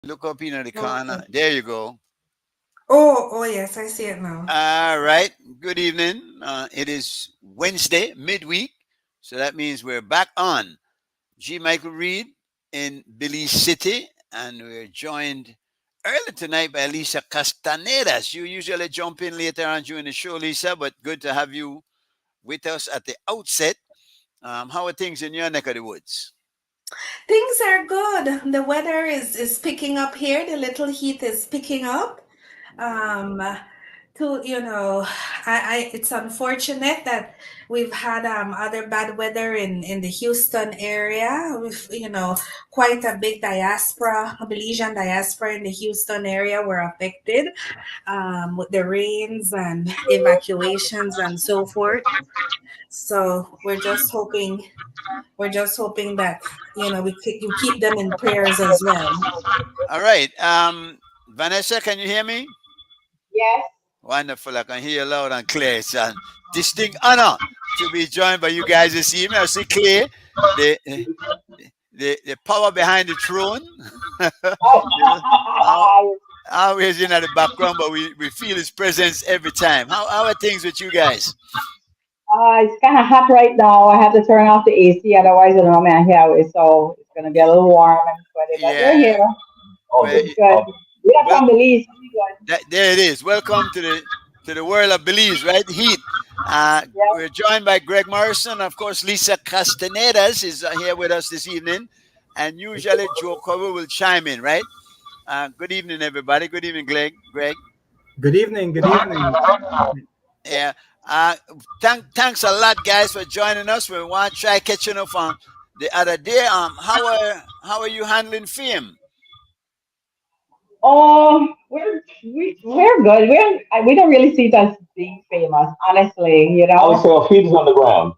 Look up in the corner. Okay. There you go. Oh, yes, I see it now. All right. Good evening. It is Wednesday, midweek. So that means we're back on G. Michael Reed in Belize City. And we're joined early tonight by Lisa Castanedas. You usually jump in later on during the show, Lisa, but good to have you with us at the outset. How are things in your neck of the woods? Things are good. The weather is picking up here. The little heat is picking up. Um, to it's unfortunate that we've had other bad weather in the Houston area. With quite a big diaspora, a Belizean diaspora in the Houston area were affected with the rains and evacuations and so forth. So we're just hoping that you keep them in prayers as well. All right. Vanessa, can you hear me? Yes. Wonderful. I can hear you loud and clear. It's a distinct honor to be joined by you guys this evening. I see clear the the power behind the throne. You know, al- always in at the background, but we feel his presence every time. How are things with you guys? It's kind of hot right now. I have to turn off the AC, otherwise, I don't know, man, here, so it's going to be a little warm and sweaty, but we're Yeah. here. Well, It's good. We are well, from Belize. So we good. there it is. Welcome to the world of Belize, right? Heat. Yep. We're joined by Greg Morrison, of course. Lisa Castanedas is here with us this evening, and usually Joe Cover will chime in, right? Good evening, everybody. Good evening, Greg. Greg. Good evening. Good evening. Yeah. Uh, thanks a lot, guys, for joining us. We want to try catching up on the other day. How are you handling fame? We're good. We don't really see it as being famous, honestly. Also, feet is on the ground.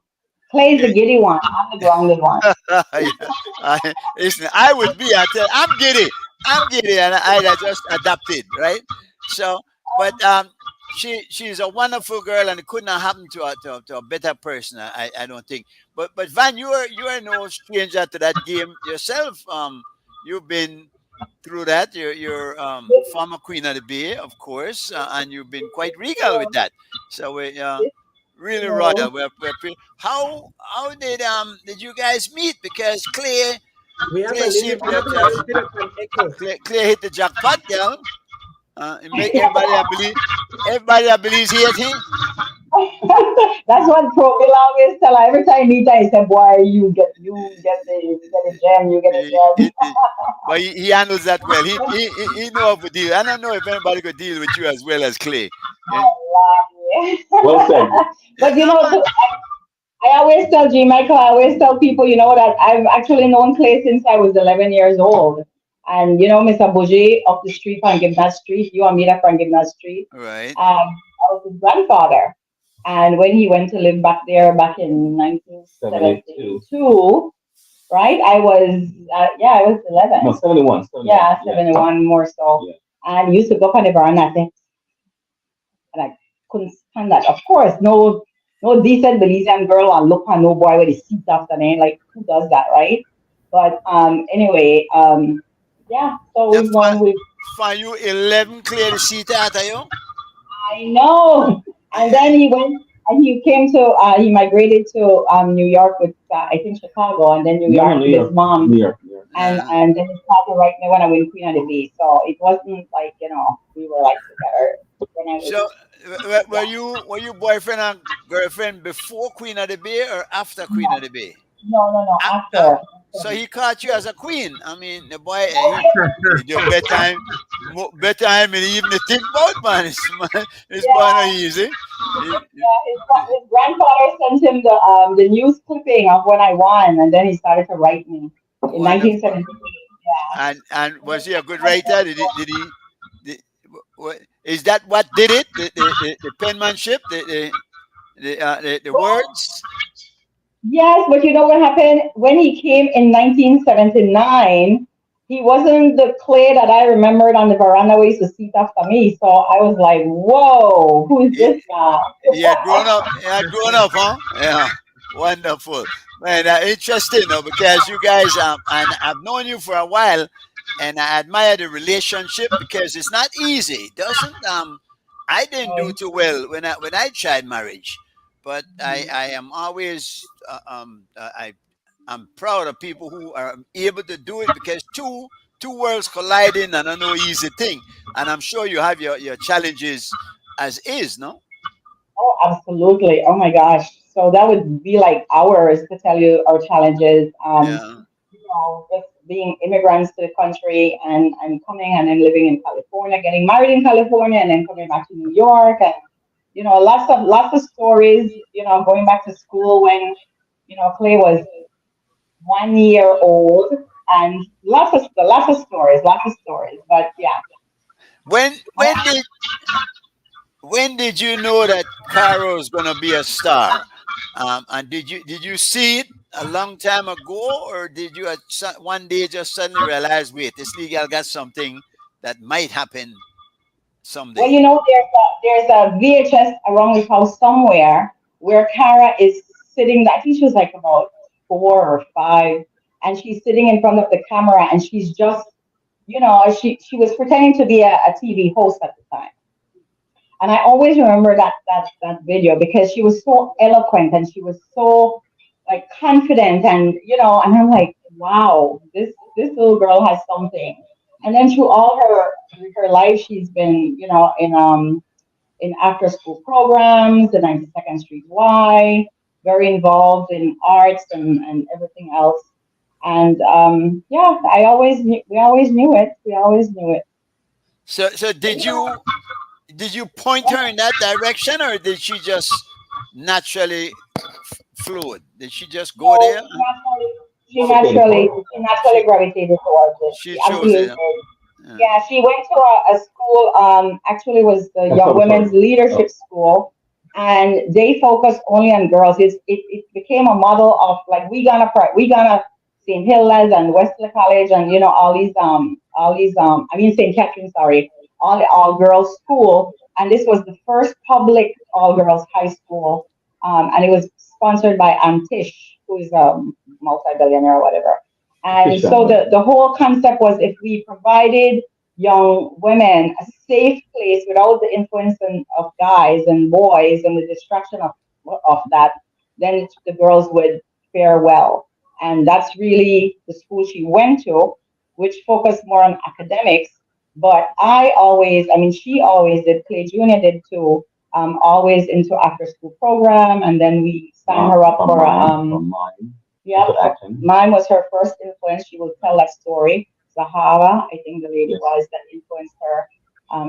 Clay's the giddy one. I'm the grounded one. Yeah. Listen, I would be. I'm giddy. I'm giddy, and I just adapted, right? So, but she's a wonderful girl, and it could not happen to a better person. I don't think. But Van, you are no stranger to that game yourself. You've been through that. You're former Queen of the Bay, of course, and you've been quite regal with that. So we really royal. No. How did you guys meet? Because We have a Clay little, seemed we to have a have little bit of an echo. Clay hit the jackpot, girl. It make everybody I believe he hit him. That's what Toby always tell her. Every time I meet her, he said, "Boy, you get the gem, you get a He, gem." he- but he handles that well. He know how to deal. I don't know if anybody could deal with you as well as Clay. I Yeah, love Well said. it. yeah, But no man. I always tell G. Michael, I always tell people, that I've actually known Clay since I was 11 years old. And Mr. Bougie up the street on Gimnas Street, you and me that from Gimnas Street. Right. I was his grandfather. And when he went to live back there back in 72. 1972, right? I was No, 11. 71. 71. Yeah, Yeah. 71 more so. Yeah. And he used to go up on the veranda and say, and I couldn't stand that. Of course, no decent Belizean girl and look on no boy with his seat after them. Like, who does that, right? But anyway, yeah. So That we've known we for you 11 clear the seat out of you. I know. And Yeah. then he went and he migrated to New York with I think Chicago and then New No, no, York New with his York. mom. New York. New York. And Uh, and then he started right now when I went Queen of the Bay. So it wasn't like, we were like together when I was so yeah. were you boyfriend and girlfriend before Queen of the Bay or after Queen of No, the Bay? no, Ah, ah, after. so he caught you as a queen. I mean, the boy, he do bedtime, bedtime in the evening. Think about man, it's boy not Yeah, easy. He- yeah. His grandfather sent him the news clipping of when I won, and then he started to write me in wonderful. 1978. Yeah. And was he a good writer? Did, is that what did it? The penmanship, the words. Yes, but you know what happened when he came in 1979? He wasn't the Clay that I remembered on the veranda where he used to sit after me. So I was like, "Whoa, who is He, this guy?" he had grown up. He had grown up, huh? Yeah, wonderful. Man, interesting though, because you guys and I've known you for a while, and I admire the relationship because it's not easy. It doesn't I didn't do too well when I tried marriage, but I am always I'm proud of people who are able to do it because two worlds colliding and no easy thing. And I'm sure you have your challenges as is, no? Oh, absolutely. Oh my gosh. So that would be like hours to tell you our challenges. Yeah. Just being immigrants to the country and coming and then living in California, getting married in California and then coming back to New York and lots of stories, going back to school when, Clay was 1 year old and lots of stories. But yeah. When when did when did you know that Caro is gonna be a star? And did you see it a long time ago, or did you one day just suddenly realize, wait, this legal got something that might happen Well, someday? there's a VHS around the house somewhere where Kara is sitting. I think she was like about 4 or 5, and she's sitting in front of the camera, and she's just, she was pretending to be a TV host at the time. And I always remember that video because she was so eloquent and she was so like confident and I'm like, wow, this little girl has something. And then through all her life, she's been, in after school programs, the 92nd Street Y, very involved in arts and everything else. And yeah, we always knew it. We always knew it. So did you point her in that direction, or did she just naturally fluid? Did she just go So there? she naturally She gravitated towards it. she She chose absolutely it. did. Yeah. Yeah, she went to a school, actually was the That's Young what I'm Women's sorry. Leadership School, and they focus only on girls. It became a model of like we gonna St. Hilda's and Wesley College and I mean St. Catherine, sorry, all girls school, and this was the first public all girls high school, and it was sponsored by Antish, who is a multi-billionaire or whatever. And Fisher. so the whole concept was if we provided young women a safe place without the influence of guys and boys and the distraction of that, then the girls would fare well. And that's really the school she went to, which focused more on academics. But I mean, she always did, Clay Jr. did too, always into after school program. And then we signed her up for, from mine yeah, to acting. mine was her first influence. She will tell that story. Zahara, I think the lady Yes. was that influenced her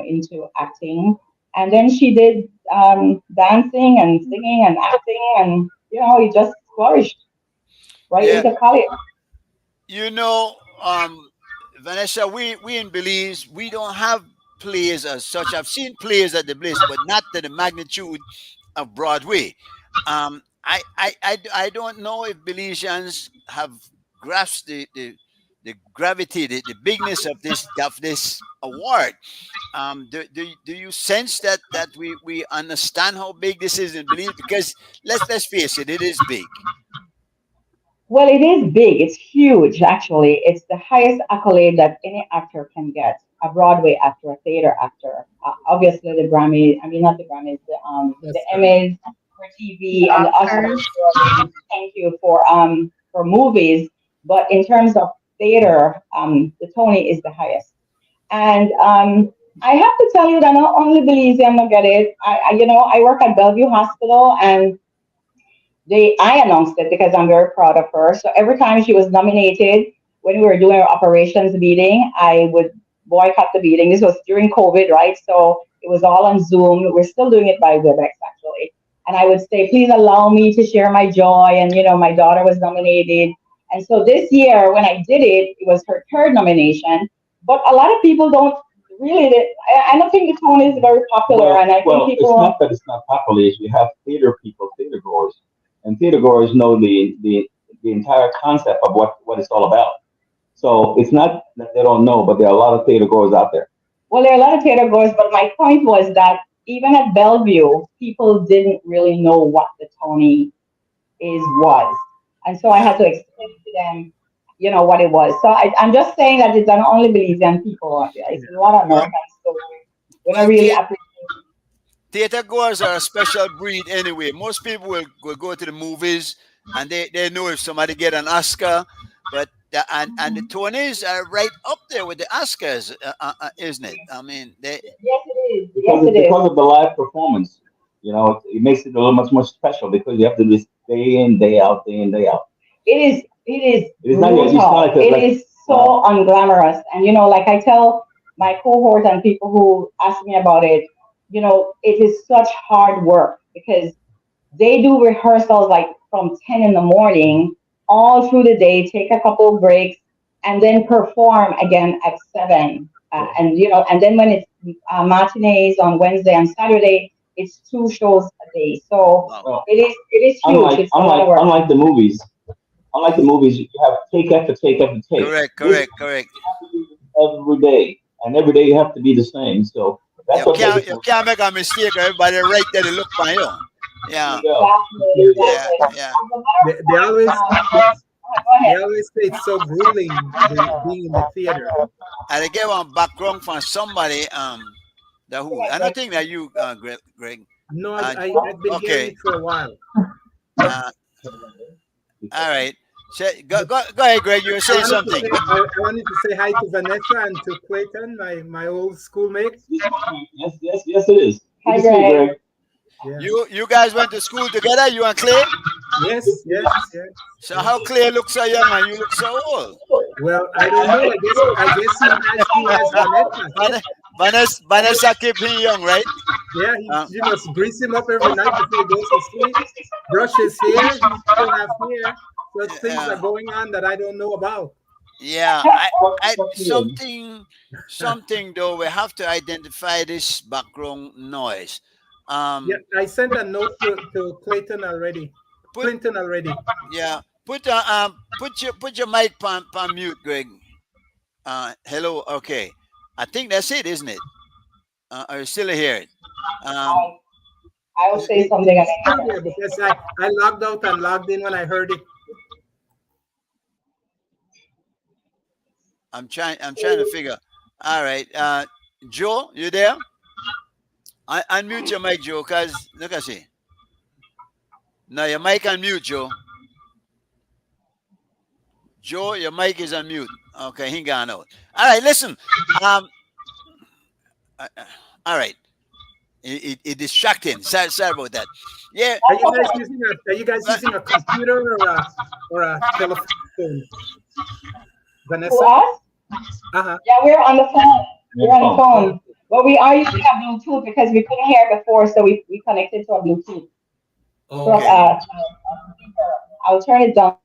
into acting. And then she did dancing and singing and acting, and it just flourished right Yeah. into college. You know, Vanessa, we in Belize, we don't have plays as such. I've seen plays at the Bliss, but not to the magnitude of Broadway. I don't know if Belizeans have grasped the gravity, the bigness of this award. Do you sense that we understand how big this is in Belize? Because let's face it, it is big. Well, it is big. It's huge, actually. It's the highest accolade that any actor can get. A Broadway actor, a theater actor. Obviously, the Grammy. I mean, not the Grammys. The That's correct. Emmys for TV and the Oscars. Oscars. Thank you for movies. But in terms of theater, the Tony is the highest. And I have to tell you that not only Belizean not get it. I work at Bellevue Hospital, and I announced it because I'm very proud of her. So every time she was nominated, when we were doing our operations meeting, I would boycott the meeting. This was during COVID, right? So it was all on Zoom. We're still doing it by WebEx actually. And I would say, please allow me to share my joy. And my daughter was nominated. And so this year, when I did it, it was her third nomination. But a lot of people don't really. I don't think the Tony is very popular, and I think Well, it's people. not that it's not popular. It's we have theater people, theater goers, and theater goers know the entire concept of what it's all about. So it's not that they don't know, but there are a lot of theater goers out there. Well, there are a lot of theater goers, but my point was that even at Bellevue, people didn't really know what the Tony was. And so I Yeah. had to explain to them, what it was. So I'm just saying that it's not only Belizean people, it's a lot of Well, Americans. So we well, don't really appreciate. theater goers are a special breed anyway. Most people will go to the movies and they know if somebody get an Oscar, but and the Tonys are right up there with the Oscars, isn't it? I mean, they Yes, it is. because Yes, it is. because of the live performance. It makes it a little much more special because you have to just day in, day out, day in, day out. It is It is not it's not brutal. like a, It like is so unglamorous. And like I tell my cohort and people who ask me about it, it is such hard work because they do rehearsals like from 10 in the morning all through the day, take a couple of breaks, and then perform again at 7. And then when it's matinees on Wednesday and Saturday, it's 2 shows a day. So wow. well, it is huge. unlike It's a lot of work. unlike the movies. Unlike the movies, you have take after take after take. This Correct. you have to do this every day, and every day you have to be the same. So that's You what makes can't it you can't make a mistake. Everybody right there to look for you. Yeah, Exactly, yeah, exactly. yeah. As a matter They always of fact, go they ahead. always say it's so grueling being in the theater. And I get one background from somebody. The Go who? ahead, I don't Greg. think that you, Greg. No, Uh, I've been hearing okay. it for a while. Uh, all right. Go ahead, Greg. You were saying something. I wanted to say hi to Vanessa and to Clayton, my old schoolmate. Yes, it is. Hi, Good to see you, Greg. Greg. Yeah. You guys went to school together. You and Clay. Yes. So how Clay looks so young and you look so old? Well, I don't know. I guess he's as cool as Vanessa. Vanessa keep him young, right? Yeah, Uh, you must grease him up every night before he goes to sleep. Brush his hair. He still have hair. Such things yeah. are going on that I don't know about. Yeah, something though. We have to identify this background noise. Yeah, I sent a note to Clayton already. Put Clinton already. yeah, put your mic on mute, Greg. Hello. Okay, I think that's it, isn't it? Are you still here? I will say something. It's still there because I logged out and logged in when I heard it. I'm trying to figure. All right, Joe, you there? Unmute your mic, Joe, cause look at see. No, your mic on mute, Joe. Joe, your mic is on mute. Okay, he gone out. All right, listen. All right. It distracting. Sorry about that. Yeah. Are you guys using a computer or a telephone? Vanessa? To us? Uh-huh. Yeah, we're on the phone. We're on the phone. But we are using a Bluetooth because we couldn't hear before, so we connected to a Bluetooth. So, Okay. I'll turn it down.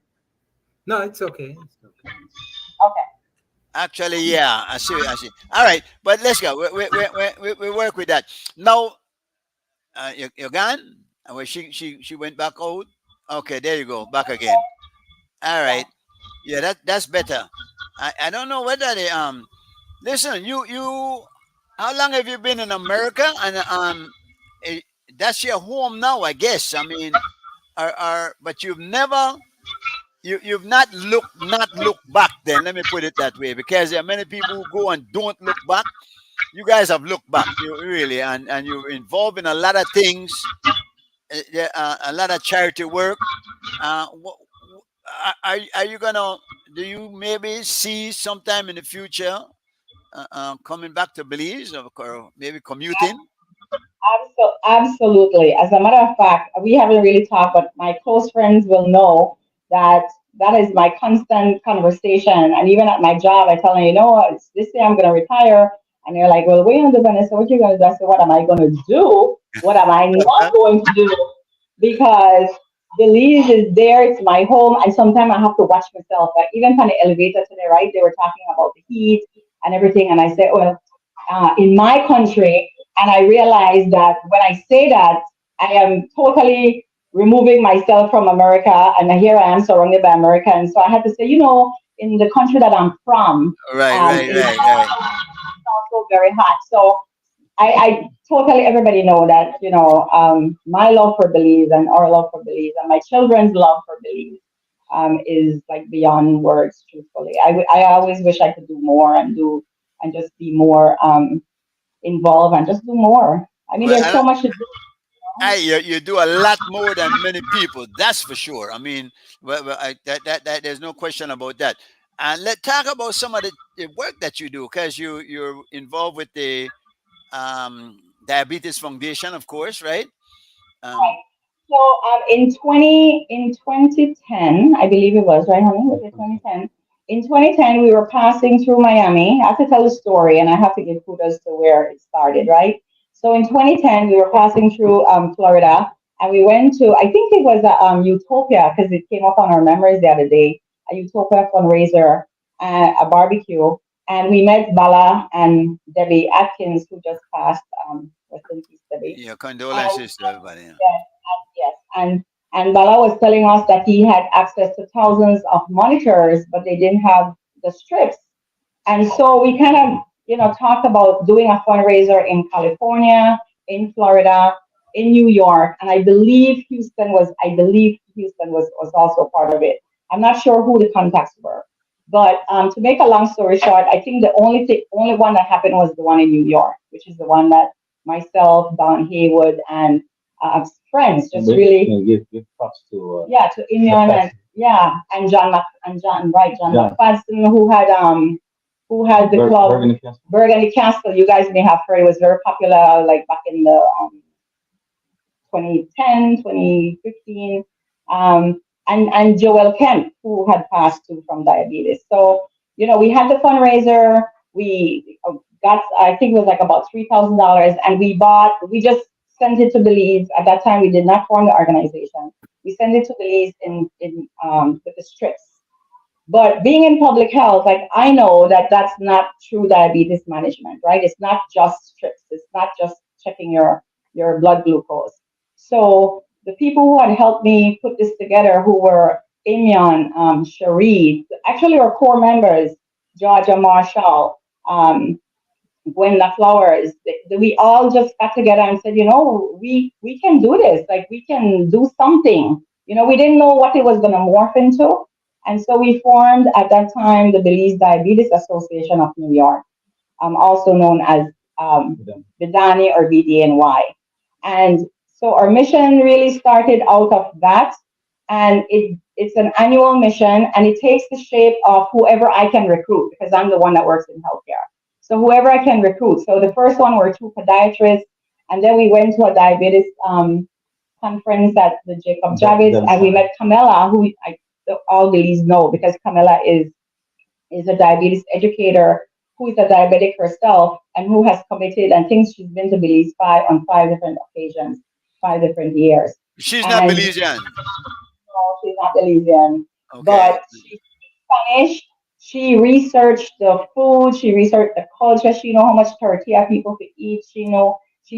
No, it's okay. Okay. Actually, yeah, I see. All right, but let's go. We work with that. Now, you're gone. Well, she went back out. Okay, there you go, back again. All right, yeah, that's better. I don't know whether they listen. You how long have you been in America? And that's your home now, I guess. I mean, but you've never. You've not looked back then, let me put it that way, because there are many people who go and don't look back. You guys have looked back, you really, and you're involved in a lot of things, a lot of charity work. Are you gonna, do you maybe see sometime in the future coming back to Belize or maybe commuting? Absolutely. As a matter of fact, we haven't really talked, but my close friends will know that is my constant conversation. And even at my job, I tell them, it's this day I'm going to retire. And they're like, well, wait on the Vanessa, what you going to do? I said, what am I going to do? What am I not going to do? Because Belize is there. It's my home. And sometimes I have to watch myself. But even on the elevator today, right, they were talking about the heat and everything. And I said, well, in my country, and I realized that when I say that, I am totally removing myself from America, and here I am surrounded by Americans. So I had to say, in the country that I'm from, right. It's also very hot. So I totally, everybody know that, my love for Belize and our love for Belize and my children's love for Belize is like beyond words, truthfully. I always wish I could do more and just be more involved and just do more. I mean, Well, there's so much to do. you do a lot more than many people. That's for sure. I mean, that there's no question about that. And let's talk about some of the work that you do, because you're involved with the Diabetes Foundation, of course, right? Um, Right. So in 2010, I believe it was, right, honey? Was it 2010? In 2010, we were passing through Miami. I have to tell the story, and I have to give kudos to where it started, right? So in 2010, we were passing through Florida, and we went to, I think it was Utopia, because it came up on our memories the other day, a Utopia fundraiser, a barbecue, and we met Bala and Debbie Atkins, who just passed. Rest in peace, Debbie. yeah, And condolences to everybody. Yeah. yes, yes. And Bala was telling us that he had access to thousands of monitors, but they didn't have the strips. And so we kind of, talked about doing a fundraiser in California, in Florida, in New York, and I believe Houston was also part of it. I'm not sure who the contacts were, but to make a long story short, I think the only one that happened was the one in New York, which is the one that myself, Don Haywood, and friends just really give props to to Imion and John John. McFadden, who had the club Burgundy Castle. Burgundy Castle. You guys may have heard it was very popular like back in the 2010, 2015. And Joel Kemp, who had passed too from diabetes. So, we had the fundraiser. We got, I think it was like about $3,000, and we just sent it to Belize. At that time, we did not form the organization. We sent it to Belize with the strips. But being in public health, like I know that that's not true diabetes management, right? It's not just strips. It's not just checking your blood glucose. So the people who had helped me put this together, who were Imion, Cherie, actually our core members, Georgia Marshall, Gwenda Flowers, we all just got together and said, we can do this. Like we can do something. We didn't know what it was going to morph into. And so we formed at that time the Belize Diabetes Association of New York, also known as BIDANY or BDNY. And so our mission really started out of that. And it's an annual mission, and it takes the shape of whoever I can recruit, because I'm the one that works in healthcare. So whoever I can recruit. So the first one were 2 podiatrists, and then we went to a diabetes conference at the Jacob Javits, and we met Camilla, who all Belize know, because Camilla is a diabetes educator who is a diabetic herself and who has committed and thinks she's been to Belize on 5 different occasions, 5 different years. She's not Belizean. No, she's not Belizean. Okay. But she's Spanish. She researched the food. She researched the culture. She know how much tortilla people could eat. She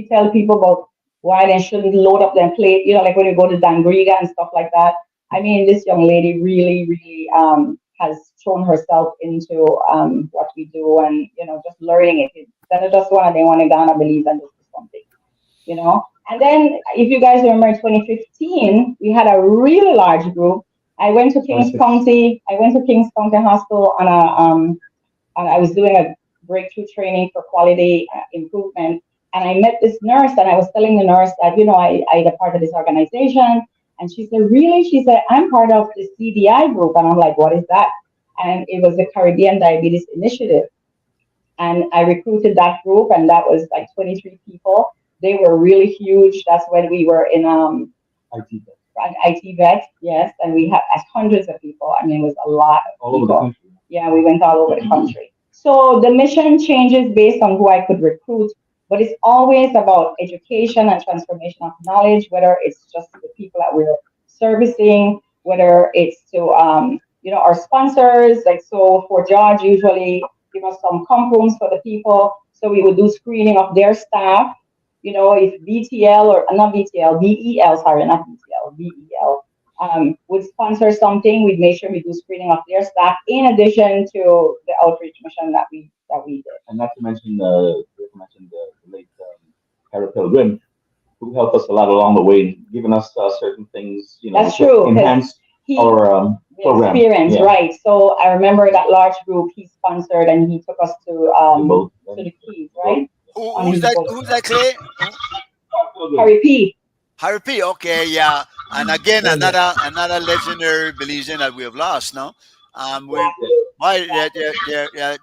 tell people about why they shouldn't load up their plate. Like when you go to Dangriga and stuff like that. I mean, this young lady really, really has thrown herself into what we do, and just learning it. Instead of just one, they want to Ghana believe and do something, And then, if you guys remember, in 2015, we had a really large group. I went to Kings County Hospital on I was doing a breakthrough training for quality improvement, and I met this nurse, and I was telling the nurse that I'm a part of this organization. And she said, really? She said, I'm part of the CDI group. And I'm like, what is that? And it was the Caribbean Diabetes Initiative. And I recruited that group, and that was like 23 people. They were really huge. That's when we were in IT Vet, yes. And we had hundreds of people. I mean, it was a lot of all over the country. Yeah, we went all over the country. So the mission changes based on who I could recruit. But it's always about education and transformation of knowledge, whether it's just the people that we're servicing, whether it's to, our sponsors. Like, so for George, usually give us some comp rooms for the people. So we would do screening of their staff. If BTL or not BTL, BEL, sorry, not BTL, BEL, would sponsor something, we'd make sure we do screening of their staff in addition to the outreach mission that we did. And not to mention the late Harry Pilgrim, who helped us a lot along the way, giving us certain things, That's to true, enhance our program. experience, Yeah. right? So I remember that large group he sponsored, and he took us The boat. to the Keys, right? On Who's his that? boat. Who's that, Clay? Harry P. Harry P. Okay, yeah. And again, Yeah, yeah. another legendary Belizean that we have lost. No, we why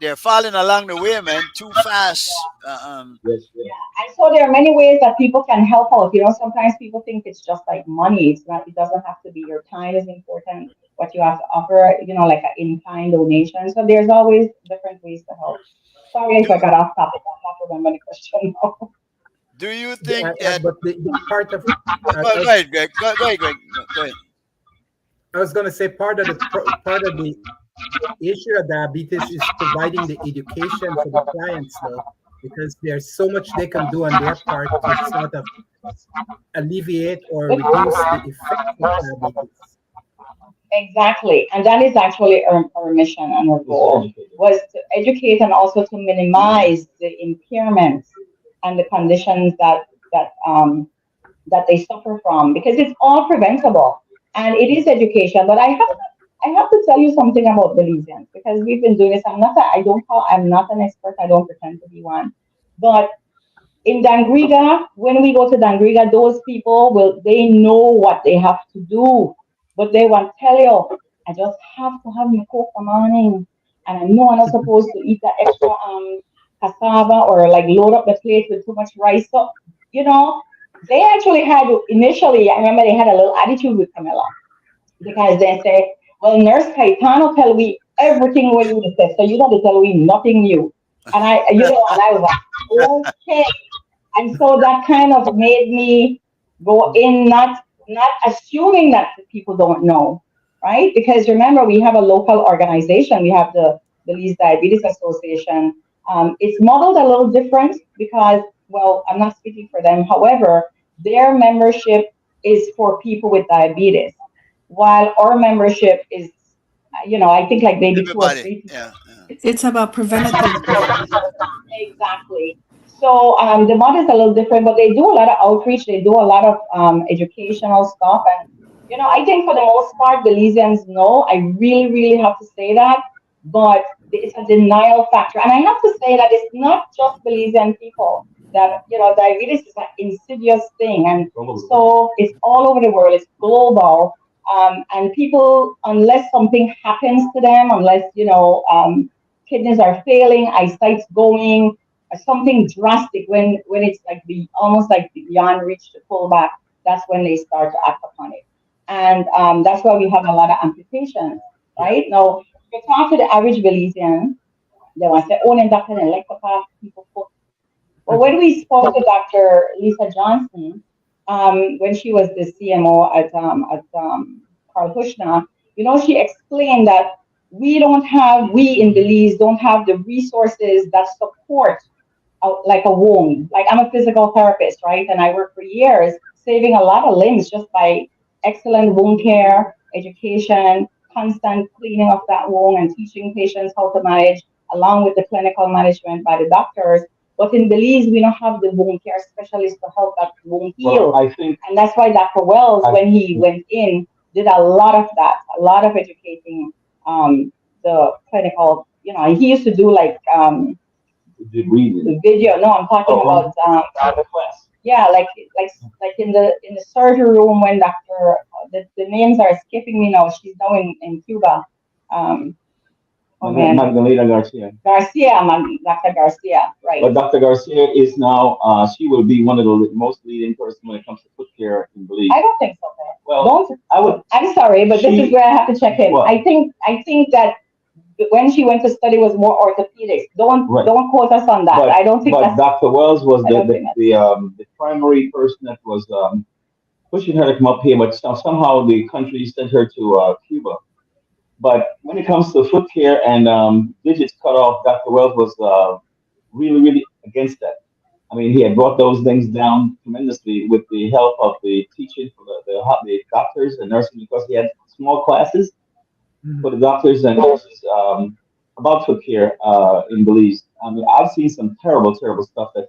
they're falling along the way, man, too fast. Yes, yes. And so there are many ways that people can help out. You know, sometimes people think it's just like money. It's not. It doesn't have to be. Your time is important. What you have to offer, you know, like an in-kind donation. So there's always different ways to help. Sorry if Do, I got off topic. I can't remember the question now. do you think that? But the part of Go ahead, Greg. Go ahead, Greg. Go ahead. I was going to say part of the issue of diabetes is providing the education for the clients, though, because there's so much they can do on their part to sort of alleviate or reduce the effects of diabetes. Exactly. And that is actually our mission and our goal was to educate and also to minimize the impairments and the conditions that they suffer from, because it's all preventable and it is education. But I have to tell you something about Belizeans, because we've been doing this. I'm not an expert. I don't pretend to be one. But in Dangriga, when we go to Dangriga, those people they know what they have to do, but they won't tell you, I just have to have my coke for morning, and I know I'm not supposed to eat that extra cassava or like load up the plate with too much rice. So, you know, they actually had initially, I remember they had a little attitude with Camilla, because they say, well, Nurse Caetano tell we everything what you say, so you got to tell we nothing new. And I was like, okay. And so that kind of made me go in, not assuming that people don't know, right? Because remember, we have a local organization. We have the Belize Diabetes Association. It's modeled a little different because, well, I'm not speaking for them. However, their membership is for people with diabetes, while our membership is, I think like maybe 2 or 3 Everybody. people. Yeah. It's about preventative care. Exactly. So the model is a little different, but they do a lot of outreach. They do a lot of educational stuff, and I think for the most part, Belizeans know. I really, really have to say that, but it's a denial factor, and I have to say that it's not just Belizean people that diabetes is an insidious thing, and so it's all over the world. It's global, and people, unless something happens to them, unless kidneys are failing, eyesight's going, something drastic, when it's like almost like beyond reach to pull back, that's when they start to act upon it. And that's why we have a lot of amputations, right? Now, if you talk to the average Belizean, they want to say, oh, and Dr. Electropath, people foot. But when we spoke to Dr. Lisa Johnson, when she was the CMO at Carl Hushna, she explained that we in Belize don't have the resources that support like a womb. Like, I'm a physical therapist, right? And I worked for years saving a lot of limbs just by excellent wound care, education, constant cleaning of that wound, and teaching patients how to manage, along with the clinical management by the doctors. But in Belize, we don't have the wound care specialists to help that wound heal. Well, I think, and that's why Dr. Wells, when he went in, did a lot of that, a lot of educating the clinical, he used to do like the video. No, I'm talking about class. yeah, like in the surgery room when Dr. The names are skipping me now. She's now in Cuba. Magdalena Garcia. Dr. Garcia, right? But Dr. Garcia is now, she will be one of the most leading person when it comes to foot care in Belize. I don't think so. Well, I'm sorry, but this is where I have to check in. Well, I think that when she went to study was more orthopedics. Don't quote us on that. But, I don't think but that's. Dr. Wells was the primary person that was pushing her to come up here, but somehow the country sent her to Cuba. But when it comes to foot care and digits cut off, Dr. Wells was really, really against that. I mean, he had brought those things down tremendously with the help of the teaching for the doctors and nurses, because he had small classes for the doctors and nurses about foot care in Belize. I mean, I've seen some terrible, terrible stuff that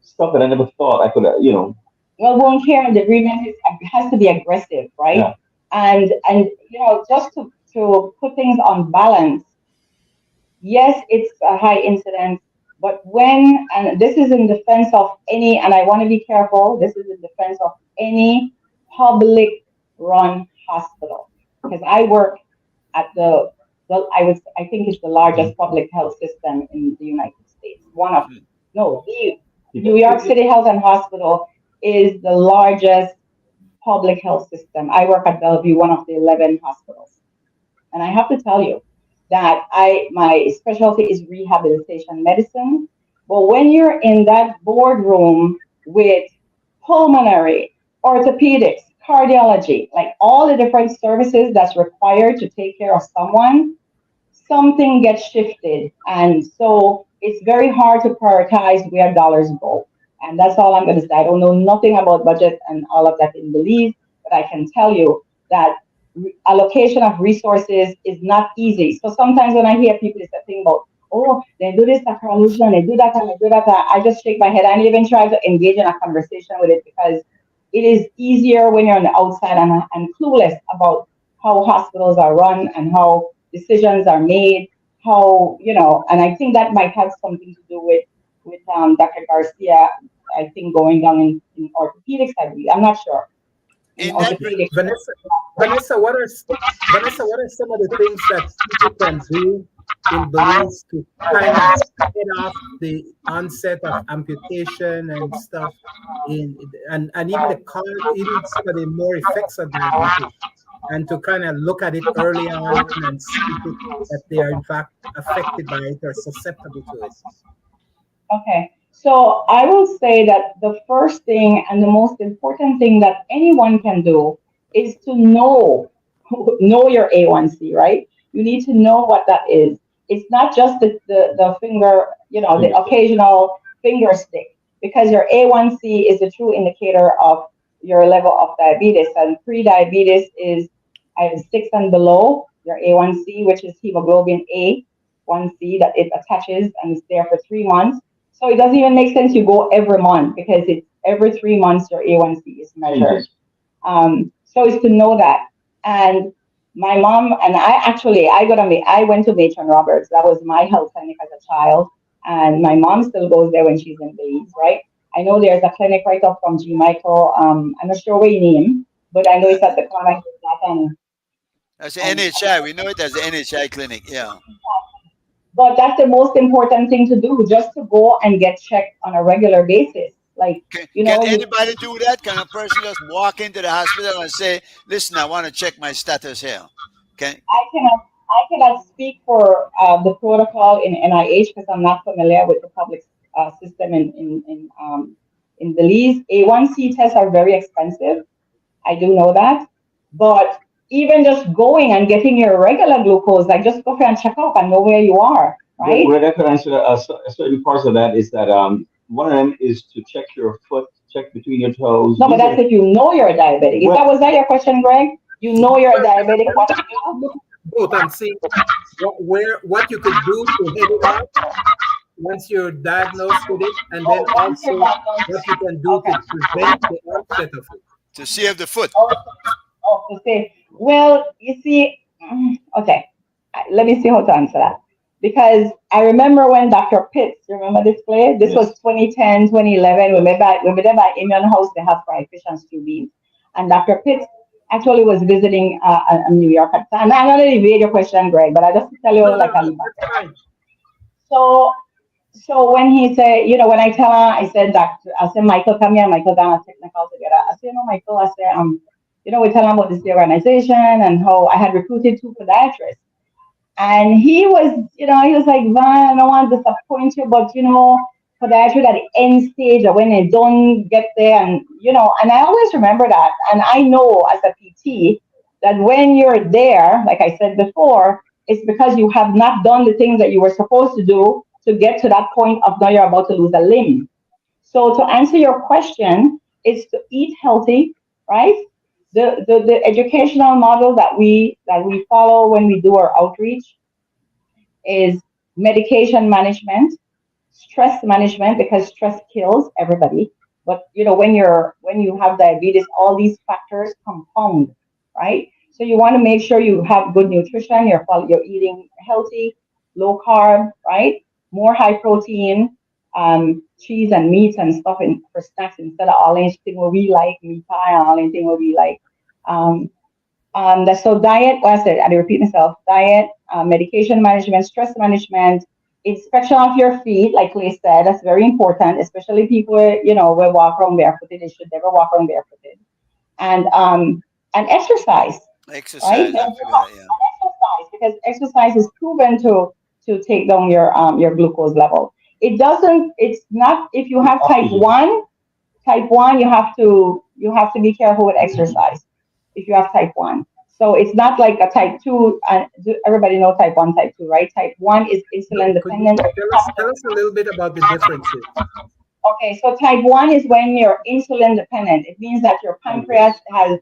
stuff that I never thought I could, Well, wound care and debridement has to be aggressive, right? Yeah. And just to put things on balance, yes, it's a high incidence, but and this is in defense of any, and I want to be careful, this is in defense of any public run hospital, because I work at I think it's the largest public health system in the United States. The New York City Health and Hospital is the largest public health system. I work at Bellevue, one of the 11 hospitals. And I have to tell you that my specialty is rehabilitation medicine. But when you're in that boardroom with pulmonary, orthopedics, cardiology, like all the different services that's required to take care of someone, something gets shifted. And so it's very hard to prioritize where dollars go. And that's all I'm going to say. I don't know nothing about budget and all of that in Belize, but I can tell you that allocation of resources is not easy. So sometimes when I hear people saying about, oh, they do this at Carlusion, they do that and they do that, I just shake my head. I don't even try to engage in a conversation with it, because it is easier when you're on the outside and clueless about how hospitals are run and how decisions are made, and I think that might have something to do with Dr. Garcia, I think, going down in orthopedics, I believe. I'm not sure. Vanessa, what are some of the things that people can do in Belize to kind of head off the onset of amputation and stuff, and even even some of the more effects of diabetes, and to kind of look at it early on and see that they are in fact affected by it or susceptible to it? Okay. So I will say that the first thing and the most important thing that anyone can do is to know your A1C, right? You need to know what that is. It's not just the finger, the occasional finger stick, because your A1C is a true indicator of your level of diabetes, and pre-diabetes is 6 and below, your A1C, which is hemoglobin A1C, that it attaches and it's there for 3 months. So it doesn't even make sense you go every month, because it's every 3 months your A1C is measured. So it's to know that. And my mom and I went to Matron Roberts. That was my health clinic as a child. And my mom still goes there when she's in Belize, right? I know there's a clinic right off from G. Michael. I'm not sure what you name, but I know it's at the corner. That's the NHI. We know it as the NHI clinic, yeah. But that's the most important thing to do, just to go and get checked on a regular basis. Like, can anybody do that? Can a person just walk into the hospital and say, listen, I want to check my status here? I cannot speak for the protocol in NIH, because I'm not familiar with the public system in Belize. A1C tests are very expensive. I do know that. But even just going and getting your regular glucose, like just go there and check out and know where you are, right? Well, I could answer a certain parts of that is that one of them is to check your foot, check between your toes. No, but that's if you know you're diabetic. Was that your question, Greg? You know you're diabetic, what to do? Both. I'm saying what you could do to head it off once you're diagnosed with it, and then also what you can do to prevent the onset of it. To save the foot. To say, well, you see, okay, let me see how to answer that. Because I remember when Dr. Pitts, you remember this play? This was 2010, 2011. We met by Imion House, the Health Fry Fish and Stew Beans. And Dr. Pitts actually was visiting New York at the time. I'm not going to evade your question, Greg, but I just tell you like I'm So when he said, when I tell her, I said, Michael, come here, Michael, down technical together. I said, Michael, I said, we tell him about this organization and how I had recruited 2 podiatrists. And he was, he was like, Van, I don't want to disappoint you, but, podiatry at the end stage or when they don't get there. And, and I always remember that. And I know as a PT that when you're there, like I said before, it's because you have not done the things that you were supposed to do to get to that point of now you're about to lose a limb. So to answer your question, is to eat healthy, right? The educational model that we follow when we do our outreach is medication management, stress management, because stress kills everybody. But when you have diabetes, all these factors compound, right? So you want to make sure you have good nutrition. You're eating healthy, low carb, right? More high protein, cheese and meats and stuff for snacks instead of all anything what we like, meat pie and all anything what we like. So diet, well, I repeat myself, diet, medication management, stress management, inspection of your feet, like Clay said, that's very important, especially people, will walk around barefooted. They should never walk around barefooted. And exercise, right? Exercise. I forgot. Yeah. Exercise, because exercise is proven to take down your glucose level. It's not, if you have type 1, you have to be careful with exercise if you have type 1. So it's not like a type 2, everybody know type 1, type 2, right? Type 1 is insulin dependent. Tell us a little bit about the differences. Okay, so type 1 is when you're insulin dependent. It means that your pancreas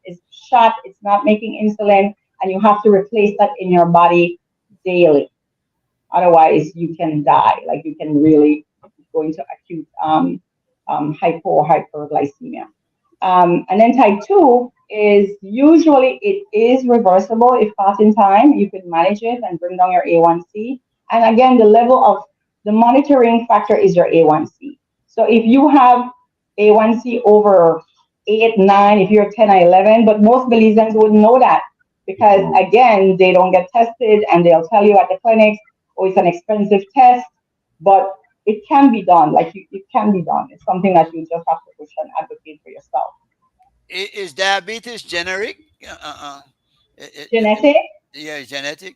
is shut, it's not making insulin, and you have to replace that in your body daily. Otherwise, you can die. Like, you can really go into acute hyperglycemia. And then type 2 is usually, it is reversible if caught in time. You can manage it and bring down your A1C. And again, the level of the monitoring factor is your A1C. So if you have A1C over 8, 9, if you're 10 or 11, but most Belizeans wouldn't know that because, again, they don't get tested and they'll tell you at the clinic, oh, it's an expensive test, but it can be done. Like, it can be done. It's something that you just have to push and advocate for yourself. Is diabetes generic? Genetic? Yeah, genetic.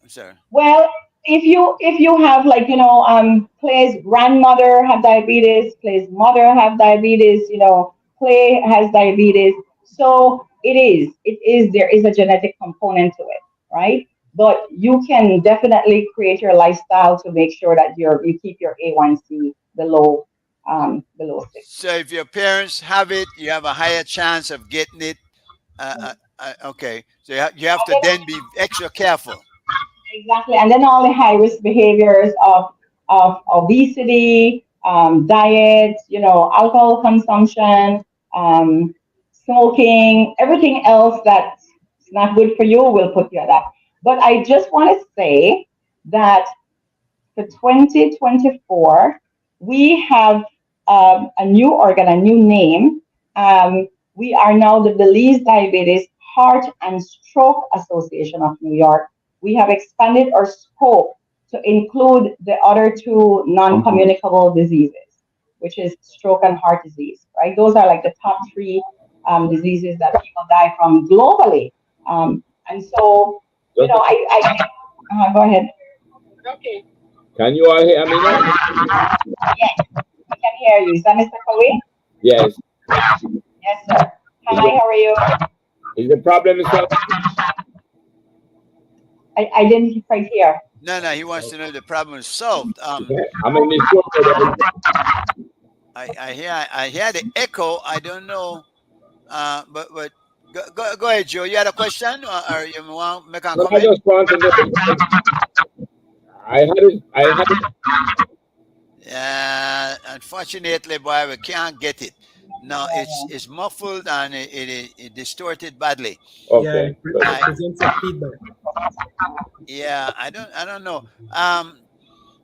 I'm sorry. Well, if you have, like, Clay's grandmother have diabetes, Clay's mother have diabetes, Clay has diabetes. So there is a genetic component to it, right? But you can definitely create your lifestyle to make sure that you keep your A1C below 6. So if your parents have it, you have a higher chance of getting it. Okay, so you have to then be extra careful. Exactly, and then all the high risk behaviors of obesity, diet, alcohol consumption, smoking, everything else that's not good for you will put you at that. But I just want to say that for 2024, we have a new name. We are now the Belize Diabetes Heart and Stroke Association of New York. We have expanded our scope to include the other 2 non-communicable diseases, which is stroke and heart disease, right? Those are like the top 3 diseases that people die from globally. And so, go ahead. Okay. Can you all hear me now? Yes, we can hear you. Is that Mr. Cowie? Yes. Yes, sir. Hi, how are you? Is the problem solved? I didn't quite hear. No, he wants to know if the problem is solved. I'm in the store. I hear the echo. I don't know. But go ahead, Joe. You had a question, or you want to make a comment? I just want to know. I had it. Yeah, unfortunately, boy, we can't get it. No, it's muffled and it distorted badly. Okay. Yeah, it presents a feedback. Yeah, I don't know.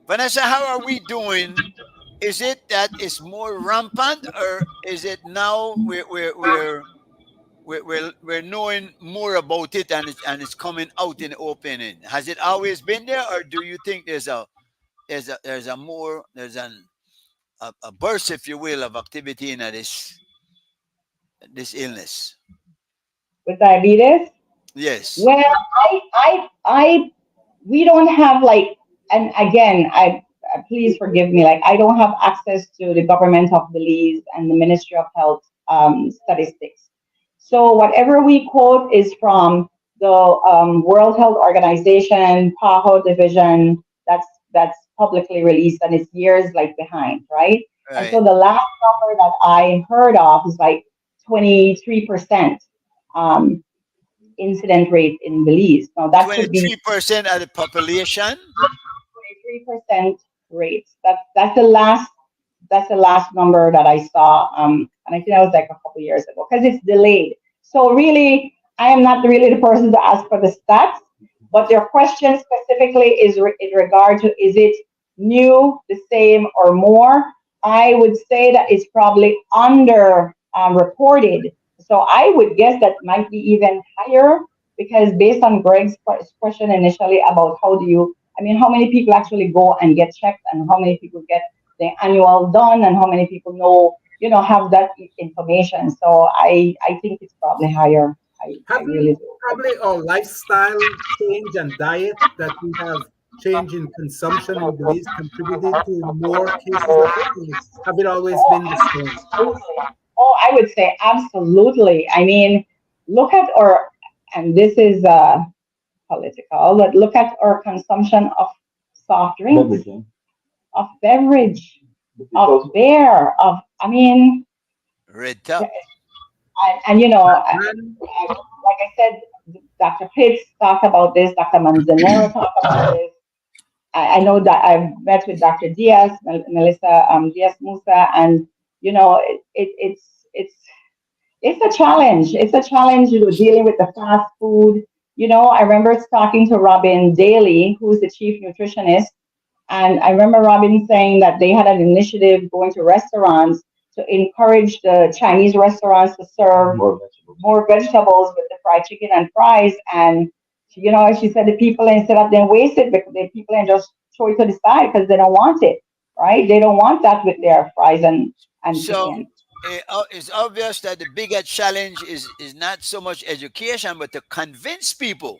Vanessa, how are we doing? Is it that it's more rampant, or is it now we're knowing more about it and it's coming out in the open? Has it always been there, or do you think there's a burst, if you will, of activity in this illness? With diabetes? Yes. Well, we don't have, like, and again, please forgive me, like, I don't have access to the government of Belize and the Ministry of Health statistics. So whatever we quote is from the World Health Organization, PAHO division, that's publicly released, and it's years like behind, right? And so the last number that I heard of is like 23% incident rate in Belize. Now that could be 23% of the population. 23% rate. That's the last number that I saw. And I think that was like a couple years ago because it's delayed. So really, I am not really the person to ask for the stats, but your question specifically is in regard to is it new, the same, or more? I would say that it's probably under reported. So I would guess that might be even higher because based on Greg's question initially about how do you, I mean, how many people actually go and get checked and how many people get the annual done and how many people know, have that information. So I think it's probably higher. I Have really you do. probably a lifestyle change and diet that we have change in consumption and beliefs contributed to more cases of it? Or have it always been the same? Absolutely. Oh, I would say absolutely. I mean, look at our, and this is political, but look at our consumption of soft drinks, Leveraging. of beverage, It's of also beer, of, I mean, Red top. and And like I said, Dr. Pitts talked about this, Dr. Manzanero talked about this. I know that I've met with Dr. Diaz, Melissa Diaz Musa, and it's a challenge. It's a challenge dealing with the fast food. I remember talking to Robin Daly, who's the chief nutritionist, and I remember Robin saying that they had an initiative going to restaurants to encourage the Chinese restaurants to serve more vegetables. more vegetables with the fried chicken and fries. And she said the people instead of them waste it, because the people and just throw it to the side because they don't want it, right? They don't want that with their fries and So chicken. it's obvious that the bigger challenge is not so much education, but to convince people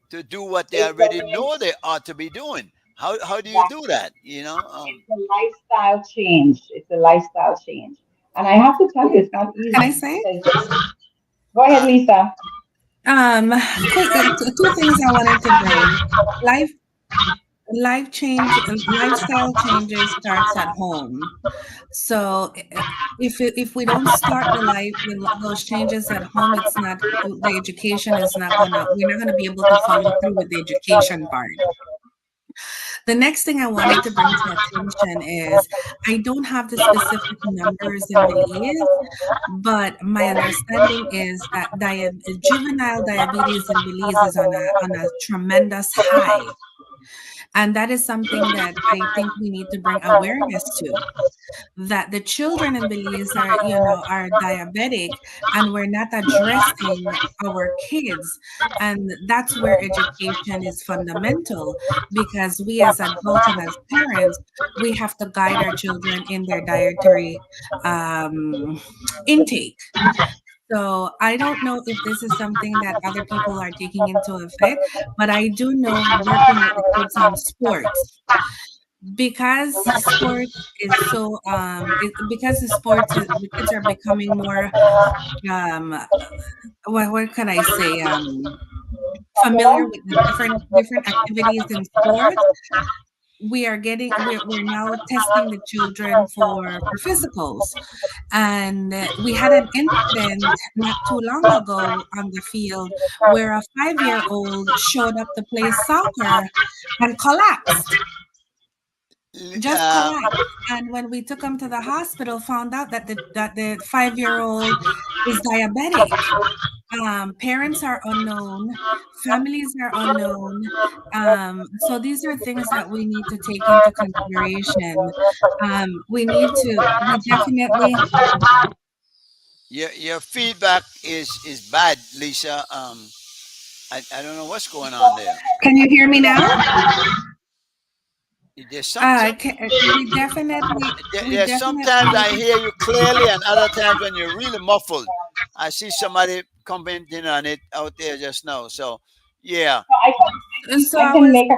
to do what they It's already a, know they ought to be doing. How do you do exactly. that? It's a lifestyle change. It's a lifestyle change. And I have to tell you, it's not Can I easy say? because, go ahead, Uh, Lisa. Quick, two things I wanted to bring. Life life change lifestyle changes starts at home. So if we don't start those changes at home, it's not the education is not gonna we're not gonna be able to follow through with the education part. The next thing I wanted to bring to attention is I don't have the specific numbers in Belize, but my understanding is that juvenile diabetes in Belize is on a tremendous high. And that is something that I think we need to bring awareness to, that the children in Belize are diabetic and we're not addressing our kids. And that's where education is fundamental, because we as adults and as parents, we have to guide our children in their dietary intake. So I don't know if this is something that other people are taking into effect, but I do know working with the kids on sports, because sports is so because the kids are becoming more um what can I say, familiar with the different activities in sports. We're now testing the children for physicals, and we had an incident not too long ago on the field where a 5-year-old showed up to play soccer and collapsed, just uh, collapsed. And when we took him to the hospital, found out that the 5-year-old is diabetic. Parents are unknown, families are unknown. So these are things that we need to take into consideration. We definitely, your feedback is bad, Lisa. I don't know what's going on there. can you hear me now? There's some We definitely, sometimes I hear you clearly, and other times when you're really muffled. I see somebody commenting on it out there just now. So yeah. so I I can was make a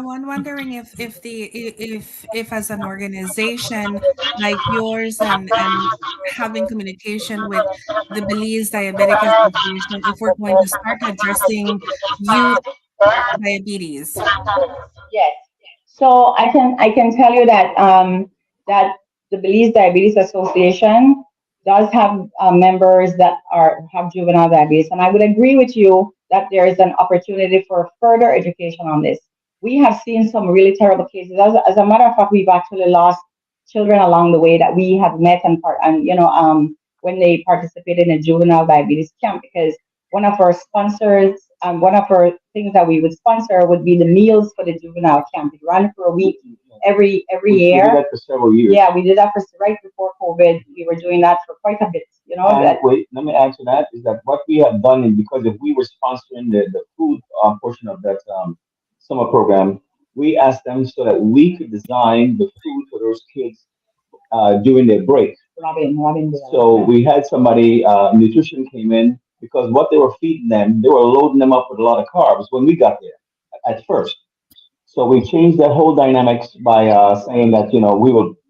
wondering, if as an organization like yours and having communication with the Belize Diabetic Association, if we're going to start addressing youth diabetes. Yes. So I can tell you that that the Belize Diabetes Association does have members that have juvenile diabetes, and I would agree with you that there is an opportunity for further education on this. We have seen some really terrible cases. As a matter of fact, we've actually lost children along the way that we have met and when they participated in a juvenile diabetes camp, because one of our sponsors, one of our things that we would sponsor would be the meals for the juvenile camp. It ran for a week every We did year. that for several years. Yeah, we did that for right before COVID. We were doing that for quite a bit. You know, And that wait, let me answer that. Is that what we have done? Is because if we were sponsoring the food portion of that summer program, we asked them so that we could design the food for those kids during their break. Robin did a lot So of that. we had somebody, nutrition came in because what they were feeding them, they were loading them up with a lot of carbs when we got there at first. So we changed that whole dynamics by saying that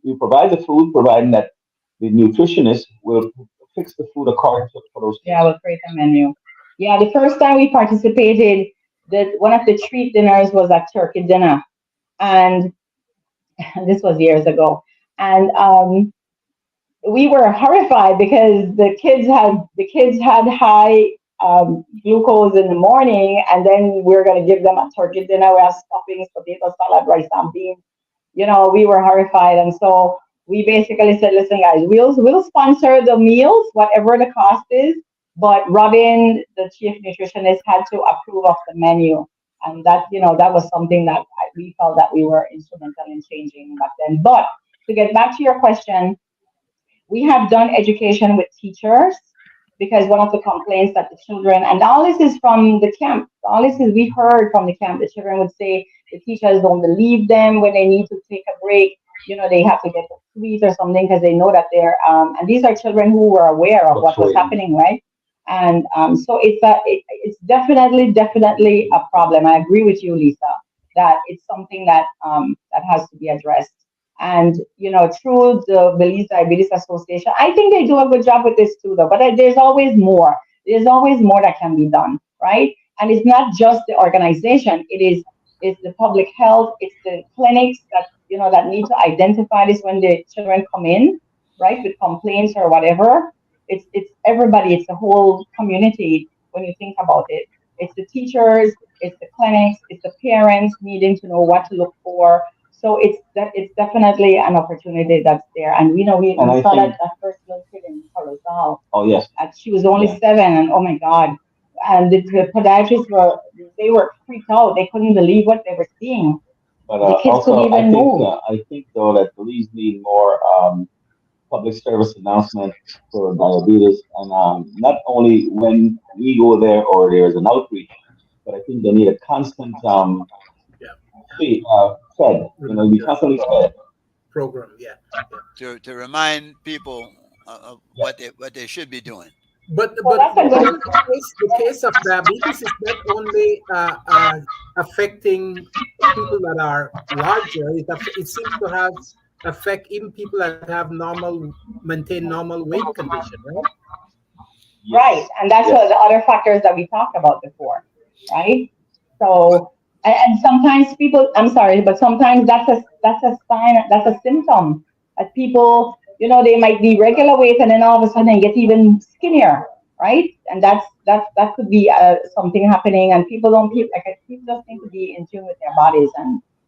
we provide the food, providing that the nutritionist will fix the food according to for those Yeah, kids. we'll create a menu. Yeah, the first time we participated, that one of the treat dinners was a turkey dinner, and this was years ago. And we were horrified because the kids had high glucose in the morning, and then we are going to give them a turkey dinner. We have stuffings, potato salad, rice and beans. We were horrified, and so we basically said, "Listen, guys, we'll sponsor the meals, whatever the cost is, but Robin, the chief nutritionist, had to approve of the menu." And that was something that we felt that we were instrumental in changing back then. But to get back to your question, we have done education with teachers because one of the complaints that the children, and all this is from the camp, all this is we heard from the camp, the children would say the teachers don't believe them when they need to take a break. They have to get a sweet or something because they know that and these are children who were aware of what was Fluctuating. happening, right? And so it's definitely a problem. I agree with you, Lisa, that it's something that has to be addressed. And through the Belize Diabetes Association, I think they do a good job with this too, though. But there's always more. There's always more that can be done, right? And it's not just the organization. It's the public health. It's the clinics that need to identify this when the children come in, right, with complaints or whatever. It's everybody. It's the whole community when you think about it. It's the teachers. It's the clinics. It's the parents needing to know what to look for. So it's definitely an opportunity that's there, and we And I saw think, that first little kid in Corozal. oh yes, She was only yeah. 7, and oh my God, and the podiatrists were freaked out. They couldn't believe what they were seeing. But The kids couldn't also even move. I think though that Belize need more public service announcement for diabetes, and not only when we go there or there is an outreach, but I think they need a constant Yeah. fed. Be constantly fed. Program. Yeah. to remind people of what they should be doing. But So that's a good. the case of diabetes is not only affecting people that are larger. It seems to have affect even people that have maintain normal weight condition, right? Right, and that's Yes. the other factors that we talked about before, right? So, and sometimes people, I'm sorry, but sometimes that's a sign, that's a symptom that people, they might be regular weight and then all of a sudden they get even skinnier, right? And that could be something happening, and people just need to be in tune with their bodies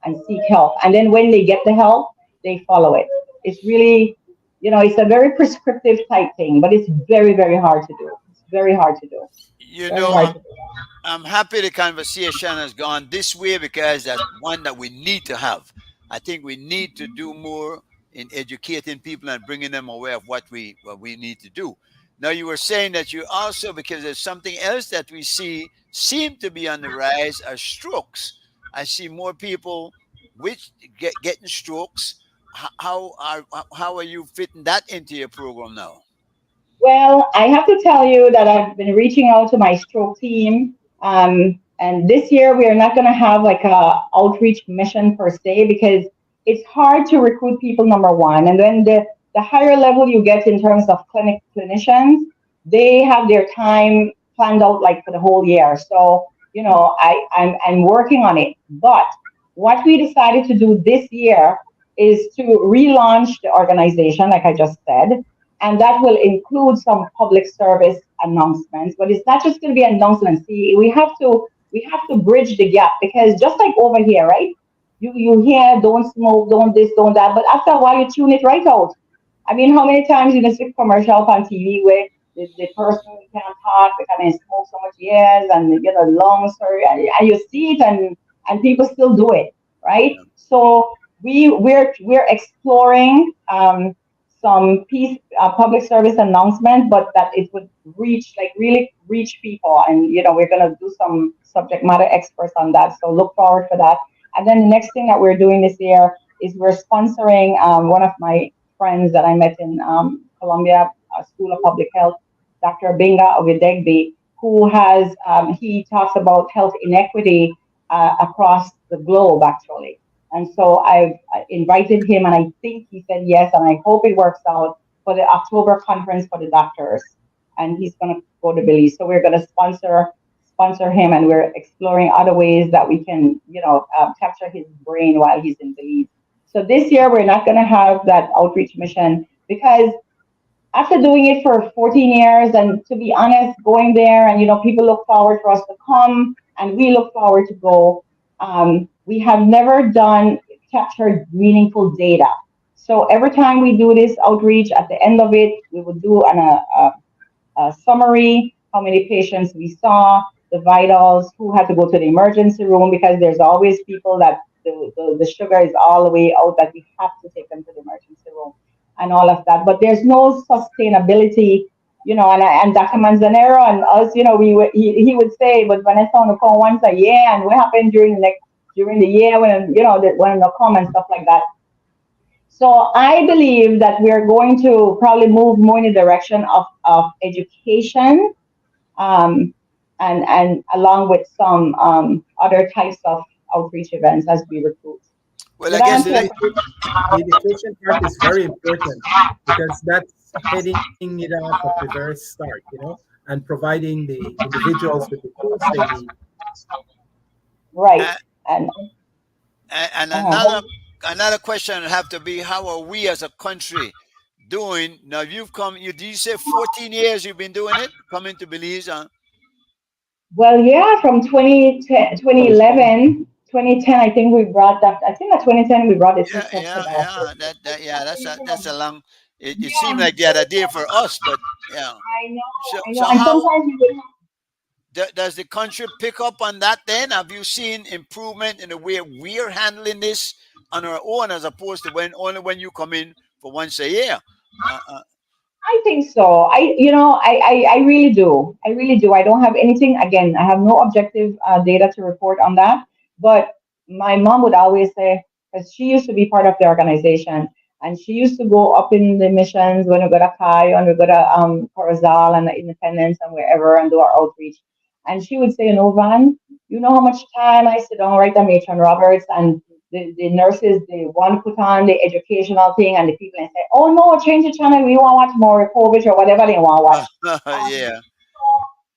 and seek help. And then when they get the help, they follow it. It's really, it's a very prescriptive type thing, but it's very, very hard to do. It's very hard to do. Very hard to do. I'm happy the conversation has gone this way because that's one that we need to have. I think we need to do more in educating people and bringing them aware of what we need to do. Now, you were saying that you also, because there's something else that we seem to be on the rise, are strokes. I see more people getting strokes. How are you fitting that into your program now? Well, I have to tell you that I've been reaching out to my stroke team. And this year we are not going to have like a outreach mission per se because it's hard to recruit people, number one. And then the higher level you get in terms of clinicians, they have their time planned out like for the whole year. So, I'm working on it. But what we decided to do this year is to relaunch the organization, like I just said, and that will include some public service announcements. But it's not just going to be announcements. See, we have to bridge the gap, because just like over here, right? You hear don't smoke, don't this, don't that, but after a while you tune it right out. I mean, how many times you see commercial on TV where the person can't talk because they smoke so much years and lungs and you see it and people still do it, right? So we're exploring some piece public service announcement, but that it would reach really reach people, and we're gonna do some subject matter experts on that. So look forward for that. And then the next thing that we're doing this year is we're sponsoring one of my friends that I met in Columbia School of Public Health, Dr. Binga Ogedegbi, who has he talks about health inequity across the globe actually. And so I've invited him, and I think he said yes, and I hope it works out for the October conference for the doctors. And he's going to go to Belize. So we're going to sponsor him, and we're exploring other ways that we can, capture his brain while he's in Belize. So this year we're not going to have that outreach mission because after doing it for 14 years, and to be honest, going there and people look forward for us to come, and we look forward to go. We have never captured meaningful data. So every time we do this outreach, at the end of it, we will do a summary, how many patients we saw, the vitals, who had to go to the emergency room, because there's always people that the sugar is all the way out that we have to take them to the emergency room and all of that. But there's no sustainability, and Dr. Manzanero and us, he would say, but Vanessa on the phone once a year, and what happened during the year when the come and stuff like that. So I believe that we're going to probably move more in the direction of education, and along with some other types of outreach events as we recruit. Well, I guess the education part is very important because that's heading it off at the very start, and providing the individuals with the tools they need. Right. And another question would have to be, how are we as a country doing? Now you've come, did you say 14 years you've been doing it, coming to Belize? Well, yeah, from 2011, 2010, I think we brought that. I think at 2010 we brought it. That's a long. It seemed like the other day for us, but yeah. I know. So And how sometimes we does the country pick up on that? Then have you seen improvement in the way we're handling this on our own, as opposed to only when you come in for once a year? I think so. I really do. I really do. I don't have anything. Again, I have no objective data to report on that. But my mom would always say, because she used to be part of the organization, and she used to go up in the missions when we go to Cayo and we go to Corozal and the Independence and wherever and do our outreach. And she would say, Van, you know how much time I sit down right at Matron Roberts, and the nurses, they want to put on the educational thing, and the people and say, oh no, change the channel, we want to watch more Repovich or whatever they want to watch. Yeah.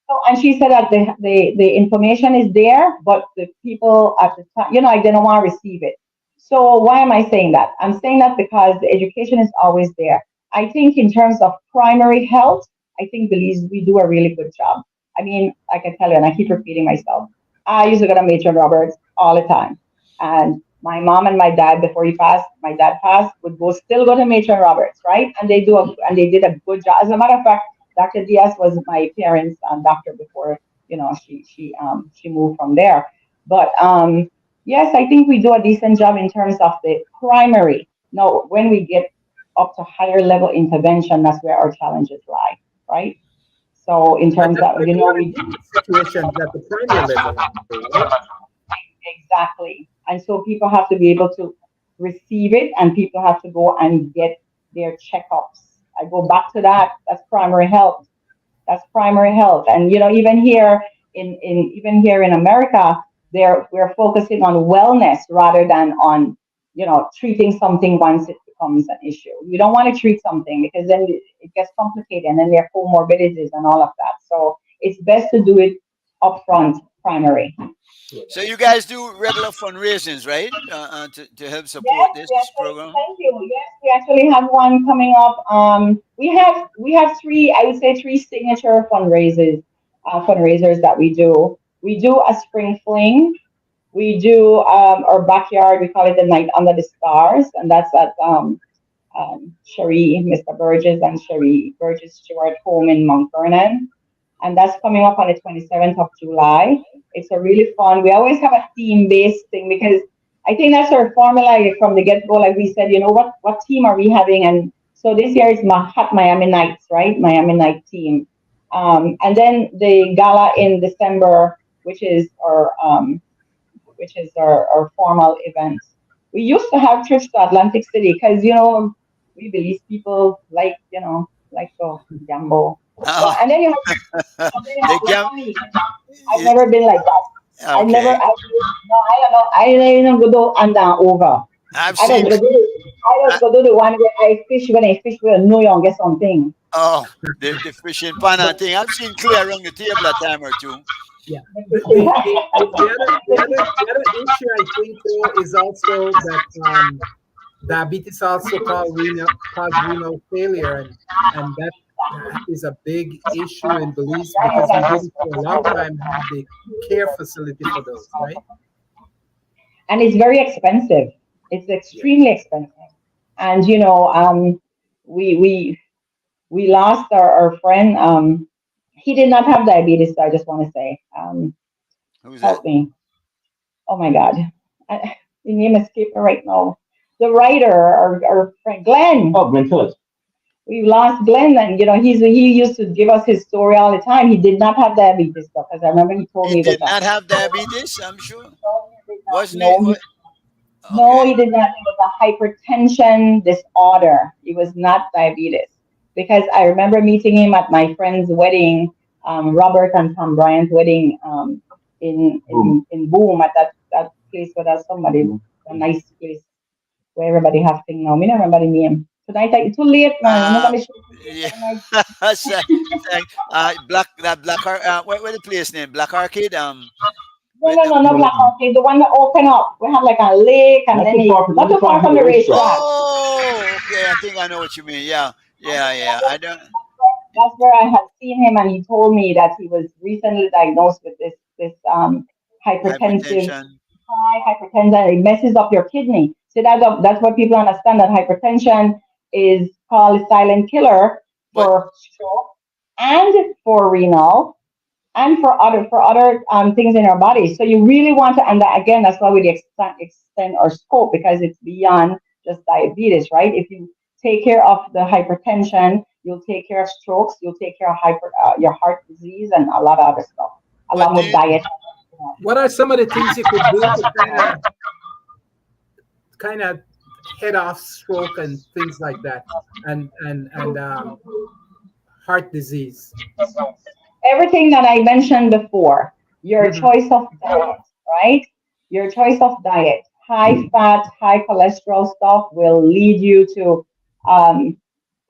So, and she said that the information is there, but the people at the time, they don't want to receive it. So why am I saying that? I'm saying that because the education is always there. I think in terms of primary health, I think Belize, we do a really good job. I mean, I can tell you, and I keep repeating myself, I used to go to Matron Roberts all the time. And my mom and my dad, before my dad passed, would still go to Matron Roberts, right? And they did a good job. As a matter of fact, Dr. Diaz was my parents' doctor before, she moved from there. But yes, I think we do a decent job in terms of the primary. Now, when we get up to higher level intervention, that's where our challenges lie, right? So in terms of, we situations at the primary level. Exactly. And so people have to be able to receive it, and people have to go and get their checkups. I go back to that. That's primary health. That's primary health. And even here in America, we're focusing on wellness rather than on treating something once it becomes an issue. You don't want to treat something because then it gets complicated, and then there are comorbidities and all of that. So it's best to do it upfront, primary. So you guys do regular fundraisings, right? To help support this program. Thank you. Yes, we actually have one coming up. We have three signature fundraisers that we do. We do a spring fling. We do our backyard. We call it the Night Under the Stars, and that's at Cherie, Mr. Burgess and Cherie Burgess Stewart home in Mount Vernon. And that's coming up on the 27th of July. It's a really fun, we always have a theme-based thing because I think that's our formula from the get-go. Like we said, what team are we having? And so this year is Hot Miami Nights, right? Miami Night team. And then the gala in December, which is our formal event. We used to have trips to Atlantic City because, we Belize people like to gamble. Oh, And then you have they gam- Miami. I've never been like that. I've never, okay. I don't know. I didn't go do and over. I've I seen. just go do the one where I fish when I fish with a New York get something. Oh, the fishing pana thing. I've seen clear around the table a time or two. Yeah. The other issue I think though is also that diabetes also causes renal failure, and that is a big issue in Belize because we didn't for a long time have the care facility for those, right? And it's very expensive. It's extremely expensive. And we lost our friend. He did not have diabetes, so I just want to say, Who's that? help me. Oh my God, the name escaped me right now. The writer, our friend Glenn. Oh, Glenn Phillips. We lost Glenn, and he used to give us his story all the time. He did not have diabetes, because I remember he told He me did that. not have diabetes, I'm sure. Wasn't No, he? No, Okay. he did not. It was a hypertension disorder. It was not diabetes. Because I remember meeting him at my friend's wedding, Robert and Tom Bryant's wedding, in Boom, at that place where there's somebody, a nice place where everybody have thing now. Me don't remember the name. Tonight it's too late, man. Yeah. What the place name? Black Arcade. No, Black Arcade. The one that open up. We have like a lake, and then not too far from the racetrack. Oh, okay. I think I know what you mean. Yeah. I don't. That's where I had seen him, and he told me that he was recently diagnosed with this hypertension. It messes up your kidney. So that's what people understand, that hypertension is called a silent killer for stroke and for renal and for other things in our body. So you really want to, and again, that's why we extend our scope, because it's beyond just diabetes, right? If you take care of the hypertension, you'll take care of strokes, you'll take care of your heart disease and a lot of other stuff, along with diet. What are some of the things you could do to kind of head off stroke and things like that, and heart disease? Everything that I mentioned before, your choice of diet, right? Your choice of diet, high fat, high cholesterol stuff will lead you to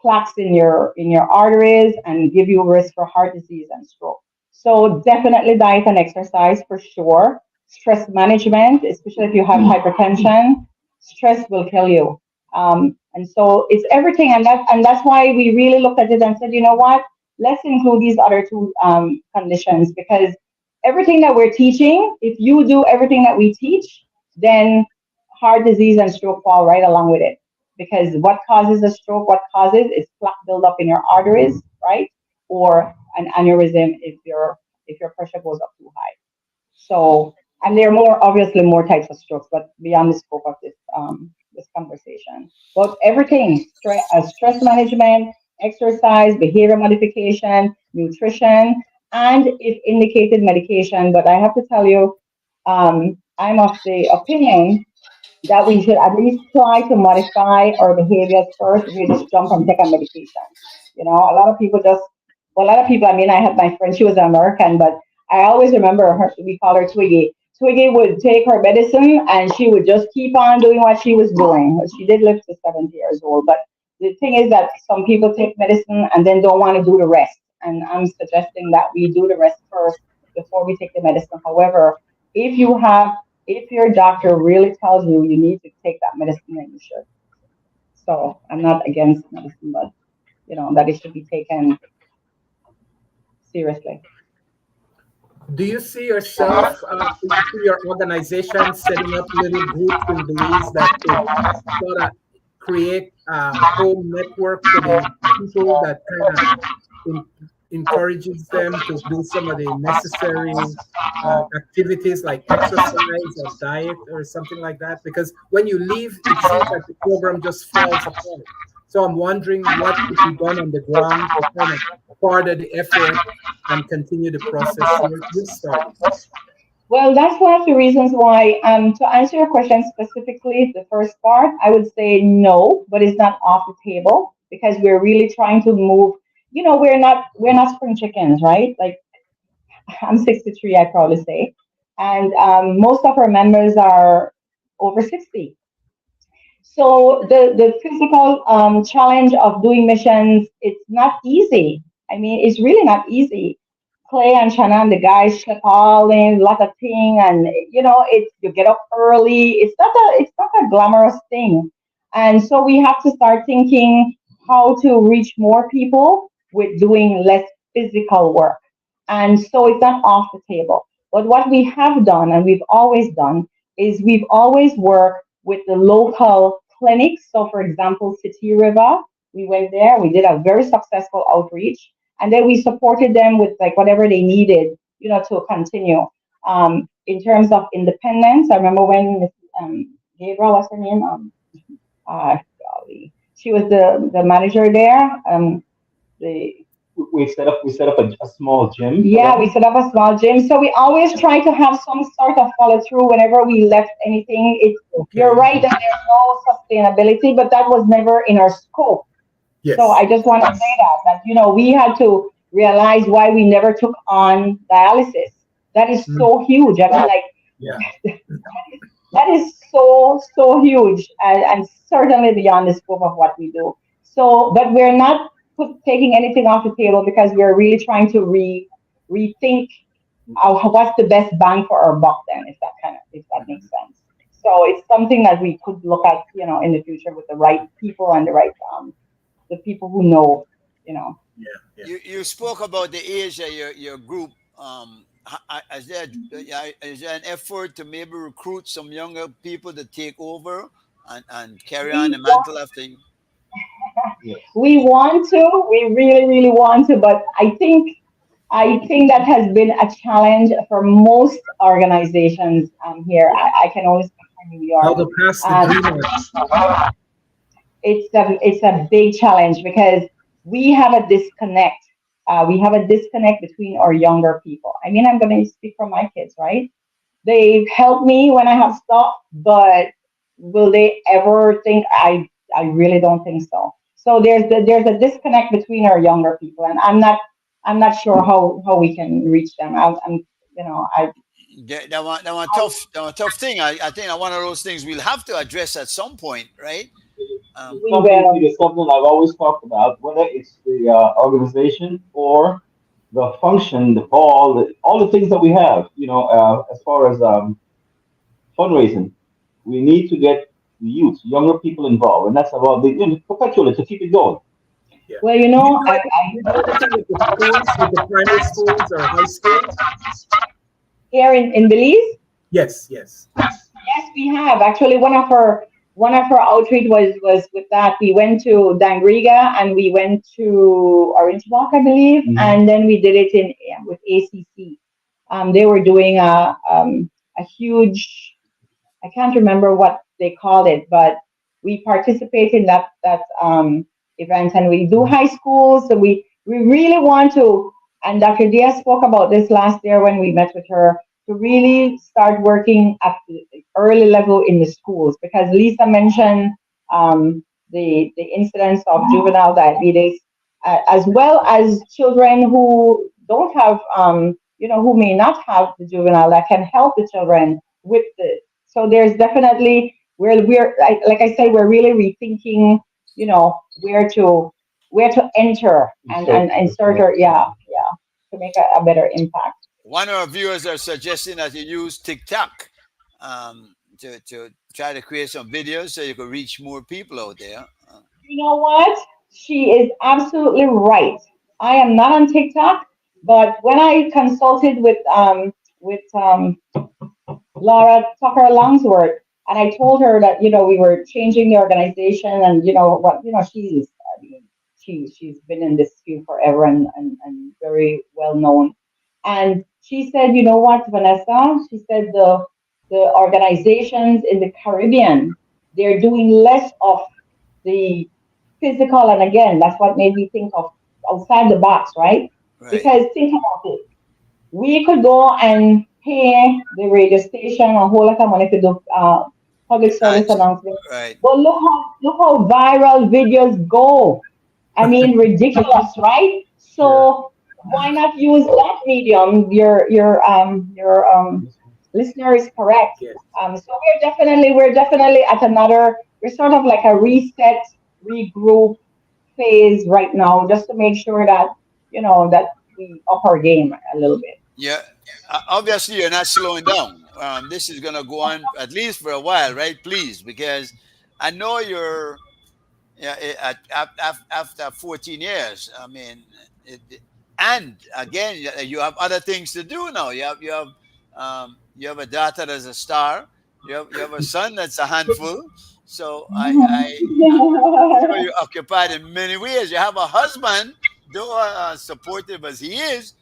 plaques in your arteries and give you risk for heart disease and stroke. So definitely diet and exercise for sure. Stress management, especially if you have hypertension, stress will kill you. And so it's everything, and that's why we really looked at it and said, you know what? Let's include these other two conditions, because everything that we're teaching, if you do everything that we teach, then heart disease and stroke fall right along with it. Because what causes a stroke, is plaque buildup in your arteries, right? Or an aneurysm if your pressure goes up too high. So, and there are obviously more types of strokes, but beyond the scope of this conversation. But everything, stress management, exercise, behavior modification, nutrition, and if indicated, medication. But I have to tell you, I'm of the opinion that we should at least try to modify our behaviors first. We just jump and take a medication. A lot of people, I mean, I had my friend, she was American, but I always remember her, we call her Twiggy. Twiggy would take her medicine and she would just keep on doing what she was doing. She did live to 70 years old, but the thing is that some people take medicine and then don't want to do the rest. And I'm suggesting that we do the rest first before we take the medicine. However, if your doctor really tells you need to take that medicine, then you should. So I'm not against medicine, but that it should be taken seriously. Do you see yourself through your organization setting up little groups in Belize that could sort of create home network for the people that kind of encourages them to do some of the necessary activities like exercise or diet or something like that? Because when you leave, it seems like the program just falls apart. So I'm wondering what could be done on the ground to kind of further the effort and continue the process you started. Well, that's one of the reasons why, to answer your question specifically, the first part, I would say no, but it's not off the table because we're really trying to move. We're not spring chickens, right? Like I'm 63, I probably say, and most of our members are over 60. So the physical challenge of doing missions, it's not easy. I mean, it's really not easy. Clay and Shannon, the guys ship all in, lot of thing, and it's you get up early. It's not a glamorous thing, and so we have to start thinking how to reach more people with doing less physical work, and so it's not off the table. But what we have done, and we've always done, is we've always worked with the local clinics. So, for example, City River, we went there, we did a very successful outreach, and then we supported them with like whatever they needed, to continue. In terms of independence, I remember when Gabriel, what's her name? Golly, she was the manager there. The We set up a small gym. Yeah, we set up a small gym. So we always try to have some sort of follow through whenever we left anything. You're right that there's no sustainability, but that was never in our scope. Yes. So I just want to say that we had to realize why we never took on dialysis. That is so huge. I mean, like, Yeah. that is so huge and certainly beyond the scope of what we do. So, but we're not taking anything off the table because we're really trying to rethink what's the best bang for our buck then, if that makes sense. So it's something that we could look at, in the future with the right people and the people who know, Yeah. You spoke about the Asia, your group. Is there an effort to maybe recruit some younger people to take over and carry on the mantle after you? Yes. We want to, we really, really want to, but I think that has been a challenge for most organizations here. I can only speak for New How York. to pass the dreamer. It's a big challenge because we have a disconnect. We have a disconnect between our younger people. I mean, I'm going to speak for my kids, right? They've helped me when I have stuff, but will they ever think I really don't think so. So there's a disconnect between our younger people, and I'm not sure how we can reach them. I That one tough thing. I think that one of those things we'll have to address at some point, right? It's something I've always talked about, whether it's the organization or the function, all the things that we have, as far as fundraising, we need to get the youth, younger people involved, and that's about perpetually to keep it going. Yeah. Well, Do you do anything with the schools, with the primary schools or high schools? here in Belize. Yes. Yes, we have actually one of our outreach was with that. We went to Dangriga and we went to Orange Walk, I believe, and then we did it with ACC. They were doing a huge, I can't remember what they called it, but we participate in that event, and we do high schools. So we really want to, and Dr. Diaz spoke about this last year when we met with her, to really start working at the early level in the schools, because Lisa mentioned the incidence of juvenile diabetes, as well as children who don't have, who may not have the juvenile, that can help the children with the. So there's definitely like I said, we're really rethinking, where to enter and insert her, to make a better impact. One of our viewers are suggesting that you use TikTok to try to create some videos so you can reach more people out there. You know what? She is absolutely right. I am not on TikTok, but when I consulted with Laura Tucker Longsworth, And I told her that, we were changing the organization, and she's, I mean, she's been in this field forever, and very well known. And she said, you know what, Vanessa? She said the organizations in the Caribbean, they're doing less of the physical. And again, that's what made me think of outside the box, right? Right. Because think about it. We could go and pay the radio station a whole lot of money to do public service Nice. announcements. Right. But look how viral videos go. I mean, ridiculous, right? So why not use that medium? Your listener is correct. Yes. So we're definitely at another. We're sort of like a reset, regroup phase right now, just to make sure that that we up our game a little bit. Yeah. Obviously, you're not slowing down. This is going to go on at least for a while, right? Please, because I know you're. Yeah, after 14 years, I mean, and again, you have other things to do now. You have a daughter that's a star. You have a son that's a handful. So I'm sure you're occupied in many ways. You have a husband, though supportive as he is,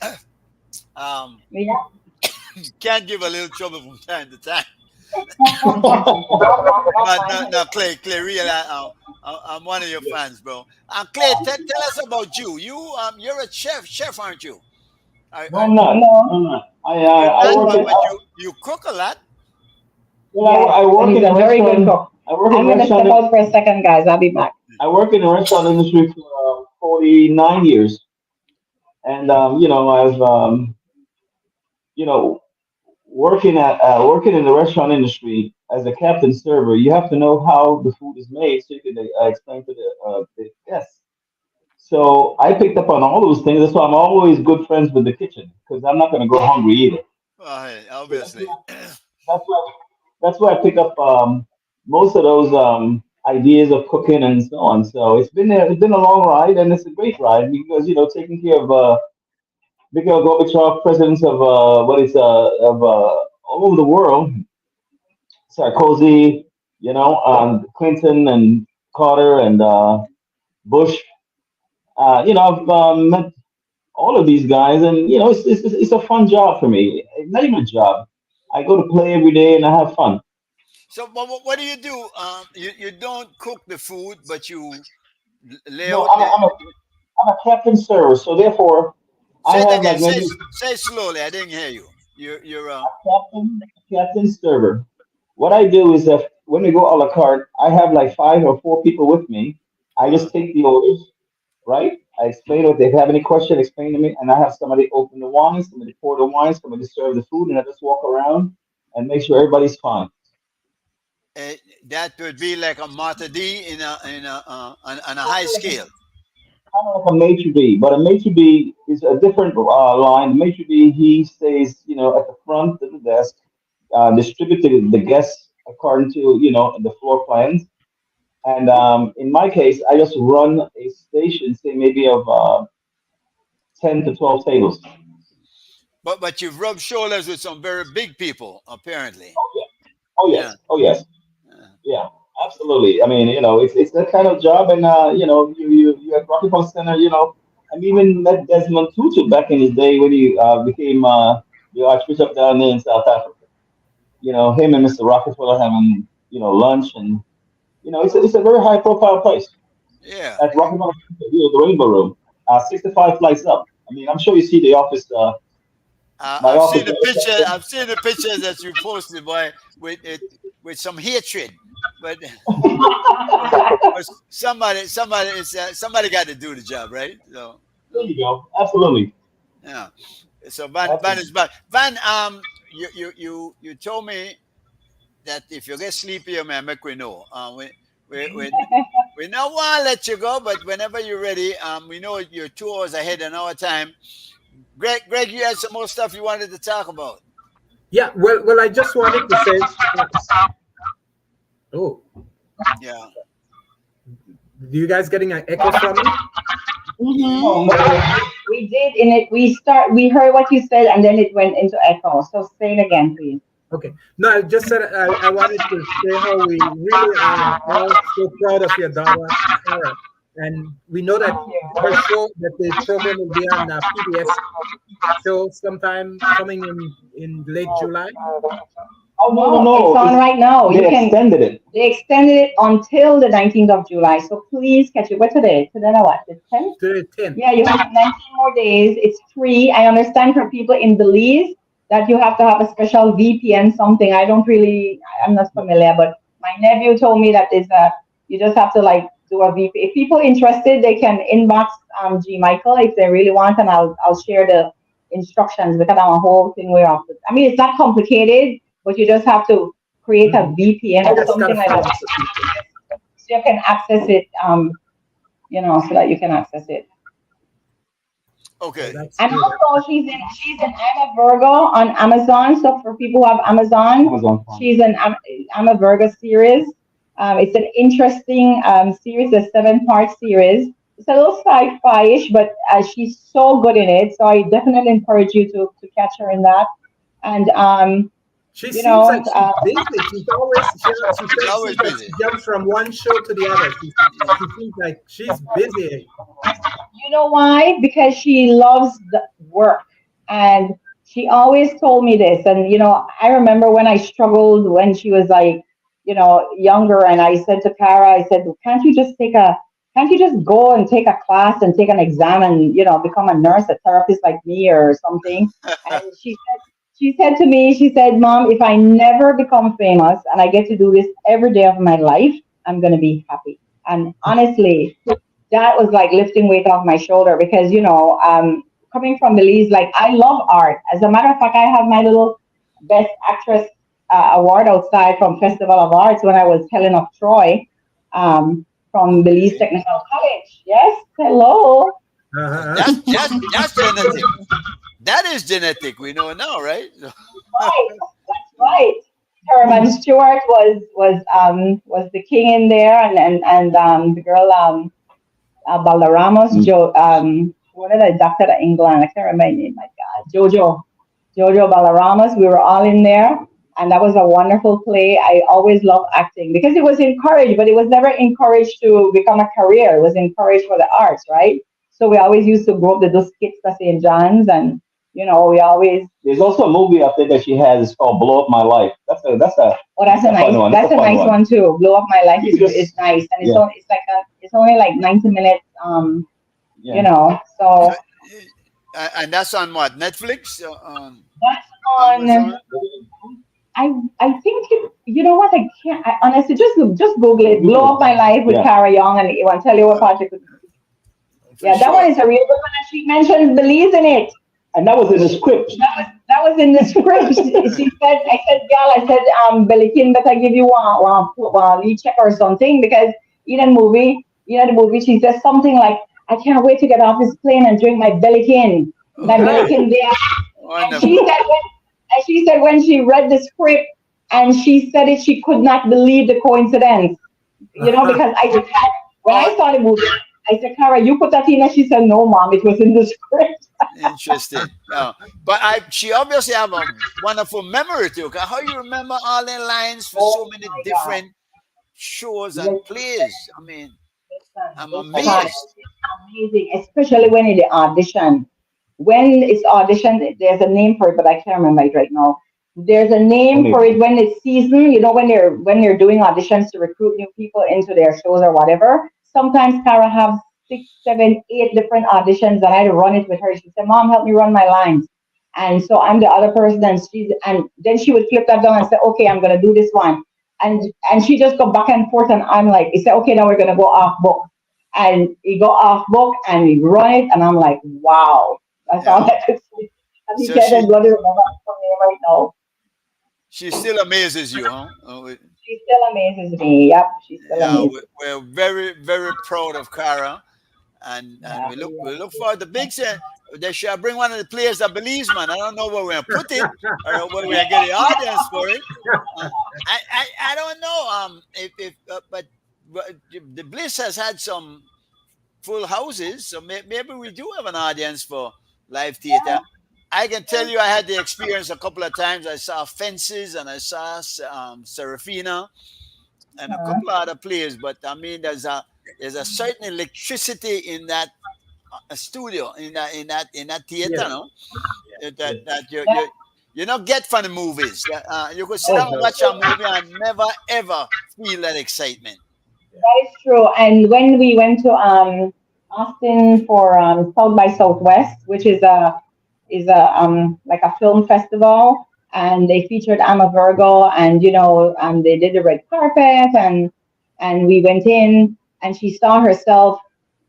Yeah. can give a little trouble from time to time. But no, Clay, really, I'm one of your fans, bro. Clay, tell us about you. You're a chef, aren't you? No, I'm not. No. I'm not. I work in, But you cook a lot. well, I work He's in a a very good restaurant. cook. I work in I'm a gonna step restaurant. out for a second, guys. I'll be back. I work in the restaurant industry for 49 years, and I've working in the restaurant industry as a captain server. You have to know how the food is made, so you can explain to the guests. So I picked up on all those things. That's why I'm always good friends with the kitchen, because I'm not going to go hungry either. Hey, obviously. That's why that's why I pick up most of those ideas of cooking and so on. So it's been a long ride, and it's a great ride because taking care of Mikhail Gorbachev, presidents of all over the world, Sarkozy, Clinton and Carter and Bush. I've met all of these guys, and it's a fun job for me. Not even a job. I go to play every day and I have fun. So, what do you do? You don't cook the food, but you lay No, out the. I'm a captain server, so therefore I Say it have again. like maybe Say it slowly. I didn't hear you. You're captain server. What I do is that when we go a la carte, I have like 5 or 4 people with me. I uh, just take the orders, right? I explain what they have any question, explain to me, and I have somebody open the wine, somebody pour the wine, somebody serve the food, and I just walk around and make sure everybody's fine. eh, that would be like a Martha D on a high scale. Kind of like a maitre d', but a maitre d' is a different line. The maitre d', he stays, at the front of the desk, distributing the guests according to, the floor plans. And in my case, I just run a station, say maybe of 10 to 12 tables. But you've rubbed shoulders with some very big people, apparently. Oh Yeah. yes, oh yes, Uh, yeah, absolutely. I mean, it's that kind of job, and you at Rockefeller Center, and even met Desmond Tutu back in his day when he became the Archbishop down there in South Africa. Him and Mr. Rockefeller having lunch, and it's a very high profile place Yeah. at Rockefeller Center, the Rainbow Room, 65 flights up. I mean, I'm sure you see the office. My I've seen office. the picture. I've seen the pictures that you posted, boy, with some hatred. But somebody got to do the job, right? So There you go. Absolutely. yeah. So Van is back. Van, you told me that if you get sleepy, you may make we know. We don't want to let you go, but whenever you're ready, we know you're 2 hours ahead in our time. Greg, you had some more stuff you wanted to talk about. Yeah, well, I just wanted to say. Oh, Yeah. do you guys getting an echo from me? We did in it. We heard what you said, and then it went into echo. So say it again, please. Okay. No, I just said I wanted to say how we really are all so proud of your daughter, Sarah. And we know that Thank you. her show, that the program will be on PBS show sometime coming in late July. Oh no, no, No, no! it's on right now. They You can. extended it. They extended it until the 19th of July. So please catch it. What today? Today now what? The 10th? To the 10th. Yeah, you have 19 more days. It's free. I understand for people in Belize that you have to have a special VPN something. I don't really, I'm not familiar, but my nephew told me that is you just have to like do a VPN. If people interested, they can inbox G Michael if they really want, and I'll share the instructions because I'm a whole thing way off. I mean, it's not complicated, but you just have to create a Mhm. VPN You or just gotta something like sign that, up the people. so you can access it. So that you can access it. So Okay. that's And good. also, she's an I'm a Virgo on Amazon. So for people who have Amazon, Amazon Prime. she's an I'm a Virgo series. It's an interesting series, a 7-part series. It's a little sci-fi-ish, but she's so good in it. So I definitely encourage you to catch her in that. And She you seems know, like she's busy. She She's said always seems like busy. she jumps from one show to the other. Yeah. She seems like she's busy. you know why? Because she loves the work. And she always told me this. And, I remember when I struggled when she was like, younger. And I said to Kara, I said, can't you just go and take a class and take an exam and, become a nurse, a therapist like me or something? And she said to me, she said, Mom, if I never become famous and I get to do this every day of my life, I'm going to be happy. And honestly, that was like lifting weight off my shoulder because coming from Belize, like I love art. As a matter of fact, I have my little best actress award outside from Festival of Arts when I was Helen of Troy from Belize Okay. Technical College. Yes, hello. Uh-huh. That's genetic. That is genetic. We know now, right? Right, that's right. Herman Stewart was the king in there, and the girl Balaramos, what did I doctor at England? I can't remember her name. My God, Jojo Balaramos. We were all in there, and that was a wonderful play. I always loved acting because it was encouraged, but it was never encouraged to become a career. It was encouraged for the arts, right? So we always used to go up to those skits to St. John's, and we always. There's also a movie up there that she has. It's called Blow Up My Life. Oh, that's a a fun nice. one. That's That's a a fun nice one. one too. Blow up my life You is could just is nice, and yeah, it's only like 90 minutes. yeah. So, So and that's on what? Netflix? On that's on. Amazon? I think you know what I can't. Honestly, just Google it. Blow up my life with Yeah. Cara Young, and it will tell you what Uh, project. for Yeah, that one sure. is a real good one, and she mentions Belize in it. And that was in the script. That was in the script. She said, I said, girl, I said, Belikin better give you one lead check or something because the movie, she says something like, I can't wait to get off this plane and drink my Belikin. My Okay. Belikin there. And she Wonderful. said when she read the script and she said it, she could not believe the coincidence. Because I said, when Oh, I saw the movie, I said, Cara, you put that in, and she said, no, mom, it was in the script. interesting. But she obviously have a wonderful memory too. 'Cause how you remember all the lines for so Oh many my God. different shows and Listen, plays. I mean, I'm listen, amazed. it's amazing, especially when in the audition. When it's audition, there's a name for it, but I can't remember it right now. There's a name Only for it when it's season. When they're doing auditions to recruit new people into their shows or whatever. Sometimes Cara have 6, 7, 8 different auditions, and I had to run it with her. She said, "Mom, help me run my lines." And so I'm the other person, and then she would flip that down and say, "Okay, I'm gonna do this one." And she just go back and forth, and I'm like, he said, "Okay, now we're gonna go off book." And he go off book and we run it, and I'm like, wow, that's all Yeah. I could say. And he So said, and bloody remember from me right now. she still amazes you, huh? She still amazes me. Yep, she still Yeah, amazes. we're very, very proud of Cara, and Yeah. we look forward to big say they should bring one of the players that believes, man. I don't know where we're gonna put it or where we're gonna get the audience for it. I don't know. If but the Bliss has had some full houses, so maybe we do have an audience for live theater. I can tell you, I had the experience a couple of times. I saw Fences and I saw Serafina and a couple of other players. But I mean, there's a certain electricity in that studio, in that theater, Yeah. no? Yeah. That you not get from the movies. You could sit Oh, down and no. watch a movie and never ever feel that excitement. That is true. And when we went to Austin for South by Southwest, which is a like a film festival, and they featured I'm a Virgo, and they did the red carpet, and we went in, and she saw herself.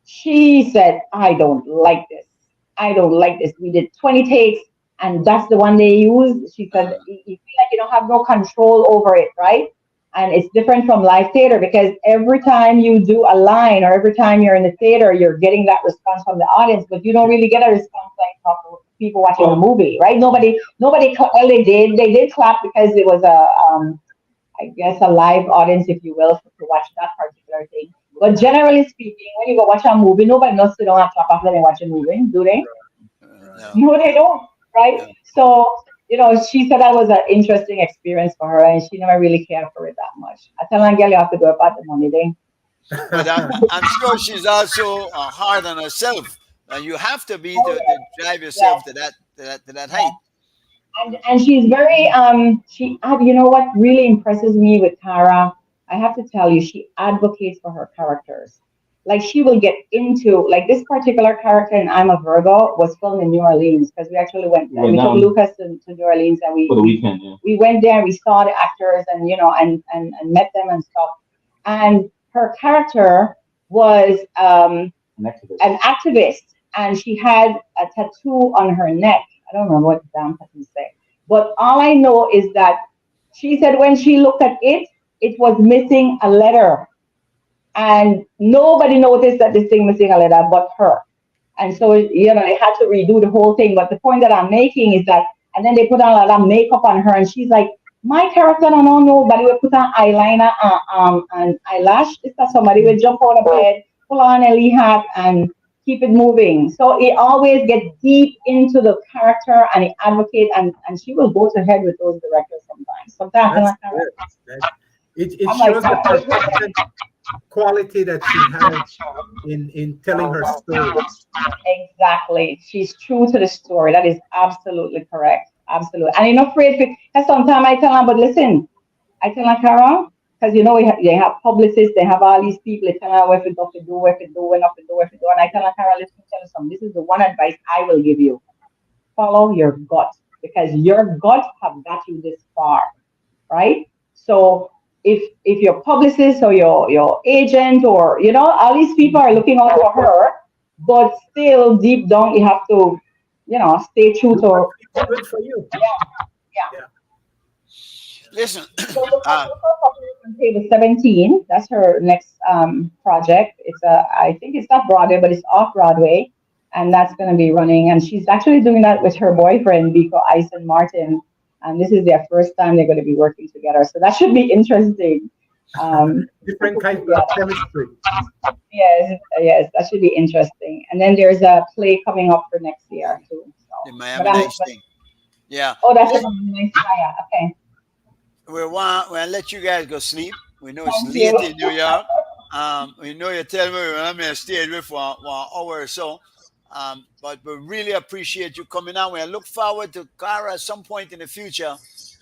She said, "I don't like this. I don't like this." We did 20 takes, and that's the one they used. She said, "You feel like you don't have no control over it, right?" And it's different from live theater because every time you do a line or every time you're in the theater, you're getting that response from the audience, but you don't really get a response like from people watching a movie, right? Well, they did clap because it was I guess a live audience, if you will, to watch that particular thing. But generally speaking, when you go watch a movie, nobody knows they don't have clap after they watch a movie, do they? No. No, they don't, right? No. So, she said that was an interesting experience for her, and she never really cared for it that much. I tell her, girl, you have to go about the money thing. But I'm sure she's also hard on herself. And you have to be to drive yourself to that height. And she's very you know what really impresses me with Tara? I have to tell you, she advocates for her characters. Like she will get into like this particular character in I'm a Virgo was filmed in New Orleans because we actually went Went we took down Lucas to New Orleans and for the weekend. Yeah. we went there, we saw the actors and and met them and stuff. And her character was An activist. an activist, and she had a tattoo on her neck. I don't remember what the damn tattoo said, but all I know is that she said when she looked at it, it was missing a letter, and nobody noticed that this thing missing a letter but her. And so they had to redo the whole thing. But the point that I'm making is that, and then they put on a lot of makeup on her, and she's like, my character don't know nobody will put on eyeliner and eyelash. It's that somebody will jump out of bed, pull on a Lee hat, and keep it moving. So it always gets deep into the character and it advocate, and she will go to head with those directors sometimes. Sometimes I'm That's like, good. It I'm like, shows the persistent quality that she has in telling her story. exactly. She's true to the story. That is absolutely correct. Absolutely. And you're not afraid because sometimes I tell her, but listen, I tell her, Carol, because they have publicists, they have all these people, they tell her what to do, what to do, what not to do, what to do. And I tell her, Carol, listen, tell you something. This is the one advice I will give you. Follow your gut, because your gut have got you this far, right? So if your publicist or your agent or all these people are looking out for her, but still deep down you have to stay true to It's good for you. yeah. Listen, So look on table 17. That's her next project. It's I think it's not Broadway, but it's off Broadway, and that's going to be running. And she's actually doing that with her boyfriend, Biko Eisen Martin. And this is their first time they're going to be working together. So that should be interesting. Different kind of chemistry. Yes, that should be interesting. And then there's a play coming up for next year too. So. the Miami Nice thing. Yeah. Oh, that's a nice fire. Okay. We'll let you guys go sleep. We know it's Thank late you. in New York. We know you tell me we're going to stay with for 1 hour or so. But we really appreciate you coming out. We look forward to Cara at some point in the future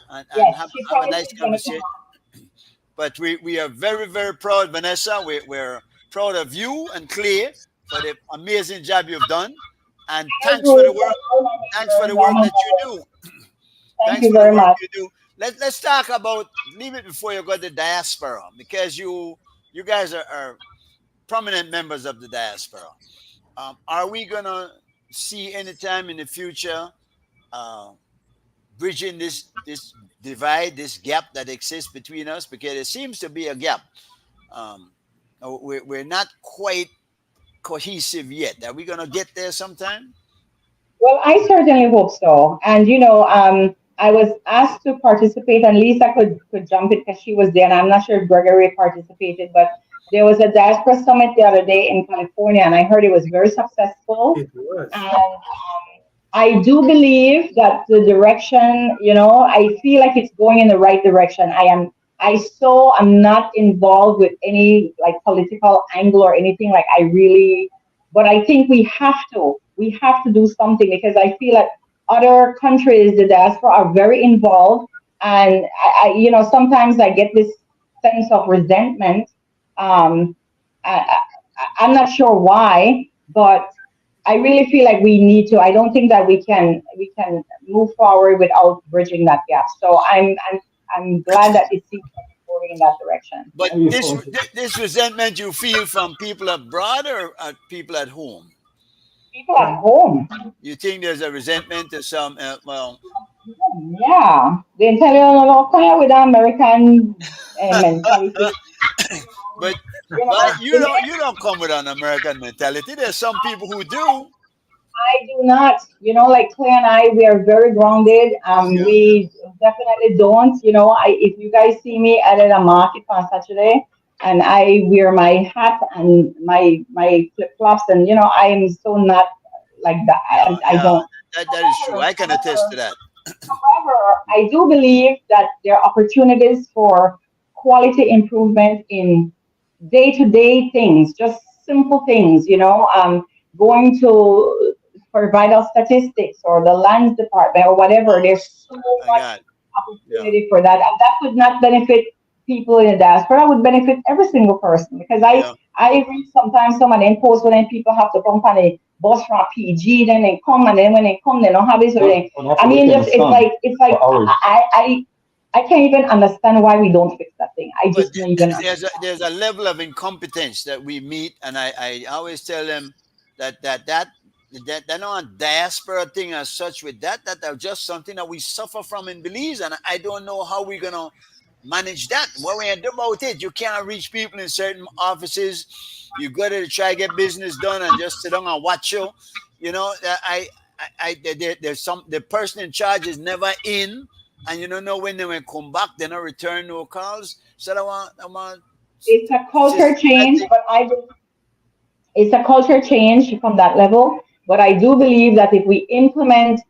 and Yes, have she a promised nice she's gonna come conversation. But we are very, very proud, Vanessa. We're proud of you and Clay for the amazing job you've done. And thanks for the work. Thanks for the work that you do. Thank you very much. You do. Let's talk about, leave it before you go to the diaspora, because you guys are prominent members of the diaspora. Are we gonna see any time in the future bridging this divide, this gap that exists between us? Because there seems to be a gap. We're not quite cohesive yet. Are we gonna get there sometime? Well, I certainly hope so. And I was asked to participate, and Lisa could jump it because she was there, and I'm not sure if Gregory participated, but there was a diaspora summit the other day in California, and I heard it was very successful. It was. And I do believe that the direction, I feel like it's going in the right direction. I'm not involved with any like political angle or anything. Like but I think we have to do something, because I feel like other countries, the diaspora, are very involved, and sometimes I get this sense of resentment. I'm not sure why, but I really feel like we need to. I don't think that we can move forward without bridging that gap. So I'm glad that it seems like it's moving in that direction. But this resentment you feel from people abroad or people at home? People at home. You think there's a resentment to some? Yeah, they tell you with the American mentality. But you don't come with an American mentality. There's some people who do. I do not. Like Clay and I, we are very grounded. We definitely don't. If you guys see me at a market on Saturday, and I wear my hat and my flip flops, and I am so not like that. I don't. That is true. I can attest to that. However, I do believe that there are opportunities for quality improvement in day-to-day things, just simple things, going to for vital statistics or the lands department or whatever. There's so much opportunity for that, and that would not benefit people in the diaspora. It would benefit every single person, because I read sometimes some of them posts when people have to come on a bus from PG, then they come, and then when they come, they don't have this. It's like I can't even understand why we don't fix that thing. I just don't even. There's a level of incompetence that we meet, and I always tell them that they're not a diaspora thing as such. With that are just something that we suffer from in Belize, and I don't know how we're gonna manage that. What we do about it? You can't reach people in certain offices. You got to try to get business done and just sit down and watch you. There's the person in charge is never in. And you don't know when they will come back. They don't return no calls. So I want. It's a culture change, but it's a culture change from that level. But I do believe that if we implement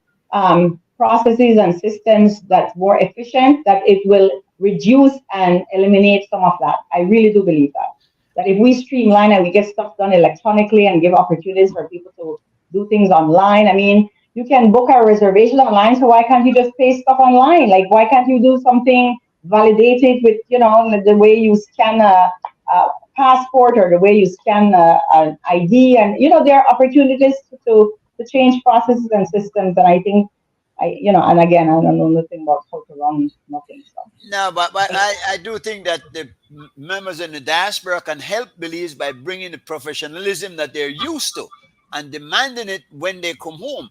processes and systems that's more efficient, that it will reduce and eliminate some of that. I really do believe that. That if we streamline and we get stuff done electronically and give opportunities for people to do things online, I mean, you can book a reservation online, so why can't you just pay stuff online? Like, why can't you do something validated with, the way you scan a passport or the way you scan an ID? And, there are opportunities to change processes and systems. And I think, and again, I don't know nothing about how to run nothing. So. No, but I do think that the members in the diaspora can help Belize by bringing the professionalism that they're used to and demanding it when they come home.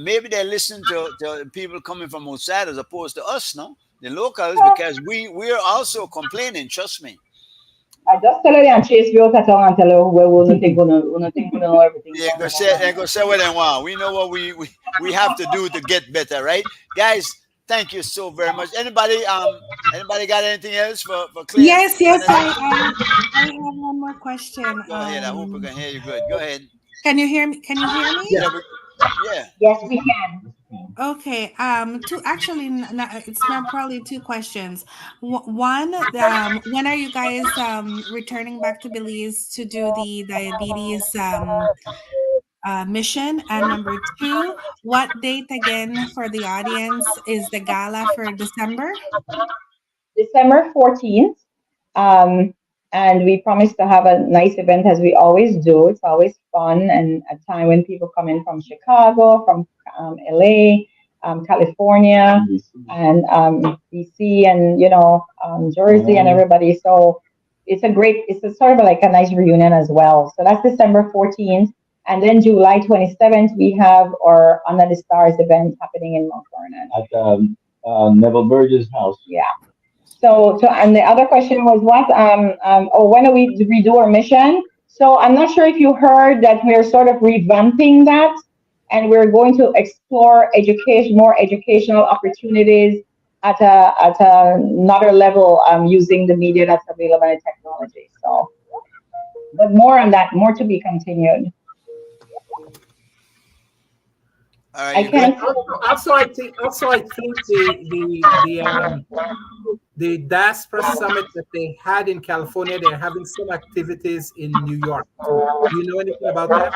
Maybe they listen to people coming from outside as opposed to us, no? The locals, because we're also complaining, trust me. I just tell you and chase you out and tell you where we think we know everything. Yeah, go say what they want. We know what we have to do to get better, right? Guys, thank you so very much. Anybody got anything else for Claire? Yes, I have one more question. Go ahead. I hope we can hear you good. Go ahead. Can you hear me? Yeah. Yes, we can. Okay. It's not probably two questions. One, when are you guys returning back to Belize to do the diabetes mission? And number two, what date again for the audience is the gala for December? December 14th. And we promise to have a nice event as we always do. It's always fun and a time when people come in from Chicago, from LA, California, and DC, and Jersey, and everybody. So it's a sort of like a nice reunion as well. So that's December 14th. And then July 27th, we have our Under the Stars event happening in Mount Vernon. At Neville Burgess' house. Yeah. So, and the other question was what? When do we redo our mission? So I'm not sure if you heard that we're sort of revamping that, and we're going to explore more educational opportunities at another level, using the media that's available and technology. So, but more on that, more to be continued. All right, I you good? can't. Also, I think the diaspora summit that they had in California, they're having some activities in New York too. Do you know anything about that?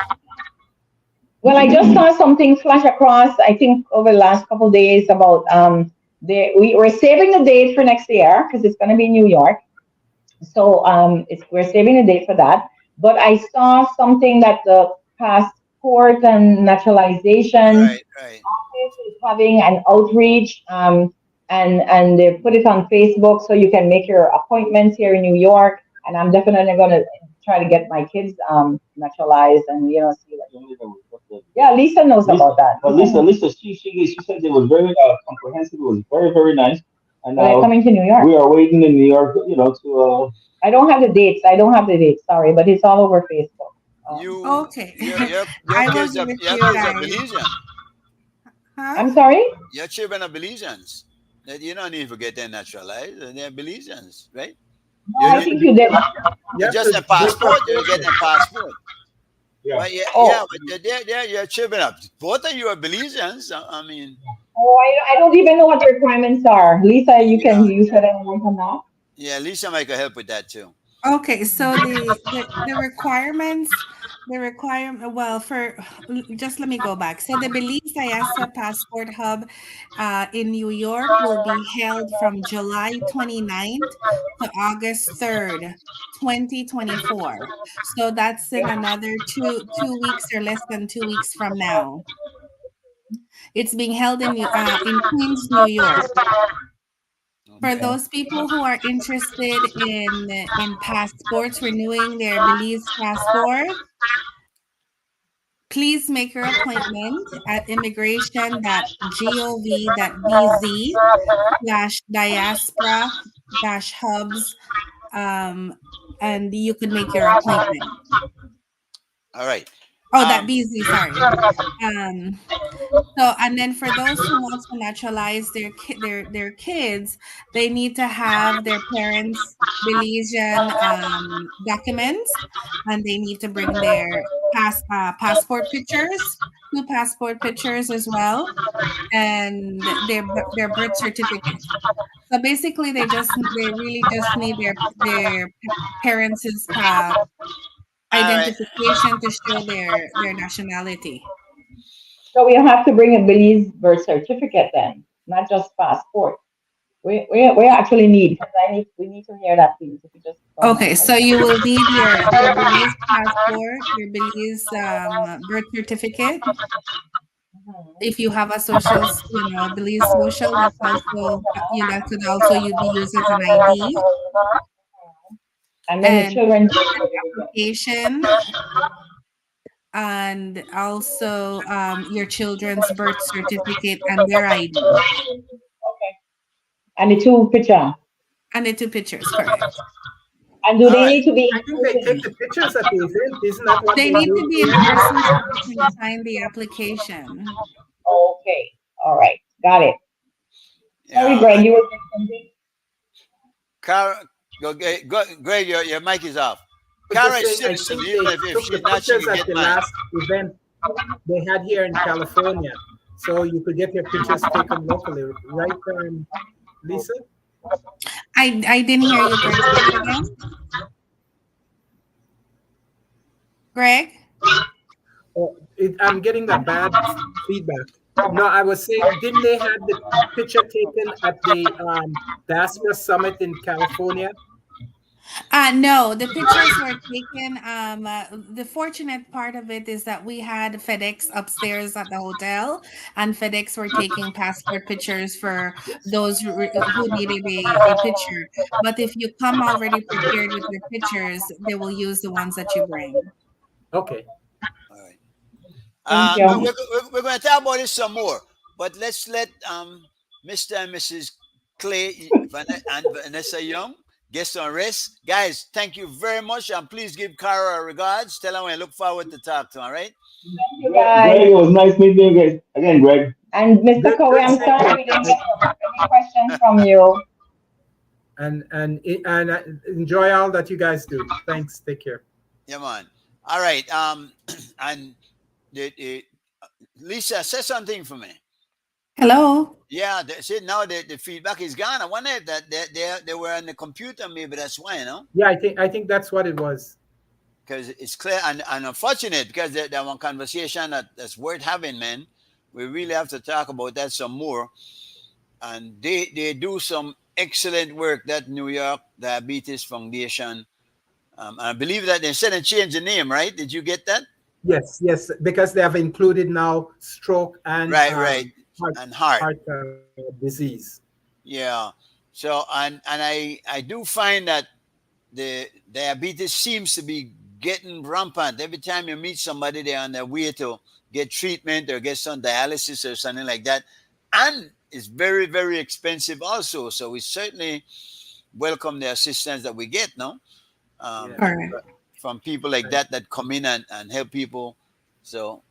Well, I just saw something flash across, I think over the last couple of days about we're saving the date for next year because it's going to be New York. So we're saving the date for that. But I saw something that the passport and naturalization Right, right. office is having an outreach, and they put it on Facebook so you can make your appointments here in New York. And I'm definitely going to try to get my kids naturalized and see what. Yeah, Lisa knows about that. But Lisa, she said it was very comprehensive. It was very, very nice. And They're coming to New York. we are waiting in New York, to. I don't have the dates. Sorry, but it's all over Facebook. You, Okay. your I will kids give are it to your you kids are guys. Belizean. Huh? I'm sorry? Your children are Belizeans. That you don't need to get them naturalized. They're Belizeans, right? No, I think you did. You have Just to a passport. do You get a passport. Yeah. Well, yeah, Oh. yeah, but they're your children are both of you are Belizeans. I mean, Oh, I don't even know what the requirements are. Lisa, you Yeah. can use that and work on that. yeah, Lisa might could help with that too. Okay, so the requirements, well, just let me go back. So the Belize Diaspora Passport Hub in New York will be held from July 29th to August 3rd, 2024. So that's in another two weeks or less than 2 weeks from now. It's being held in Queens, New York. For Okay. those people who are interested in passports, renewing their Belize passport, please make your appointment at immigration.gov/diaspora-hubs, and you could make your appointment. All right. Oh, that BZ, sorry. So, and then for those who want to naturalize their kids, they need to have their parents' Belizean documents, and they need to bring their passport pictures, 2 passport pictures as well, and their birth certificate. So basically, they really just need their parents' identification to show their nationality. So we have to bring a Belize birth certificate then, not just passport. We actually need, because we need to hear that, please. If you just don't Okay, mind. so you will need your Belize passport, your Belize birth certificate. Mhm. If you have a social, Belize social, that's also, that could also be used as an ID. And then the And children. application, and also your children's birth certificate and their ID. Okay. And the 2 picture. And the 2 pictures, correct. And do All they right. need to be I think they take the pictures at the event. Isn't that what They they need do? to be in person so they can sign the application. Okay. All right. Got it. Sorry, Yeah. Greg, you were saying something? Cara, Greg, your mic is off. I Cara was is just saying, I citizen. think Even they if took she's the not, she pictures can at get the mine. last event they had here in California. So you could get your pictures taken locally, right, Lisa? I didn't hear you, Greg. Say it again. Greg? Oh, I'm getting a bad feedback. No, I was saying, didn't they have the picture taken at the Diaspora Summit in California? No, the pictures were taken. The fortunate part of it is that we had FedEx upstairs at the hotel, and FedEx were taking passport pictures for those who needed a picture. But if you come already prepared with your pictures, they will use the ones that you bring. Okay. All right. Thank you. We're going to talk about this some more, but let's let Mr. and Mrs. Clay and Vanessa Young get some rest. Guys, thank you very much, and please give Cara a regards. Tell her I look forward to talk to her, all right? Thank you, Greg, guys. it was nice meeting you guys again, Greg. And Mr. Good- Coe, good I'm saying- sorry we didn't get any questions from you. And enjoy all that you guys do. Thanks. Take care. Yeah, man. All right. And Lisa, say something for me. Hello. Yeah, see now the feedback is gone. I wonder if that they were on the computer. Maybe that's why, you know. Yeah, I think that's what it was. Because it's clear and unfortunate because that one conversation that's worth having, man. We really have to talk about that some more. And they do some excellent work, that New York Diabetes Foundation. I believe that they said they changed the name, right? Did you get that? Yes, yes, because they have included now stroke and Right, right. heart, And heart. heart disease. Yeah. So I do find that the diabetes seems to be getting rampant. Every time you meet somebody, they're on their way to get treatment or get some dialysis or something like that. And it's very, very expensive also. So we certainly welcome the assistance that we get, no? Yeah. Correct. From people like that come in and help people. So,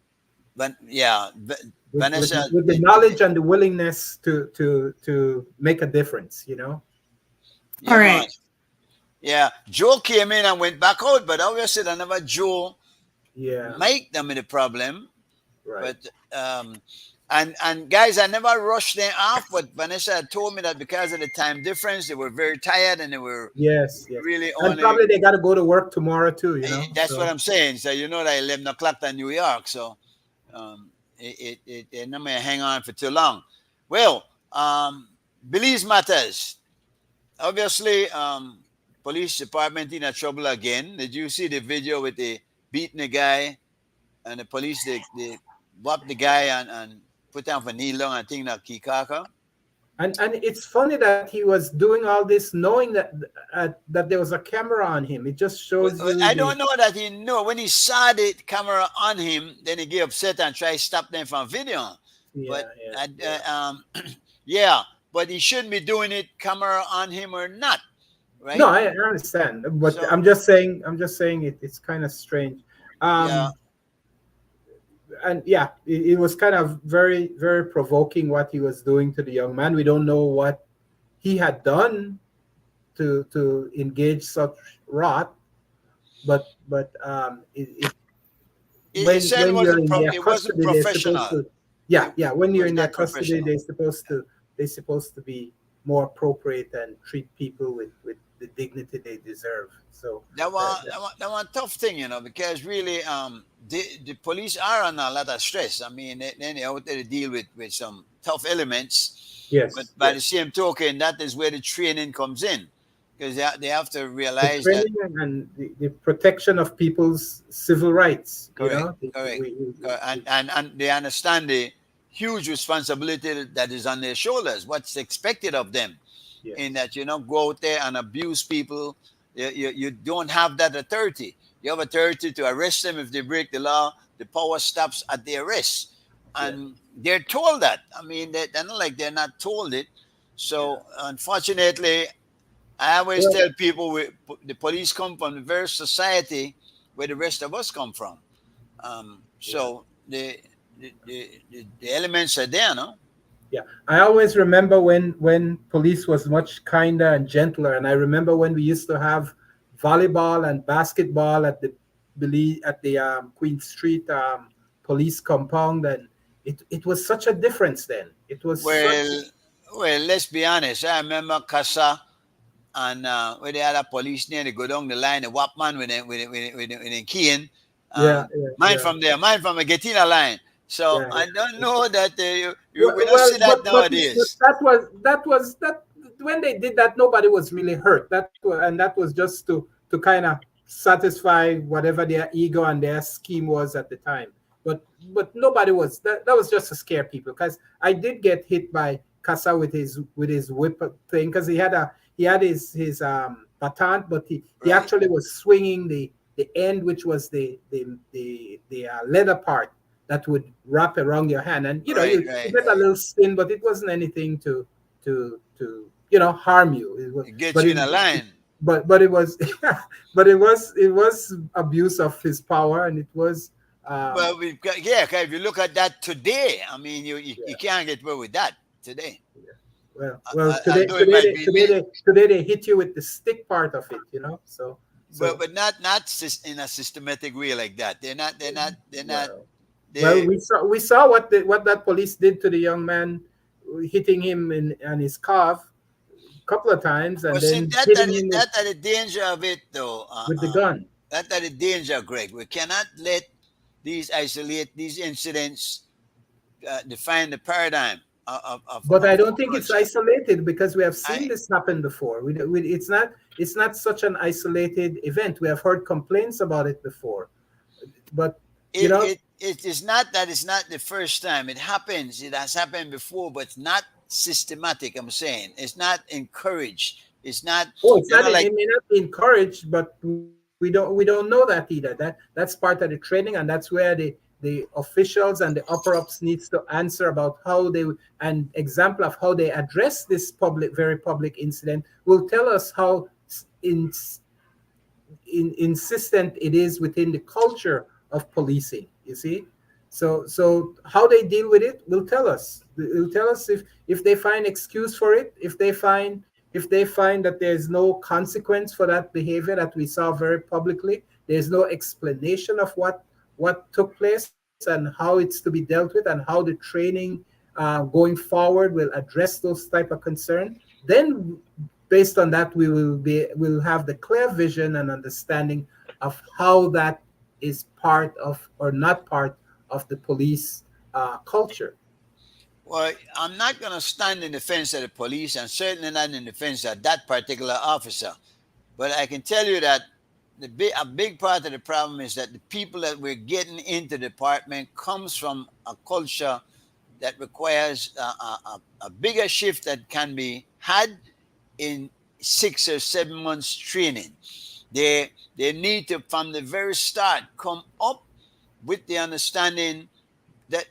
but yeah, Vanessa, With the knowledge and the willingness to make a difference, you know. yeah, man. Correct. Yeah, Joe came in and went back out, but obviously, whenever Joe Yeah, make them the problem. right. But and guys, I never rushed them off. But Vanessa had told me that because of the time difference, they were very tired and they were Yes, yes. really And only. probably they got to go to work tomorrow too, you know. That's So, what I'm saying. So you know that 11 o'clock in New York, so it not may hang on for too long. Well, Belize matters. Obviously, police department in a trouble again. Did you see the video with the beating the guy and the police they whopped the guy and put down for knee long, I think that Kikaka. and it's funny that he was doing all this knowing that there was a camera on him. It just shows you. I don't know that he knew. When he saw the camera on him, then he get upset and try to stop them from video. Yeah, But yeah. yeah, but he shouldn't be doing it camera on him or not, right? No, I understand, but So- I'm just saying it's kind of strange. Yeah. And yeah, it was kind of very, very provoking what he was doing to the young man. We don't know what he had done to engage such wrath, but It when certainly you're wasn't in their it wasn't custody, they're supposed professional. to, yeah, when you're was in their not custody, professional. they're supposed to be more appropriate and treat people with the dignity they deserve. So That one tough thing, you know, because really, the police are on a lot of stress. I mean, they out there to deal with some tough elements. yes, But by yes. the same token, that is where the training comes in, because they have to The realize that. training and the protection of people's civil rights. Correct, You know, correct. And they understand the huge responsibility that is on their shoulders. What's expected of them, yes. in that go out there and abuse people. You don't have that authority. You have authority to arrest them if they break the law. The power stops at the arrest, and they're told that. I mean, they're not like they're not told it. So unfortunately, I always Well- tell people the police come from the very society where the rest of us come from. So the elements are there, no? Yeah, I always remember when police was much kinder and gentler, and I remember when we used to have volleyball and basketball at the Queen Street police compound, and it was such a difference then. It was Well, let's be honest. I remember Casa and where they had a police near, they go down the line, the whap man with the keying. Mine from there, mine from a Getina line. So Yeah, I don't know that we Well, don't see that but nowadays. that was when they did that, nobody was really hurt. That was just to kind of satisfy whatever their ego and their scheme was at the time. But nobody was that was just to scare people, because I did get hit by Casa with his whip thing, because he had his baton, but he Right. actually was swinging the end, which was the leather part that would wrap around your hand, and you Right, get a little sting, but it wasn't anything to harm you. It gets but you in a line. But it was it was abuse of his power, and it was Well, if you look at that today, I mean, you can't get away with that today. today although it might be today they hit you with the stick part of it, but not in a systematic way like that. They're not Well, we saw what that police did to the young man, hitting him on his calf a couple of times, and well, see, then hitting him that are the danger of it, though. with the gun. That are the danger, Greg. We cannot let these incidents define the paradigm of But I don't of think it's culture. isolated, because we have seen I- this happen before. It's not such an isolated event. We have heard complaints about it before, but you know, It is not that it's not the first time. It happens. It has happened before, but it's not systematic. I'm saying it's not encouraged. It's not. oh, it's You not. know, like It may not be encouraged, but we don't know that either. That's part of the training, and that's where the officials and the upper ups needs to answer about how they, an example of how they address this very public incident will tell us how insistent it is within the culture of policing. You see, so how they deal with it will tell us. It will tell us if they find excuse for it, if they find that there's no consequence for that behavior that we saw very publicly, there's no explanation of what took place and how it's to be dealt with, and how the training going forward will address those type of concern. Then, based on that, we'll have the clear vision and understanding of how that is part of or not part of the police culture. well, I'm not going to stand in defense of the police, and certainly not in defense of that particular officer. But I can tell you that a big part of the problem is that the people that we're getting into the department comes from a culture that requires a bigger shift that can be had in 6 or 7 months training. They need to, from the very start, come up with the understanding that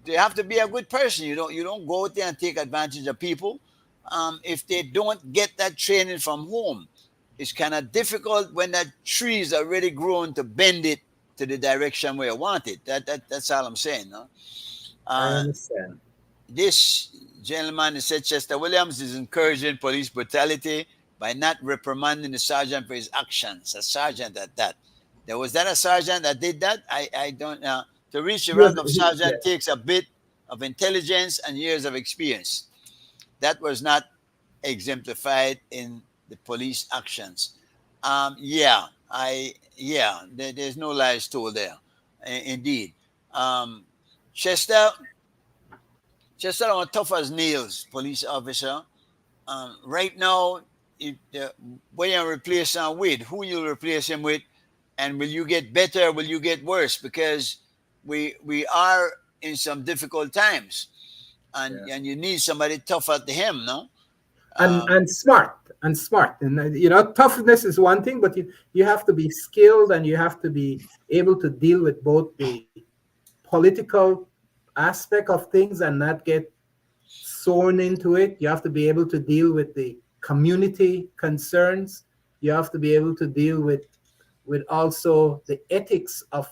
they have to be a good person. You don't go out there and take advantage of people. If they don't get that training from home, it's kind of difficult when that tree is already grown to bend it to the direction where you want it. That's all I'm saying. No? I understand. This gentleman said Chester Williams is encouraging police brutality by not reprimanding the sergeant for his actions. A sergeant at that. Was that a sergeant that did that? I don't know. To reach the rank of sergeant takes a bit of intelligence and years of experience. That was not exemplified in the police actions. There's no lies told there. Indeed. Chester on tough as nails, police officer. Right now, when you replace him with, who you replace him with, and will you get better? Will you get worse? Because we are in some difficult times, and you need somebody tough at the hem, no? And smart, and toughness is one thing, but you have to be skilled, and you have to be able to deal with both the political aspect of things and not get sewn into it. You have to be able to deal with the community concerns. You have to be able to deal with also the ethics of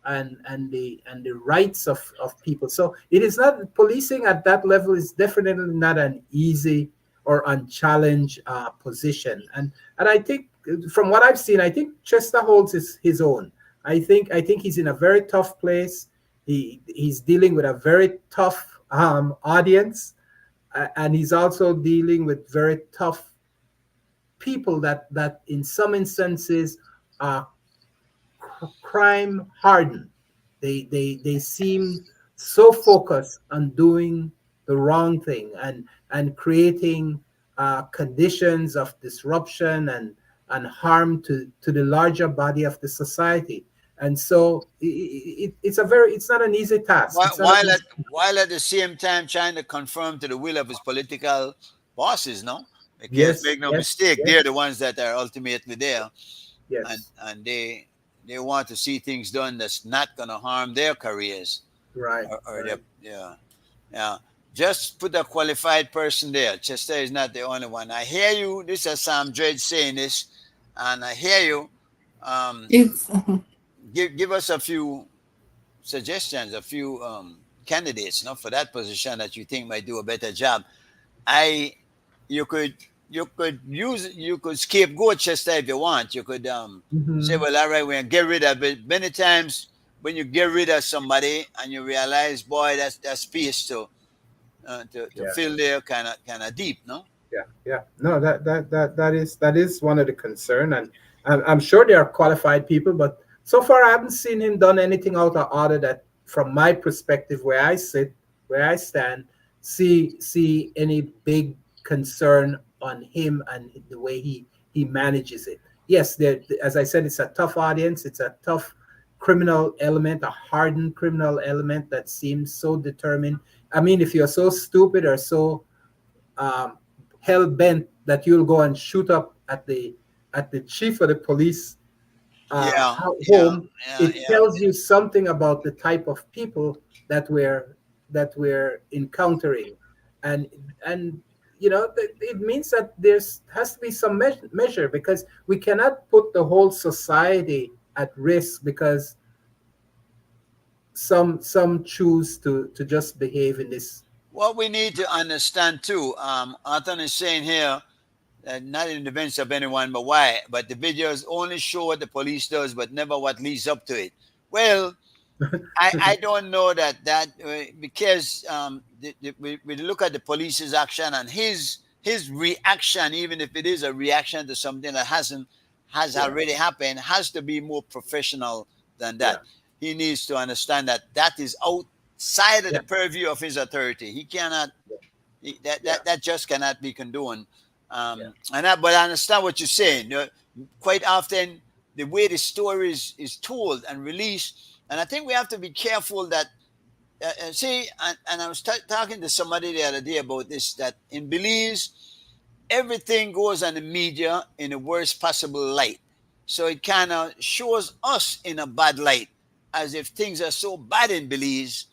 and the rights of people. So it is not, policing at that level is definitely not an easy or unchallenged position. And I think, from what I've seen, I think Chester holds his own. I think he's in a very tough place. He's dealing with a very tough audience, and he's also dealing with very tough people that in some instances are crime hardened. They seem so focused on doing the wrong thing and creating conditions of disruption and harm to the larger body of the society. And so it's not an easy task. While at the same time trying to conform to the will of his political bosses, no? Because Yes, make no yes, mistake, yes. they're the ones that are ultimately there, Yes, and they want to see things done that's not going to harm their careers right. or right. yeah. Just put a qualified person there. Chester is not the only one. I hear you. This is Sam Dredge saying this, and I hear you. It's Give us a few suggestions, a few candidates, no, for that position that you think might do a better job. You could scapegoat Chester if you want. You could Mhm. say, well, all right, we're gonna get rid of it. Many times when you get rid of somebody and you realize, boy, that's space to Yeah. fill there kind of deep, no? Yeah. No, that is one of the concern, and I'm sure there are qualified people, but so far I haven't seen him done anything out of order that, from my perspective, where I sit, where I stand, see any big concern on him and the way he manages it. Yes, there, as I said, it's a tough audience. It's a tough criminal element, a hardened criminal element that seems so determined. I mean, if you're so stupid or so um, hell bent that you'll go and shoot up at the chief of the police Yeah, yeah, home, yeah, it yeah. tells you something about the type of people that we're encountering, and it means that there's has to be some measure, because we cannot put the whole society at risk because some choose to just behave in this. What we need to understand too, Anthony is saying here, not in defense of anyone, but why? But the videos only show what the police does, but never what leads up to it. Well, I don't know that because we look at the police's action and his reaction, even if it is a reaction to something that has Yeah. already happened, has to be more professional than that. He needs to understand that is outside of Yeah. the purview of his authority. He cannot. That just cannot be condoned. But I understand what you're saying. Quite often, the way the story is told and released, and I think we have to be careful that. And I was talking to somebody the other day about this. That in Belize, everything goes on the media in the worst possible light, so it kind of shows us in a bad light, as if things are so bad in Belize.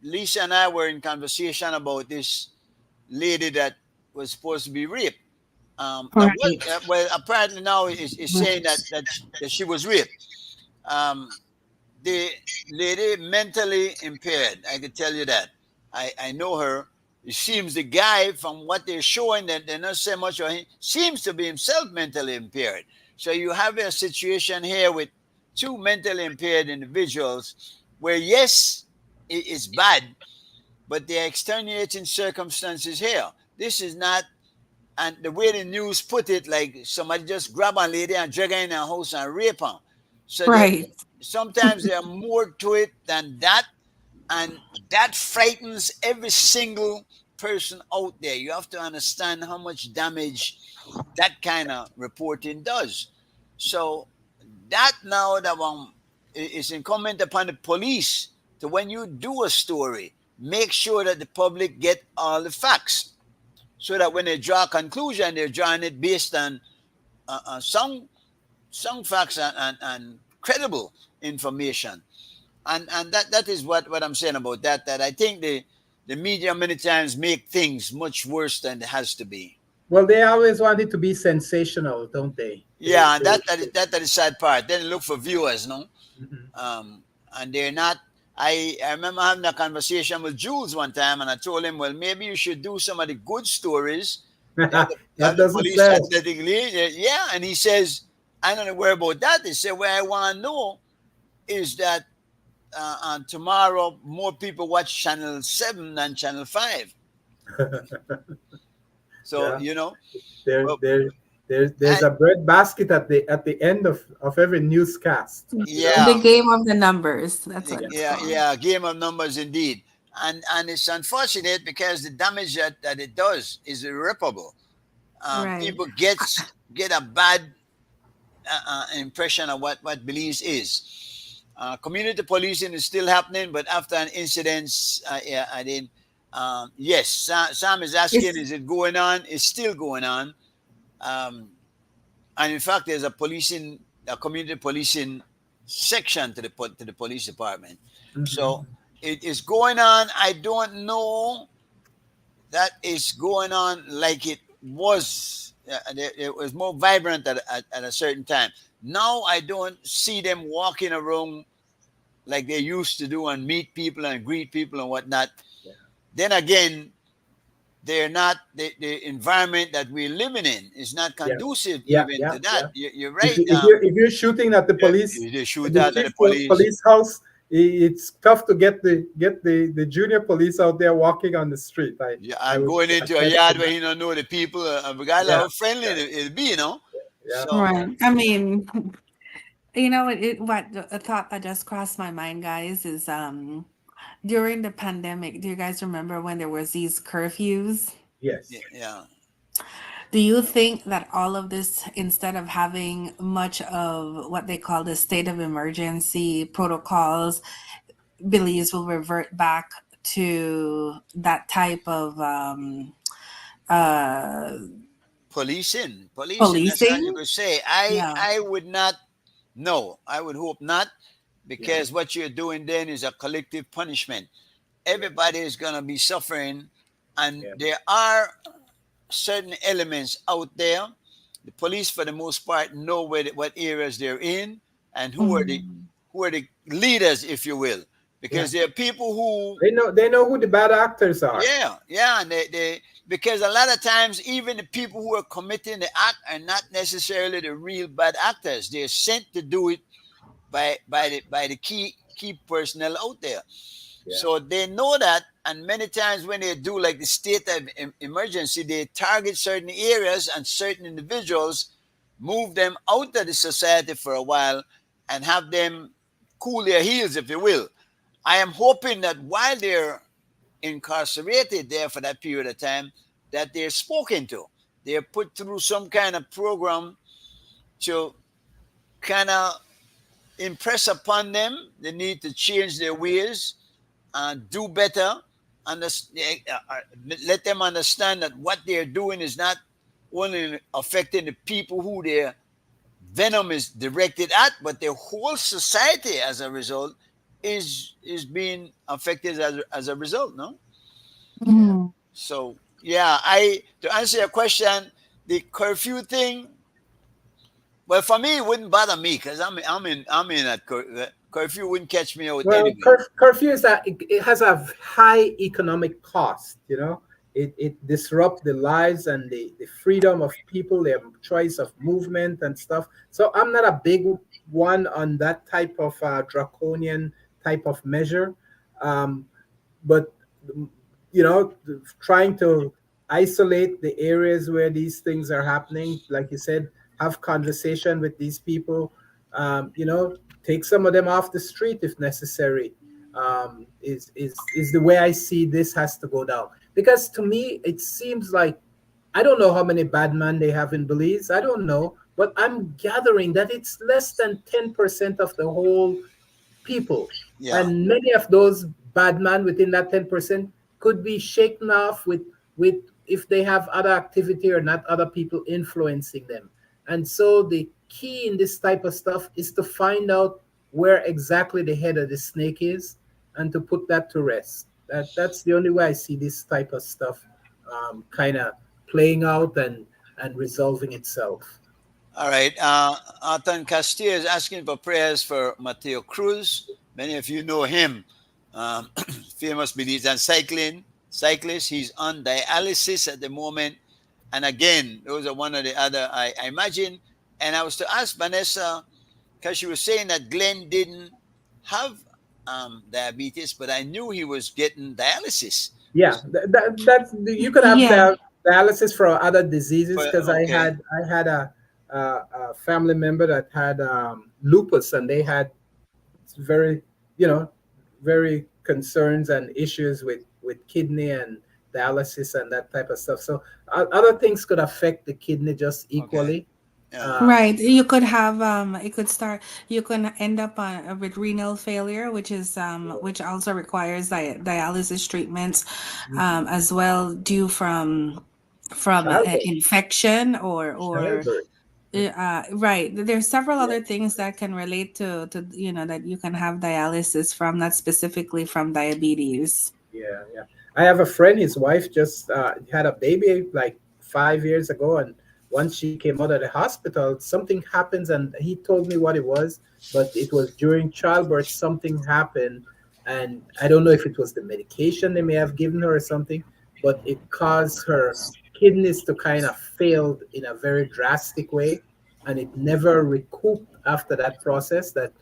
Lisa and I were in conversation about this lady that was supposed to be raped. Well, apparently now is saying that she was raped. The lady mentally impaired. I can tell you that. I know her. It seems the guy, from what they're showing, that they're not saying much of him, seems to be himself mentally impaired. So you have a situation here with two mentally impaired individuals where, yes, it's bad, but there are extenuating circumstances here. This is not, and the way the news put it, like somebody just grab a lady and drag her in a house and rape her. So Right. sometimes there are more to it than that, and that frightens every single person out there. You have to understand how much damage that kind of reporting does. So that now that one is incumbent upon the police to, when you do a story, make sure that the public get all the facts, so that when they draw a conclusion, they're drawing it based on some facts and credible information. And that is what I'm saying about that. That I think the media many times make things much worse than it has to be. Well, they always want it to be sensational, don't they? Yeah, and that is the sad part. Then look for viewers, no? Mhm. And they're not. I remember having a conversation with Jules one time, and I told him, well, maybe you should do some of the good stories. That The doesn't police sell. athletically, yeah. And he says, I don't worry about that. He said, what I want to know is that on tomorrow, more people watch Channel 7 than Channel 5. So, Yeah. well, There's a bread basket at the end of every newscast. yeah. The game of the numbers. That's what it's Yeah, called. yeah, game of numbers indeed. And it's unfortunate because the damage that it does is irreparable. Right. People get a bad impression of what Belize is. Community policing is still happening, but after an incident, I didn't. Yes, Sam is asking, It's- is it going on? It's still going on. And in fact, there's a community policing section to the police department. So it is going on. I don't know that it's going on like it was. It was more vibrant at a certain time. Now I don't see them walking around like they used to do and meet people and greet people and whatnot. Yeah. Then again, they're not the environment that we're living in is not conducive Yeah, even yeah, to that. yeah. You're If, right. you, if you're shooting at the Yeah, police, they shoot the out at chief the police. police house, it's tough to get the junior police out there walking on the street. Yeah, I and would going into a attest to yard where that. you don't know the people, regardless Yeah, how friendly yeah, it'll be, you know. yeah, So yeah. Right. I mean, what a thought that just crossed my mind, guys, is during the pandemic, do you guys remember when there was these curfews? Yes. yeah. Do you think that all of this, instead of having much of what they call the state of emergency protocols, Belize will revert back to that type of uh, Policing. That's how you policing? could say. Yeah. I would not. No, I would hope not, because what you're doing then is a collective punishment. Everybody is gonna be suffering, and Yeah. there are certain elements out there. The police, for the most part, know what areas they're in and Mhm. who are the leaders, if you will, because there are people who, They know who the bad actors are. yeah, and they because a lot of times even the people who are committing the act are not necessarily the real bad actors. They're sent to do it by the key personnel out there. Yeah. So they know that, and many times when they do like the state of emergency, they target certain areas and certain individuals, move them out of the society for a while, and have them cool their heels, if you will. I am hoping that while they're incarcerated there for that period of time, that they're spoken to. They're put through some kind of program to kind of impress upon them the need to change their ways and do better. Let them understand that what they're doing is not only affecting the people who their venom is directed at, but their whole society as a result is being affected as a result. No, Mhm. so yeah, I to answer your question, the curfew thing. Well, for me, it wouldn't bother me because I'm in that curfew wouldn't catch me out Well, anyway. curfew is that it has a high economic cost. It disrupts the lives and the freedom of people, their choice of movement and stuff. So I'm not a big one on that type of draconian type of measure. But trying to isolate the areas where these things are happening, like you said, have conversation with these people, take some of them off the street if necessary, is the way I see this has to go down. Because to me, it seems like, I don't know how many bad men they have in Belize. I don't know, but I'm gathering that it's less than 10% of the whole people. Yeah, And many of those bad men within that 10% could be shaken off with if they have other activity or not other people influencing them. And so the key in this type of stuff is to find out where exactly the head of the snake is and to put that to rest. That's the only way I see this type of stuff kind of playing out and resolving itself. all right. Arthur Castillo is asking for prayers for Mateo Cruz. Many of you know him, famous Belizean cyclist. He's on dialysis at the moment. And again, those are one of the other, I imagine. And I was to ask Vanessa, because she was saying that Glenn didn't have diabetes, but I knew he was getting dialysis. Yeah, that's you could have Yeah. dialysis for other diseases because Okay. I had a family member that had lupus and they had very very concerns and issues with kidney and dialysis and that type of stuff. So other things could affect the kidney just equally. Yeah. Right. You could have it could start you can end up with renal failure, which also requires dialysis treatments as well, due from Childbirth, infection or childbirth. right. There's several Yeah, other things that can relate to that you can have dialysis from, not specifically from diabetes. yeah, yeah. I have a friend. His wife just had a baby like 5 years ago, and once she came out of the hospital, something happens, and he told me what it was, but it was during childbirth. Something happened, and I don't know if it was the medication they may have given her or something, but it caused her kidneys to kind of fail in a very drastic way, and it never recouped after that process. That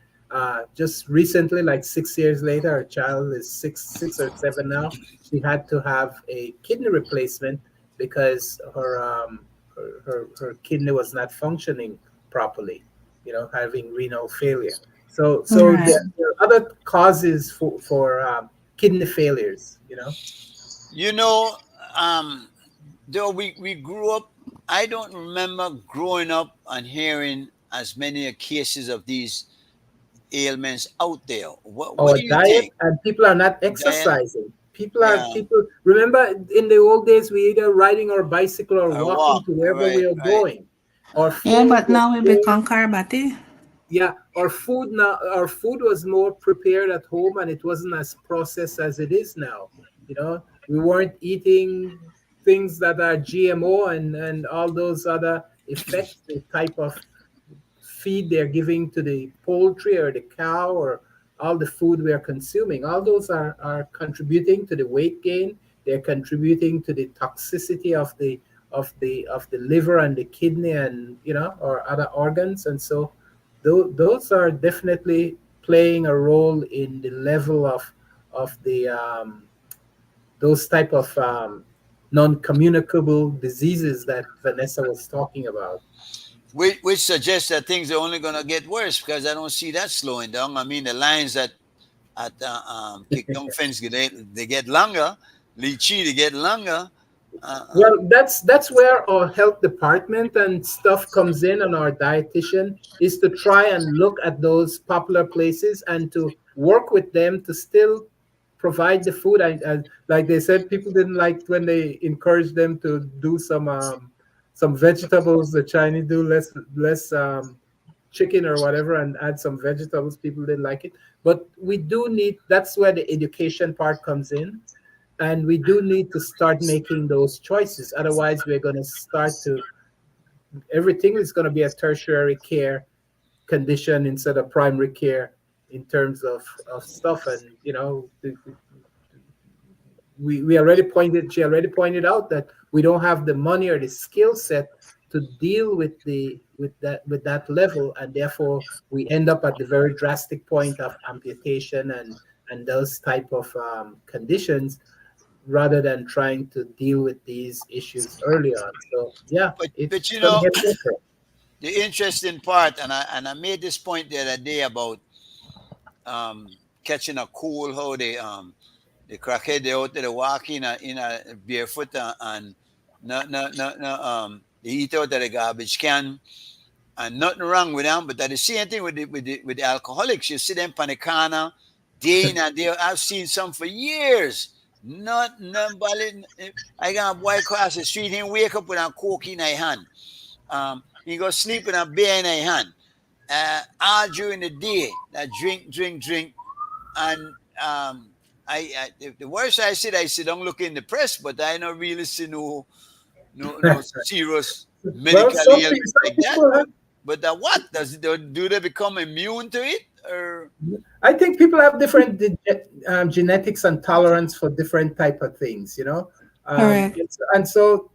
just recently, like 6 years later, her child is six or seven now. She had to have a kidney replacement because her kidney was not functioning properly, having renal failure. So Right. there are other causes for kidney failures. You know, um, though we grew up, I don't remember growing up and hearing as many cases of these ailments out there. What Our do you diet, think? and people are not Diet? exercising. Yeah, People remember in the old days we either riding our bicycle or or walking walk. to wherever Right, we are right. going. Our Uh, Yeah, food but was now we more, become carbati. yeah, our food was more prepared at home, and it wasn't as processed as it is now. We weren't eating things that are GMO and all those other effects, the type of feed they're giving to the poultry or the cow, or all the food we are consuming. All those are contributing to the weight gain. They're contributing to the toxicity of the liver and the kidney, and or other organs. And so those are definitely playing a role in the level of the those type of non-communicable diseases that Vanessa was talking about. which suggests that things are only going to get worse because I don't see that slowing down. I mean, the lines at Kick Down Fence they get longer. Lychee they get longer. Well, that's where our health department and stuff comes in, and our dietitian is to try and look at those popular places and to work with them to still provide the food. And like they said, people didn't like when they encouraged them to do some vegetables. The Chinese do less chicken or whatever and add some vegetables. People didn't like it, but we do need. That's where the education part comes in, and we do need to start making those choices. Otherwise we're going to start to everything is going to be a tertiary care condition instead of primary care in terms of stuff. And we already pointed she already pointed out that we don't have the money or the skill set to deal with that level, and therefore we end up at the very drastic point of amputation and those type of conditions, rather than trying to deal with these issues early on. So yeah, But it's you gonna know, get better. the interesting part, and I made this point the other day about catching a cold, how the crackhead they out there walking in a barefoot and they eat out of the garbage can and nothing wrong with them. But that the same thing with the alcoholics. You see them on the corner day in and day out. I've seen some for years. Not nobody. I got a boy cross the street. He wake up with a coke in his hand. He go sleep with a beer in his hand. All during the day, that drink, and the worst I see don't look in the press, but I don't really see no serious Well, medical some ailment people, some like that. people have, But what does it do? They become immune to it, or I think people have different genetics and tolerance for different type of things, Correct. and so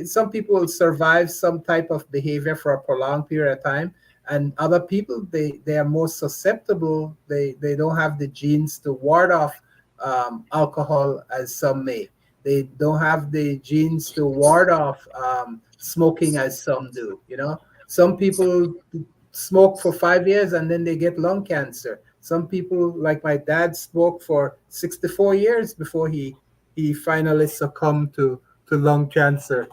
some people will survive some type of behavior for a prolonged period of time, and other people they are more susceptible. They don't have the genes to ward off alcohol as some may. They don't have the genes to ward off smoking as some do. Some people smoke for 5 years and then they get lung cancer. Some people, like my dad, smoked for 64 years before he finally succumbed to lung cancer.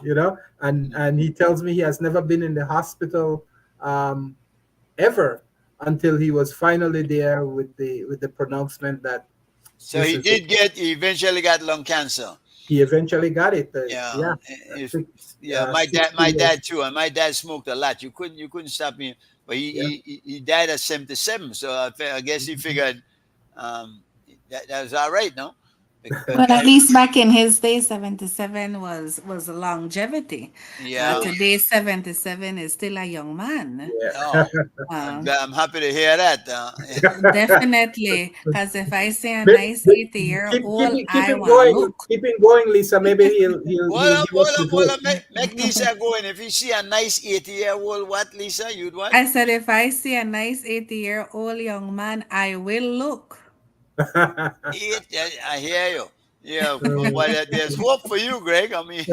And he tells me he has never been in the hospital um, ever until he was finally there with the pronouncement that so this he is it. did get. He eventually got lung cancer. He eventually got it. Yeah, Yeah, if six, yeah, my dad, 60 my years. dad too, and my dad smoked a lot. You couldn't stop him, but he Yeah. he, he he died at 77. So I guess he figured that was all right, no? But at least back in his day, 77 was longevity. Yeah. Today, 77 is still a young man. Oh, Uh, I'm happy to hear that. Definitely, because if I see a But- nice but 80-year-old, keep I it want to going. look. Keep it going, Lisa. Maybe he'll give us the Hold vote. up. Make Lisa go in. If you see a nice 80-year-old, what, Lisa, you'd what? I said, if I see a nice 80-year-old young man, I will look. Eight, I hear you. Yeah, well, there's hope for you, Greg. I mean,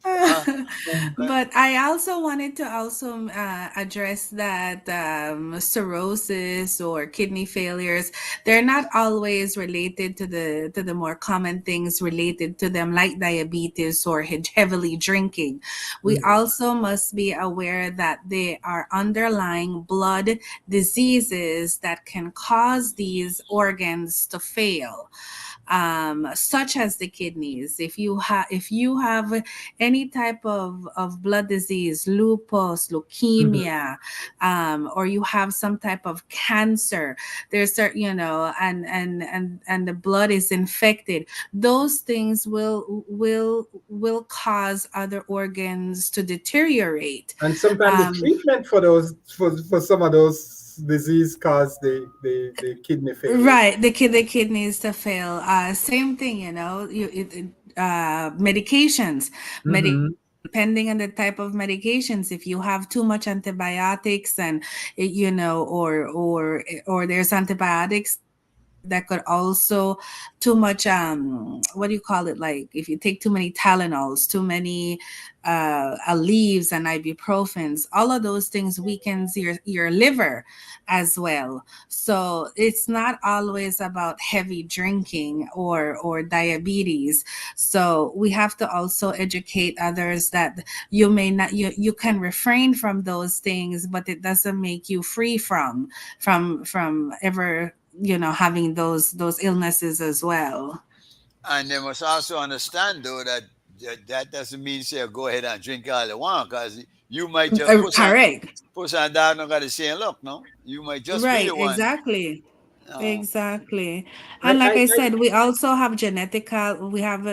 uh, But I also wanted to also address that cirrhosis or kidney failures, they're not always related to the more common things related to them, like diabetes or heavily drinking. We also must be aware that there are underlying blood diseases that can cause these organs to fail, such as the kidneys. If you have any type of blood disease, lupus, leukemia, or you have some type of cancer, there's certain, and the blood is infected, those things will cause other organs to deteriorate. And sometimes the Um, treatment for those for some of those disease cause the kidney failure. Right, the kidneys to fail. Same thing, medications, Mhm. depending on the type of medications. If you have too much antibiotics, and or there's antibiotics that could also too much, what do you call it, like if you take too many Tylenols, too many Aleve and ibuprofens, all of those things weakens your liver as well. So it's not always about heavy drinking or diabetes. So we have to also educate others that you may not, you can refrain from those things, but it doesn't make you free from ever, having those illnesses as well. and they must also understand, though, that doesn't mean say go ahead and drink all you want, because you might just Correct. push on down and got the same look. No, you might just be Right, the one. exactly. Uh, Exactly. I, And like I, I I said, we also have we have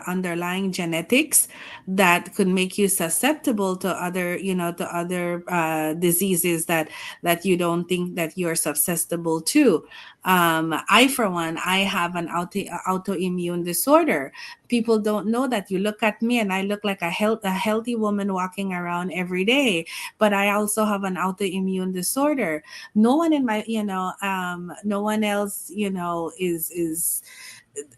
underlying genetics that could make you susceptible to other, to other diseases that you don't think that you're susceptible to. I, for one, I have an autoimmune disorder. People don't know that. You look at me and I look like a healthy woman walking around every day, but I also have an autoimmune disorder. No one in my, no one else, is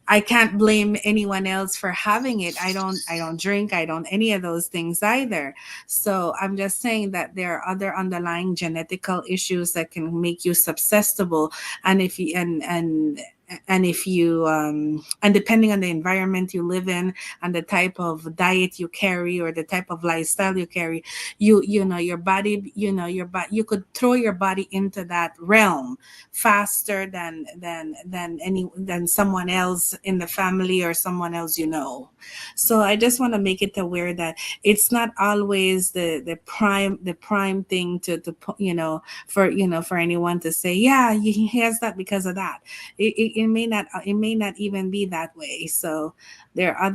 I can't blame anyone else for having it. I don't drink, I don't any of those things either. So I'm just saying that there are other underlying genetical issues that can make you susceptible. And if you and if you and depending on the environment you live in and the type of diet you carry or the type of lifestyle you carry, your body, you could throw your body into that realm faster than someone else in the family or someone else. So I just want to make it aware that it's not always the prime thing for anyone to say, yeah, he has that because of that. It may not even be that way. So there are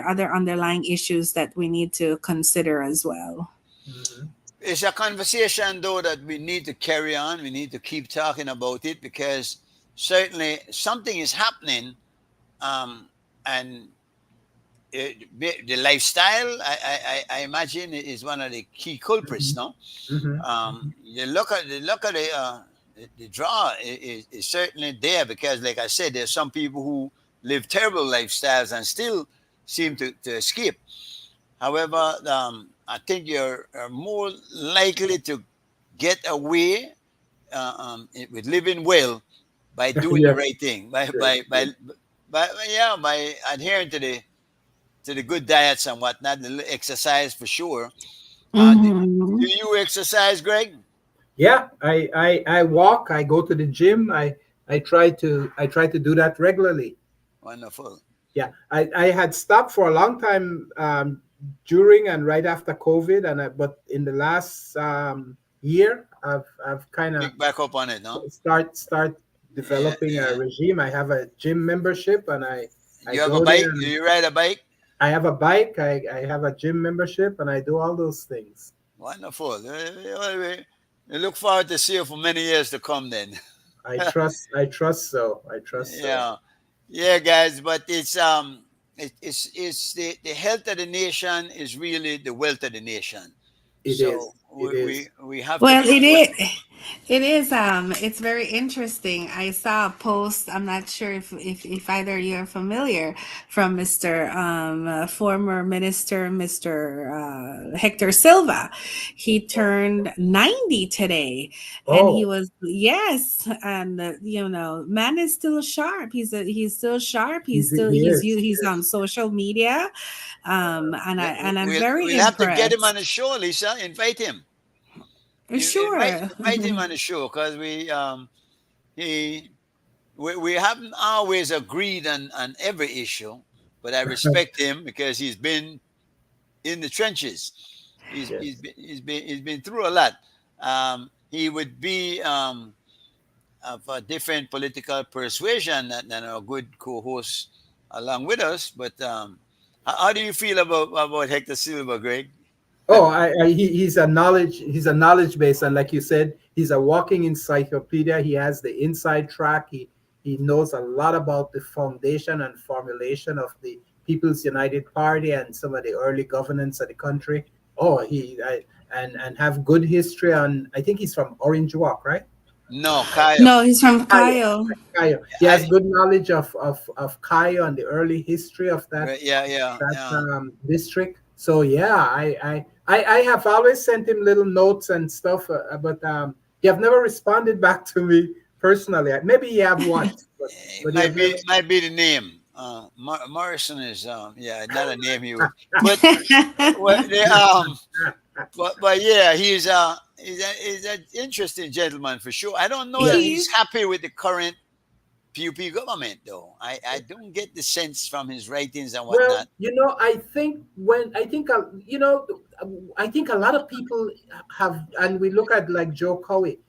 other underlying issues that we need to consider as well. Mhm. it's a conversation, though, that we need to carry on. We need to keep talking about it, because certainly something is happening, and the lifestyle, I imagine, is one of the key culprits. No, Mhm. you look at the draw is certainly there, because, like I said, there's some people who live terrible lifestyles and still seem to escape. However, I think you're more likely to get away with living well by doing the Yes. right thing, True. by adhering to the good diets and whatnot, the exercise for sure. Do Mhm. you exercise, Greg? Yeah, I walk. I go to the gym. I try to do that regularly. Wonderful. Yeah, I had stopped for a long time during and right after COVID, but in the last year, I've kind of Pick back up on it, no? start developing a regime. I have a gym membership, and I You have a go bike? there. Do And you ride a bike? I have a bike. I have a gym membership, and I do all those things. Wonderful. We look forward to see you for many years to come then. I trust. I trust so. I trust so. Yeah. Yeah, guys, but it's the health of the nation is really the wealth of the nation. It is. So It is. we have to Well, put it what is. It is. It's very interesting. I saw a post. I'm not sure if either you're familiar from Mr. Former Minister, Mr. Hector Silva. He turned 90 today, and he Oh, was yes, and man is still sharp. He's still sharp. he is. He's on Yes. social media, and I'm very we'll have to get him on the impressed. show, Lisa. Invite him. Sure. Invite him on the show because he we haven't always agreed on every issue, but I respect him because he's been in the trenches. Yes. He's been through a lot. He would be of a different political persuasion than a good co-host along with us. But how do you feel about Hector Silva, Greg? Oh, he's a knowledge base, and like you said, he's a walking encyclopedia. He has the inside track. He knows a lot about the foundation and formulation of the People's United Party and some of the early governance of the country. Oh, and have good history. And I think he's from Orange Walk, right? No, Kyle. No, he's from Cayo, Cayo. Cayo. He I has good knowledge of Cayo and the early history of that district. So yeah, I have always sent him little notes and stuff, but he have never responded back to me personally. Maybe he have once, It but he have never. might be the name. Morrison is not a name you would, but well, but yeah, he's an interesting gentleman for sure. I don't know that Yes. he's He's happy with the current PUP government though. I don't get the sense from his writings and Well, whatnot. I think a lot of people have, and we look at like Joe Cowie,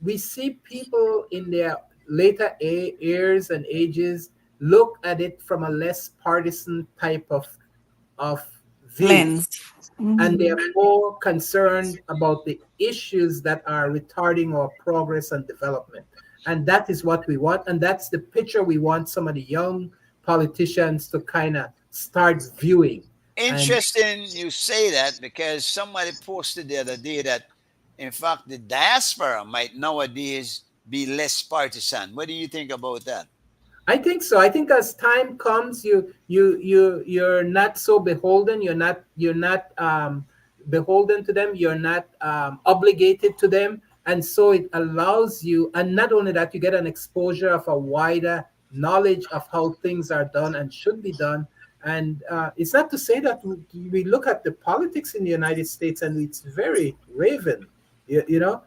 we see people in their later years and ages look at it from a less partisan type of view, lens. and they Mhm. are more concerned about the issues that are retarding our progress and development. And that is what we want. And that's the picture we want some of the young politicians to kind of start viewing. And Interesting you say that because somebody posted the other day that in fact the diaspora might nowadays be less partisan. What do you think about that? I think so. I think as time comes, you're not so beholden. You're not beholden to them. You're not obligated to them, and so it allows you. And not only that, you get an exposure of a wider knowledge of how things are done and should be done. And it's not to say that we look at the politics in the United States and it's very raven, you know.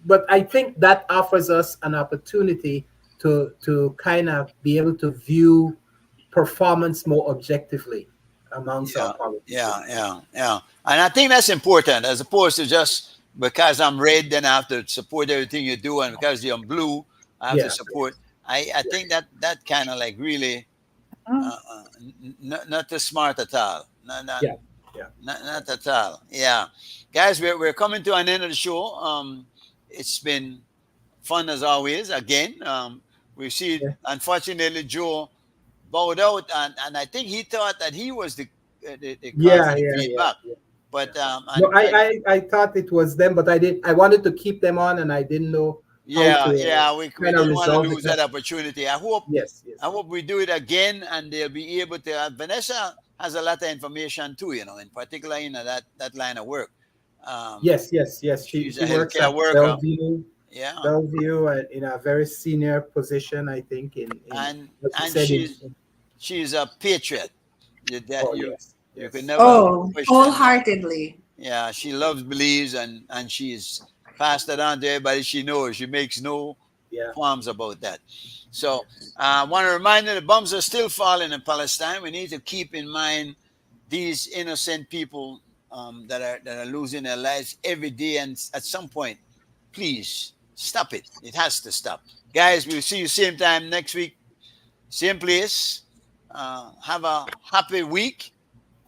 But I think that offers us an opportunity to kind of be able to view performance more objectively amongst our Yeah, politicians. yeah. And I think that's important as opposed to just because I'm red, then I have to support everything you do, and because you're blue, I have to Yeah, support. I yeah, think that kind of like really Oh, not too smart at all. yeah, yeah. Not at all. Yeah, guys, we're coming to an end of the show. It's been fun as always. Again, we see Yeah. unfortunately Joe bowed out, and I think he thought that he was the cause Yeah, of the yeah, yeah, feedback. yeah, But yeah. No, and I thought it was them, but I wanted to keep them on, and I didn't know how to yeah, we kind of didn't want to resolve lose it. that opportunity. Yes, I yes, hope we do it again, and they'll be able to. Vanessa has a lot of information too, in particular that line of work. Um, yes. she's She a works healthcare at worker. Yeah, Bellevue, in a very senior position, I think. In and what you and said she's a patriot. That oh yes, you can yes, never oh, question that. wholeheartedly. Yeah, she loves believes and she's passed it on to everybody she knows. She makes no yeah, qualms about that. So I want to remind you the bombs are still falling in Palestine. We need to keep in mind these innocent people that are losing their lives every day. And at some point, please Stop it. It has to stop. Guys, we'll see you same time next week, same place. Have a happy week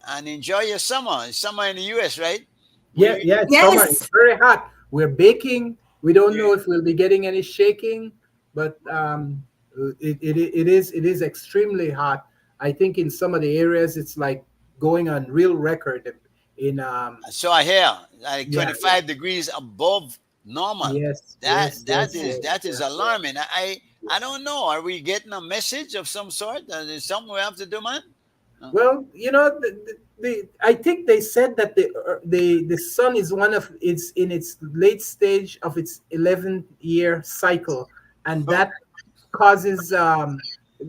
and enjoy your summer. It's summer in the US, right? Yeah, it's Yes. summer. It's very hot. We're baking. We don't know if we'll be getting any shaking, but it is extremely hot. I think in some of the areas it's like going on real record in So I hear like Yeah. 25 degrees above normal. yes, That yes, is alarming. I don't know. Are we getting a message of some sort? Is something we have to do, man? Well, I think they said that the sun is it's in its late stage of its 11th year cycle, and that causes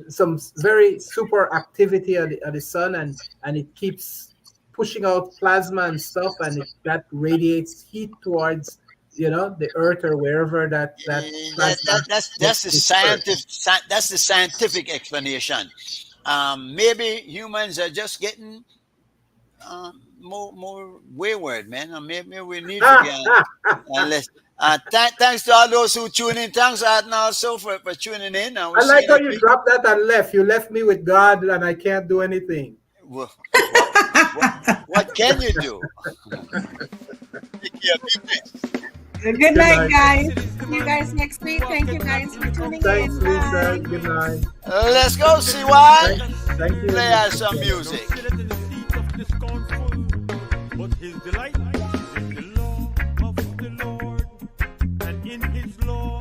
some very super activity of the sun, and it keeps pushing out plasma and stuff, and that radiates heat towards the earth or wherever that plasma That's the dispersed. that's the scientific explanation. Maybe humans are just getting more wayward, man. Or maybe we need to get less. Thanks to all those who tune in. Thanks, Arden, also for tuning in. I like how you dropped that and left. You left me with God, and I can't do anything. What can you do? Take care, people. Good night, guys. See you guys next week. Thank you guys for tuning Thanks, in. Lisa. Bye. Good night. Let's go, see why. Thank you. Play us some music. But his delight is in the law of the Lord, and in his law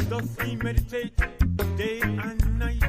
does he meditate day and night.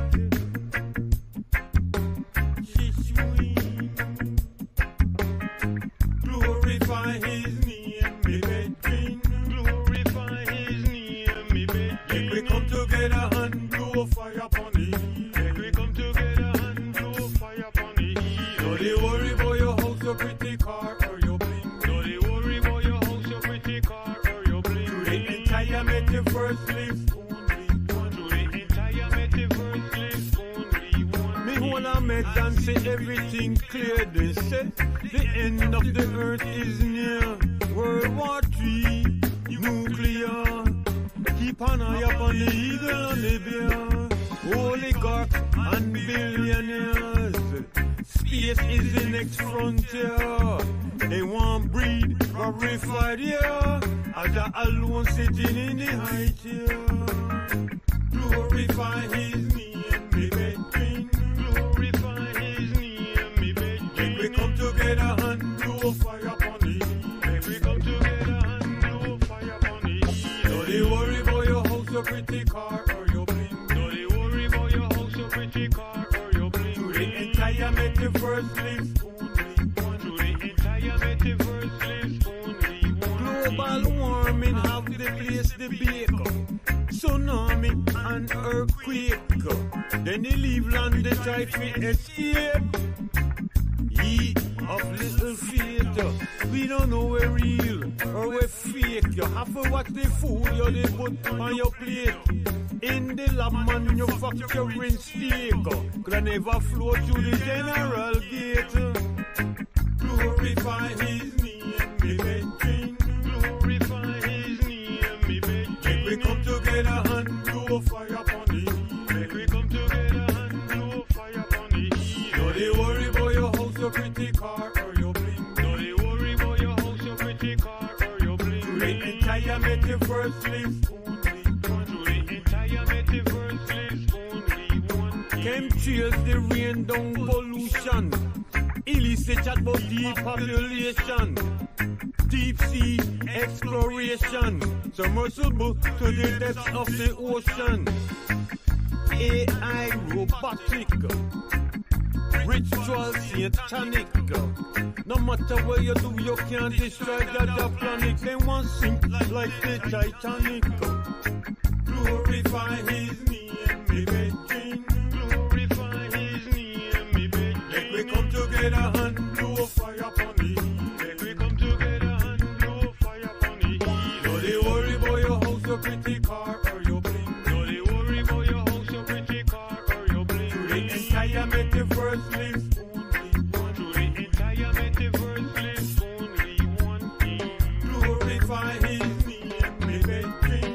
Glorify his name, me brethren. Glorify his name, me brethren. Let we come together and blow fire upon him. Let we come together and blow fire upon him. Don't they worry about your house, your pretty car, or your bling. Don't they worry about your house, your pretty car, or your bling. To the entire metaverse lives only one. To the entire metaverse lives only one. Me hold a med and say everything clear. They said the end of the earth is near. World War III, nuclear. Keep an eye upon the eagle and the bear. Oligarchs and billionaires. Space is the next frontier. They want breed glorified here. As I alone sitting in the high chair. Glorify his name, me brethren. Glorify his name, me brethren. Let we come together and blow fire upon him. Let we come together and blow fire upon him. Don't they worry about your house, your pretty car, or your bling. Don't they worry about your house, your pretty car, or your bling. To the entire metaverse lives only one. To the entire metaverse lives only one. Global warming have the place the bake. Tsunami and earthquake. Then they leave land, they try to escape. Ye of little faith, we don't know we're real or we're fake. You have to watch the food you they put on your plate. In the lab manufacturing steak, could I never flow through the general gate. Glorify his name, me brethren. Glorify his name, me brethren. Let we come together and blow fire upon him. Let we come together and blow fire upon him. Don't they worry about your house, your pretty car, or your bling. Don't they worry about your house, your pretty car, or your bling. To the entire metaverse lives only one. To the entire metaverse lives only one. Chemtrails, the rain down pollution. Illicit chat about depopulation. Deep sea exploration. Submersible to the depths of the ocean. AI robotic. Ritual satanic. No matter where you do, you can't destroy the other planet. They want sink like the Titanic. Glorify his name, me brethren. Glorify his name, me brethren. Let we come together and blow fire upon him. Let we come together and blow fire upon him. Don't they worry about your house, your pretty car, or your bling. Don't they worry about your house, your pretty car, or your bling. To the entire metaverse lives only one. To the entire metaverse lives only one. Glorify his name, me brethren.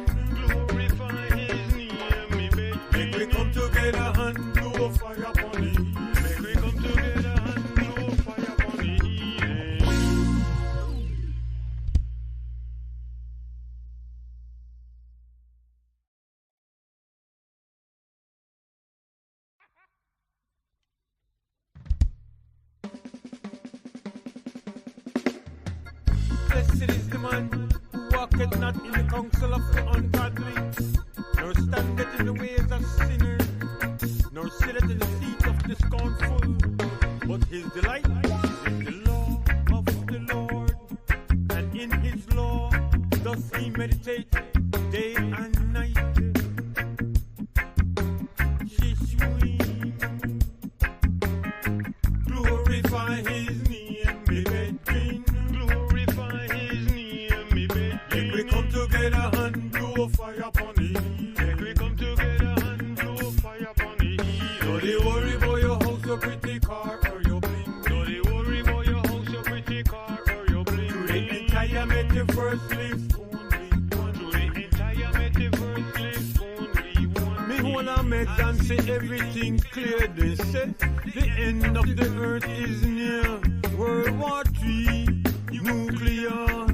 Blessed is the man who walketh not in the counsel of the ungodly, nor standeth in the ways of sinners, nor sitteth in the seat of the scornful. But his delight is in the law of the Lord, and in his law doth he meditate day and night. Glorify his name, me brethren. Glorify his name, me brethren. Let we come together and blow fire upon him. Let we come together and blow fire upon him. Don't they worry about your house, your pretty car, or your bling. Don't they worry about your house, your pretty car, or your bling. To the entire metaverse lives only one. To the entire metaverse lives only one. Me wanna make them say everything clear. They say the end of the earth is near. World War III, nuclear.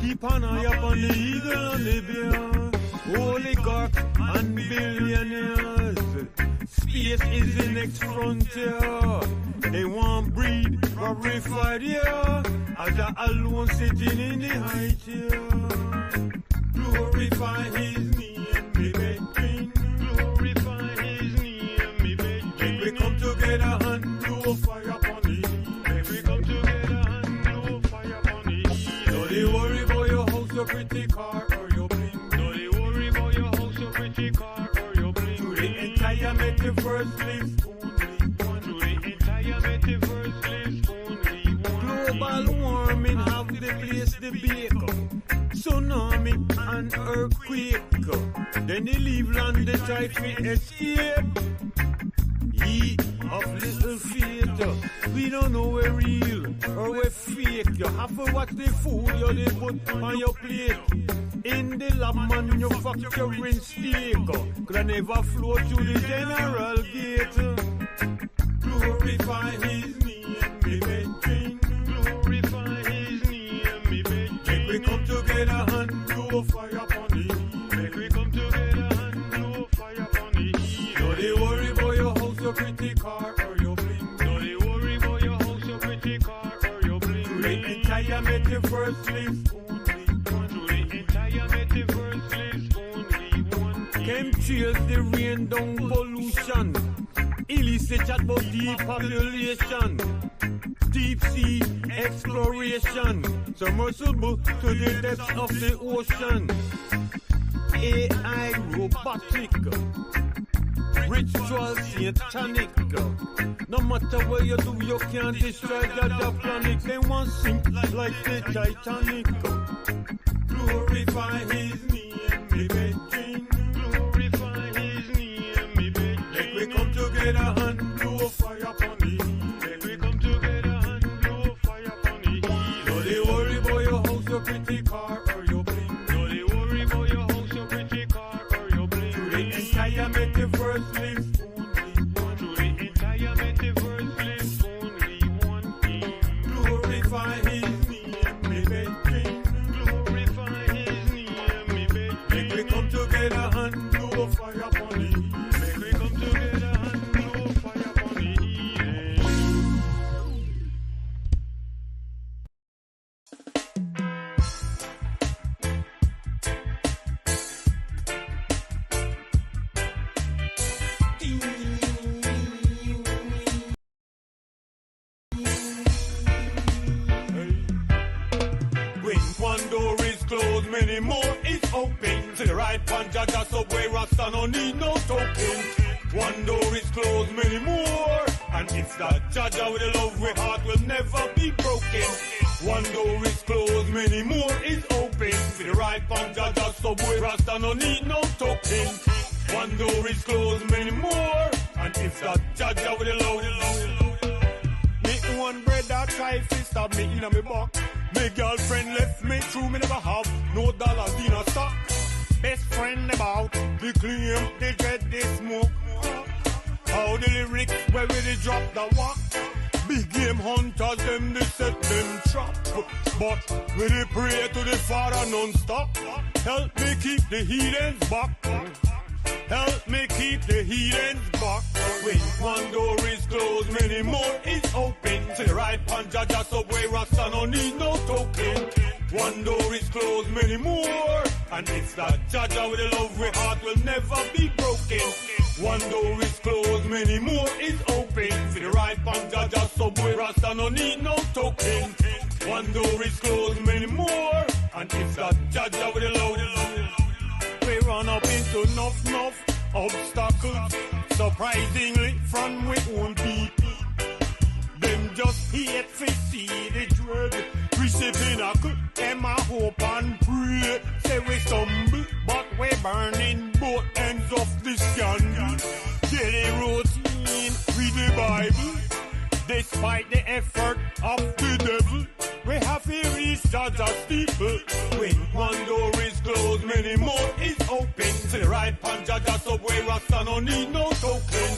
Keep an eye upon the eagle and the bear. Oligarchs and billionaires. Space is the next frontier. They want breed glorified here, as I alone sitting in the high chair. Glorify his name, me brethren. Glorify his name, me brethren. Let we come together and blow fire upon him. Let we come together and blow fire upon him. Don't they worry about your house, your pretty car, or your bling. Don't they worry about your house, your pretty car, or your bling. To the entire metaverse lives only one. To the entire metaverse lives only one. Global warming have the place the bake. Tsunami and earthquake. Then they leave land, they try to escape. Ye of little faith, we don't know we're real or we're fake. You have to watch the food you they put on your plate. In the lab manufacturing steak, could I never flow through the general gate. Glorify his name, me brethren. Glorify his name, me brethren. Make we come together and blow fire upon him. Make we come together and blow fire upon him. Don't they worry about your house, your pretty car, or your bling. Don't they worry about your house, your pretty car, or your bling. To the entire metaverse lives only one. To the entire metaverse lives only one. Chemtrails, the rain down pollution. Illicit chat about depopulation. Deep sea exploration. Submersible to the depths of the ocean. AI robotic. Ritual satanic. No matter what you do, you can't destroy the other planet. They want sink like the Titanic. Glorify his name, me brethren. Glorify his name, me brethren. Let we come together and blow fire upon him. Let we come together and blow fire upon him. Don't they worry about your house, your pretty car, or your bling. Don't they worry about your house, your pretty car, or your bling. To the entire metaverse lives only one. To the entire metaverse lives only one. Glorify his name, me brethren. Glorify his name, me brethren. Make we come together and blow fire upon him. Make we come together and blow fire upon him. When one door is closed, many more is open. To the right one, Jaja Subway Rasta no need no token. One door is closed, many more. And it's that Jaja with the love with heart will never be broken. One door is closed, many more is open. To the right one, Jaja Subway Rasta no need no token. One door is closed, many more. And it's that Jaja with the love. Me one brother try to stab me in my back. My girlfriend left me true, me never have no dollars in a sock. Best friend about the claim, they dread, they smoke. How the lyrics, where will they drop the walk? Big game hunters, them they set them trap. But will they pray to the Father non-stop? Help me keep the heathens back. Help me keep the heathens back. When one door is closed, many more is open. To the right, Panja, Subway, Rasta, no need no token. One door is closed, many more. And it's that Jaja with the love we heart will never be broken. One door is closed, many more is open. For the right pan Jaja subway, Rasta no need no token. One door is closed, many more. And it's that Jaja with the love. We run up into enough obstacles. Surprisingly, from we own people. Them just hate to see the dread. Receive pinnacle, them a hope and pray. Say we stumble, but we burning both ends of the scandal. Daily routine, read the Bible. Despite the effort of the devil, we have to reach Jaja's steeple. When one door is closed, many more is open. To the right pan Jaja subway, Rasta no need no token.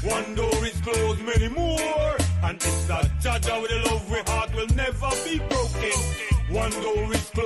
One door is closed, many more. And it's that Jaja with the love we heart will never be broken. One door is closed.